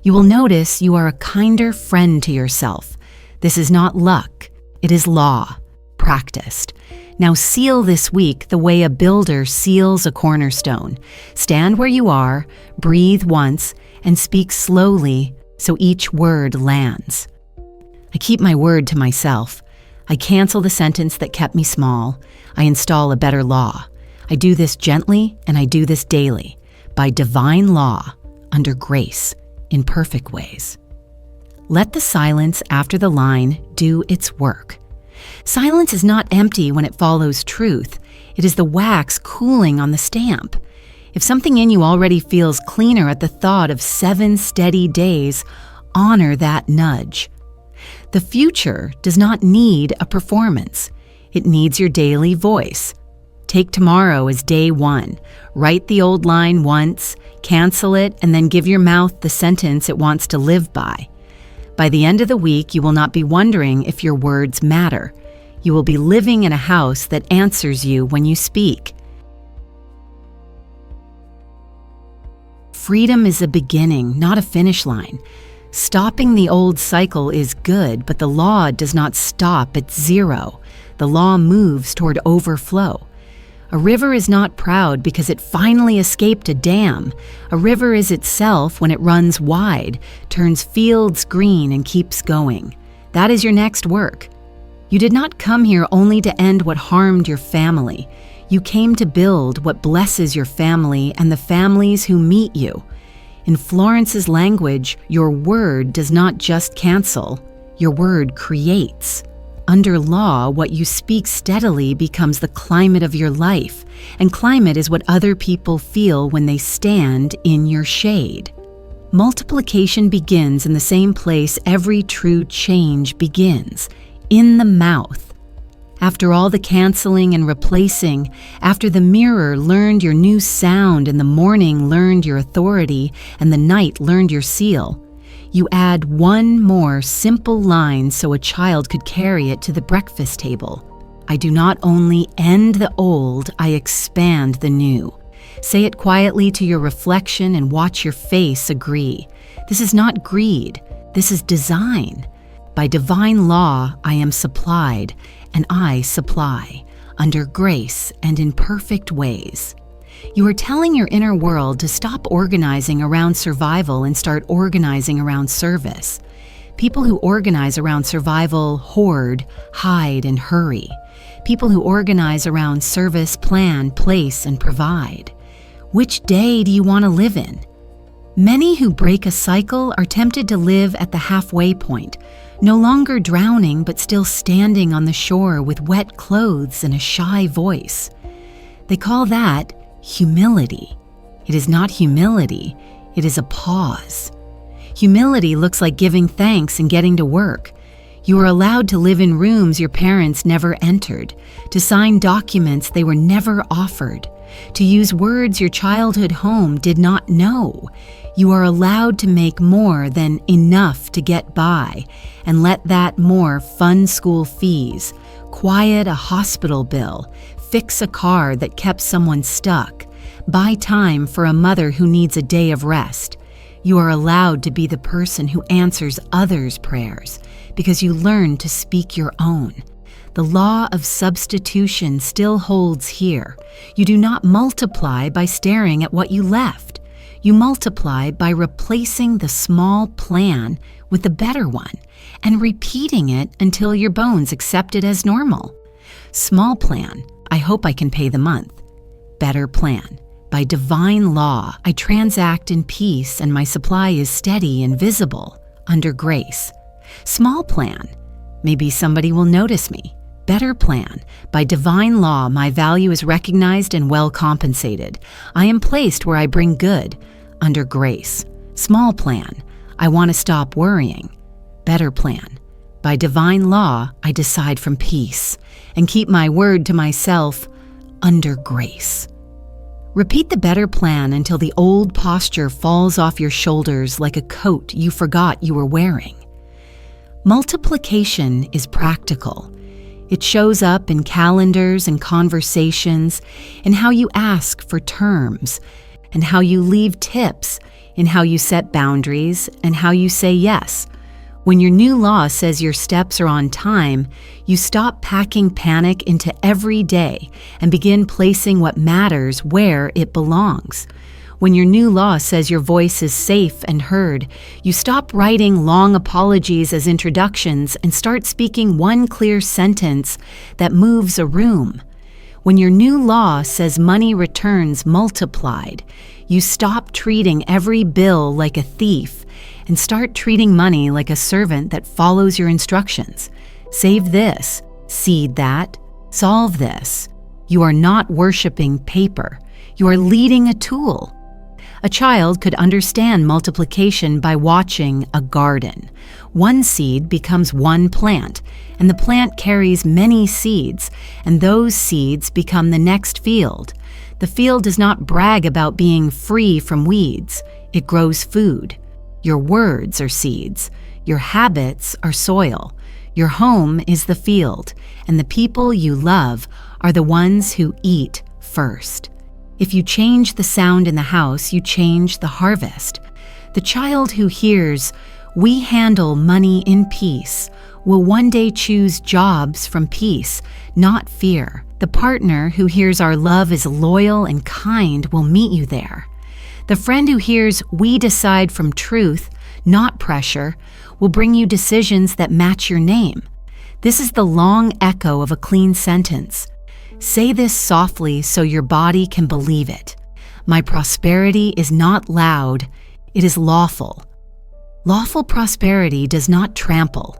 S1: You will notice you are a kinder friend to yourself. This is not luck. It is law, practiced. Now seal this week the way a builder seals a cornerstone. Stand where you are, breathe once, and speak slowly so each word lands. I keep my word to myself. I cancel the sentence that kept me small. I install a better law. I do this gently, and I do this daily, by divine law, under grace, in perfect ways. Let the silence after the line do its work. Silence is not empty when it follows truth. It is the wax cooling on the stamp. If something in you already feels cleaner at the thought of 7 steady days, honor that nudge. The future does not need a performance. It needs your daily voice. Take tomorrow as day 1. Write the old line once, cancel it, and then give your mouth the sentence it wants to live by. By the end of the week, you will not be wondering if your words matter. You will be living in a house that answers you when you speak. Freedom is a beginning, not a finish line. Stopping the old cycle is good, but the law does not stop at 0. The law moves toward overflow. A river is not proud because it finally escaped a dam. A river is itself when it runs wide, turns fields green, and keeps going. That is your next work. You did not come here only to end what harmed your family. You came to build what blesses your family and the families who meet you. In Florence's language, your word does not just cancel, your word creates. Under law, what you speak steadily becomes the climate of your life, and climate is what other people feel when they stand in your shade. Multiplication begins in the same place every true change begins, in the mouth. After all the canceling and replacing, after the mirror learned your new sound and the morning learned your authority and the night learned your seal, you add one more simple line so a child could carry it to the breakfast table. I do not only end the old, I expand the new. Say it quietly to your reflection and watch your face agree. This is not greed, this is design. By divine law, I am supplied, and I supply, under grace and in perfect ways. You are telling your inner world to stop organizing around survival and start organizing around service. People who organize around survival hoard, hide, and hurry. People who organize around service plan, place, and provide. Which day do you want to live in? Many who break a cycle are tempted to live at the halfway point, no longer drowning but still standing on the shore with wet clothes and a shy voice. They call that humility. It is not humility, it is a pause. Humility looks like giving thanks and getting to work. You are allowed to live in rooms your parents never entered, to sign documents they were never offered, to use words your childhood home did not know. You are allowed to make more than enough to get by and let that more fund school fees, quiet a hospital bill, fix a car that kept someone stuck, buy time for a mother who needs a day of rest. You are allowed to be the person who answers others' prayers because you learn to speak your own. The law of substitution still holds here. You do not multiply by staring at what you left. You multiply by replacing the small plan with a better one and repeating it until your bones accept it as normal. Small plan, I hope I can pay the month. Better plan, by divine law, I transact in peace and my supply is steady and visible under grace. Small plan, maybe somebody will notice me. Better plan, by divine law, my value is recognized and well compensated. I am placed where I bring good, under grace. Small plan, I want to stop worrying. Better plan, by divine law, I decide from peace and keep my word to myself, under grace. Repeat the better plan until the old posture falls off your shoulders like a coat you forgot you were wearing. Multiplication is practical. It shows up in calendars and conversations, in how you ask for terms, and how you leave tips, in how you set boundaries, and how you say yes. When your new law says your steps are on time, you stop packing panic into every day and begin placing what matters where it belongs. When your new law says your voice is safe and heard, you stop writing long apologies as introductions and start speaking one clear sentence that moves a room. When your new law says money returns multiplied, you stop treating every bill like a thief and start treating money like a servant that follows your instructions. Save this, seed that, solve this. You are not worshiping paper. You are leading a tool. A child could understand multiplication by watching a garden. One seed becomes one plant, and the plant carries many seeds, and those seeds become the next field. The field does not brag about being free from weeds. It grows food. Your words are seeds. Your habits are soil. Your home is the field, and the people you love are the ones who eat first. If you change the sound in the house, you change the harvest. The child who hears, "We handle money in peace," will one day choose jobs from peace, not fear. The partner who hears our love is loyal and kind will meet you there. The friend who hears, "We decide from truth," not pressure, will bring you decisions that match your name. This is the long echo of a clean sentence. Say this softly so your body can believe it. My prosperity is not loud, it is lawful. Lawful prosperity does not trample.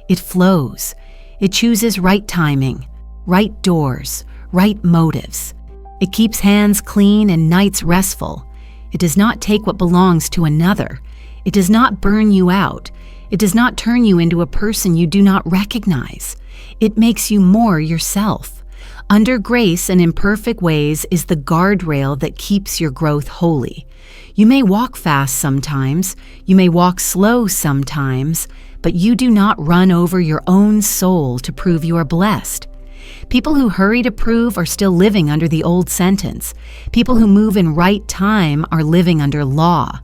S1: It flows. It chooses right timing, right doors, right motives. It keeps hands clean and nights restful. It does not take what belongs to another. It does not burn you out. It does not turn you into a person you do not recognize. It makes you more yourself. Under grace and imperfect ways is the guardrail that keeps your growth holy. You may walk fast sometimes, you may walk slow sometimes, but you do not run over your own soul to prove you are blessed. People who hurry to prove are still living under the old sentence. People who move in right time are living under law.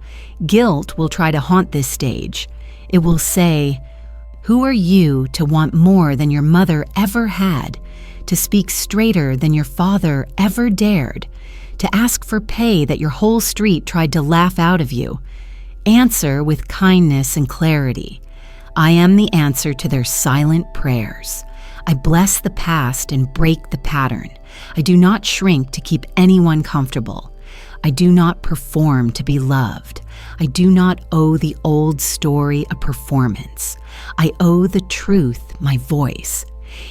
S1: Guilt will try to haunt this stage. It will say, "Who are you to want more than your mother ever had? To speak straighter than your father ever dared? To ask for pay that your whole street tried to laugh out of you? Answer with kindness and clarity. I am the answer to their silent prayers. I bless the past and break the pattern. I do not shrink to keep anyone comfortable. I do not perform to be loved. I do not owe the old story a performance. I owe the truth my voice.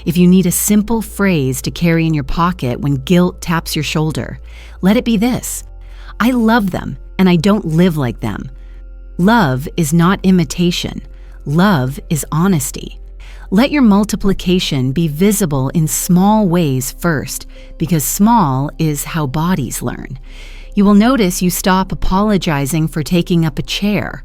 S1: If you need a simple phrase to carry in your pocket when guilt taps your shoulder, let it be this: I love them and I don't live like them. Love is not imitation. Love is honesty. Let your multiplication be visible in small ways first, because small is how bodies learn. You will notice you stop apologizing for taking up a chair.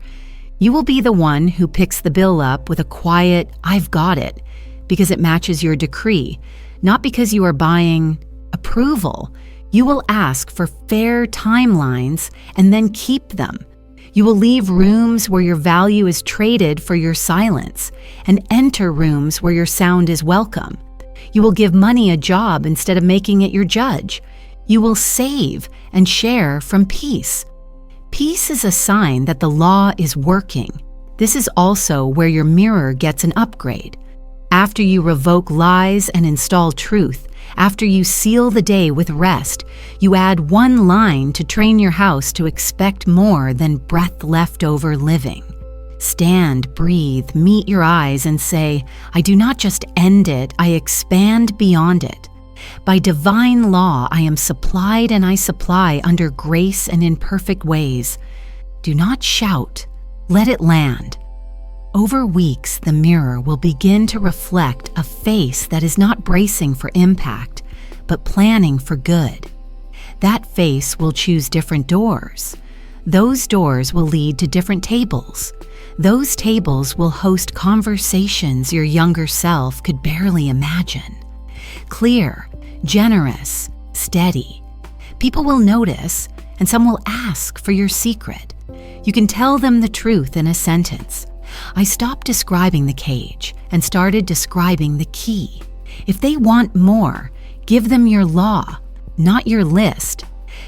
S1: You will be the one who picks the bill up with a quiet, "I've got it," because it matches your decree, not because you are buying approval. You will ask for fair timelines and then keep them. You will leave rooms where your value is traded for your silence and enter rooms where your sound is welcome. You will give money a job instead of making it your judge. You will save and share from peace. Peace is a sign that the law is working. This is also where your mirror gets an upgrade. After you revoke lies and install truth, after you seal the day with rest, you add one line to train your house to expect more than breath left over living. Stand, breathe, meet your eyes and say, I do not just end it, I expand beyond it. By divine law, I am supplied and I supply under grace and in perfect ways. Do not shout, let it land. Over weeks, the mirror will begin to reflect a face that is not bracing for impact, but planning for good. That face will choose different doors. Those doors will lead to different tables. Those tables will host conversations your younger self could barely imagine. Clear, generous, steady. People will notice, and some will ask for your secret. You can tell them the truth in a sentence. I stopped describing the cage and started describing the key. If they want more, give them your law, not your list.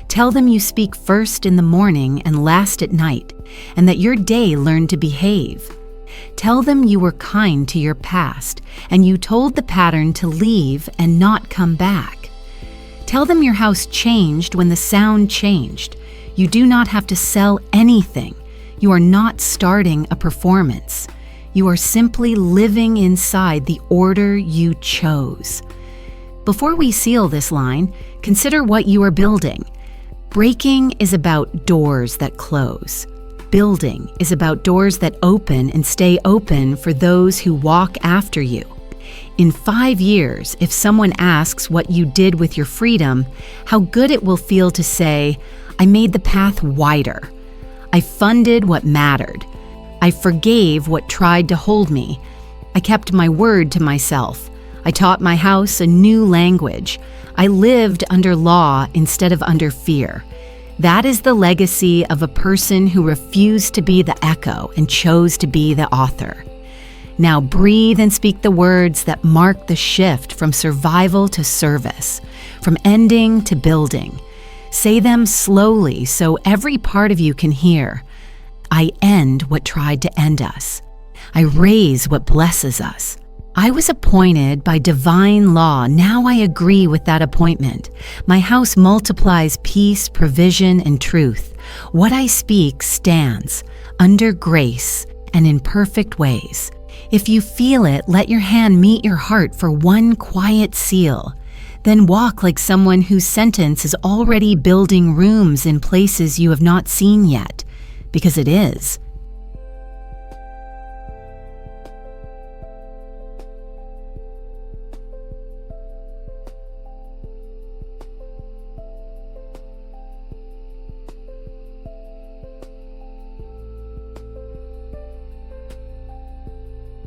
S1: Tell them you speak first in the morning and last at night, and that your day learned to behave. Tell them you were kind to your past, and you told the pattern to leave and not come back. Tell them your house changed when the sound changed. You do not have to sell anything. You are not starting a performance. You are simply living inside the order you chose. Before we seal this line, consider what you are building. Breaking is about doors that close. Building is about doors that open and stay open for those who walk after you. In 5 years, if someone asks what you did with your freedom, how good it will feel to say, I made the path wider. I funded what mattered. I forgave what tried to hold me. I kept my word to myself. I taught my house a new language. I lived under law instead of under fear. That is the legacy of a person who refused to be the echo and chose to be the author. Now breathe and speak the words that mark the shift from survival to service, from ending to building. Say them slowly so every part of you can hear. I end what tried to end us. I raise what blesses us. I was appointed by divine law. Now I agree with that appointment. My house multiplies peace, provision, and truth. What I speak stands under grace and in perfect ways. If you feel it, let your hand meet your heart for one quiet seal. Then walk like someone whose sentence is already building rooms in places you have not seen yet, because it is.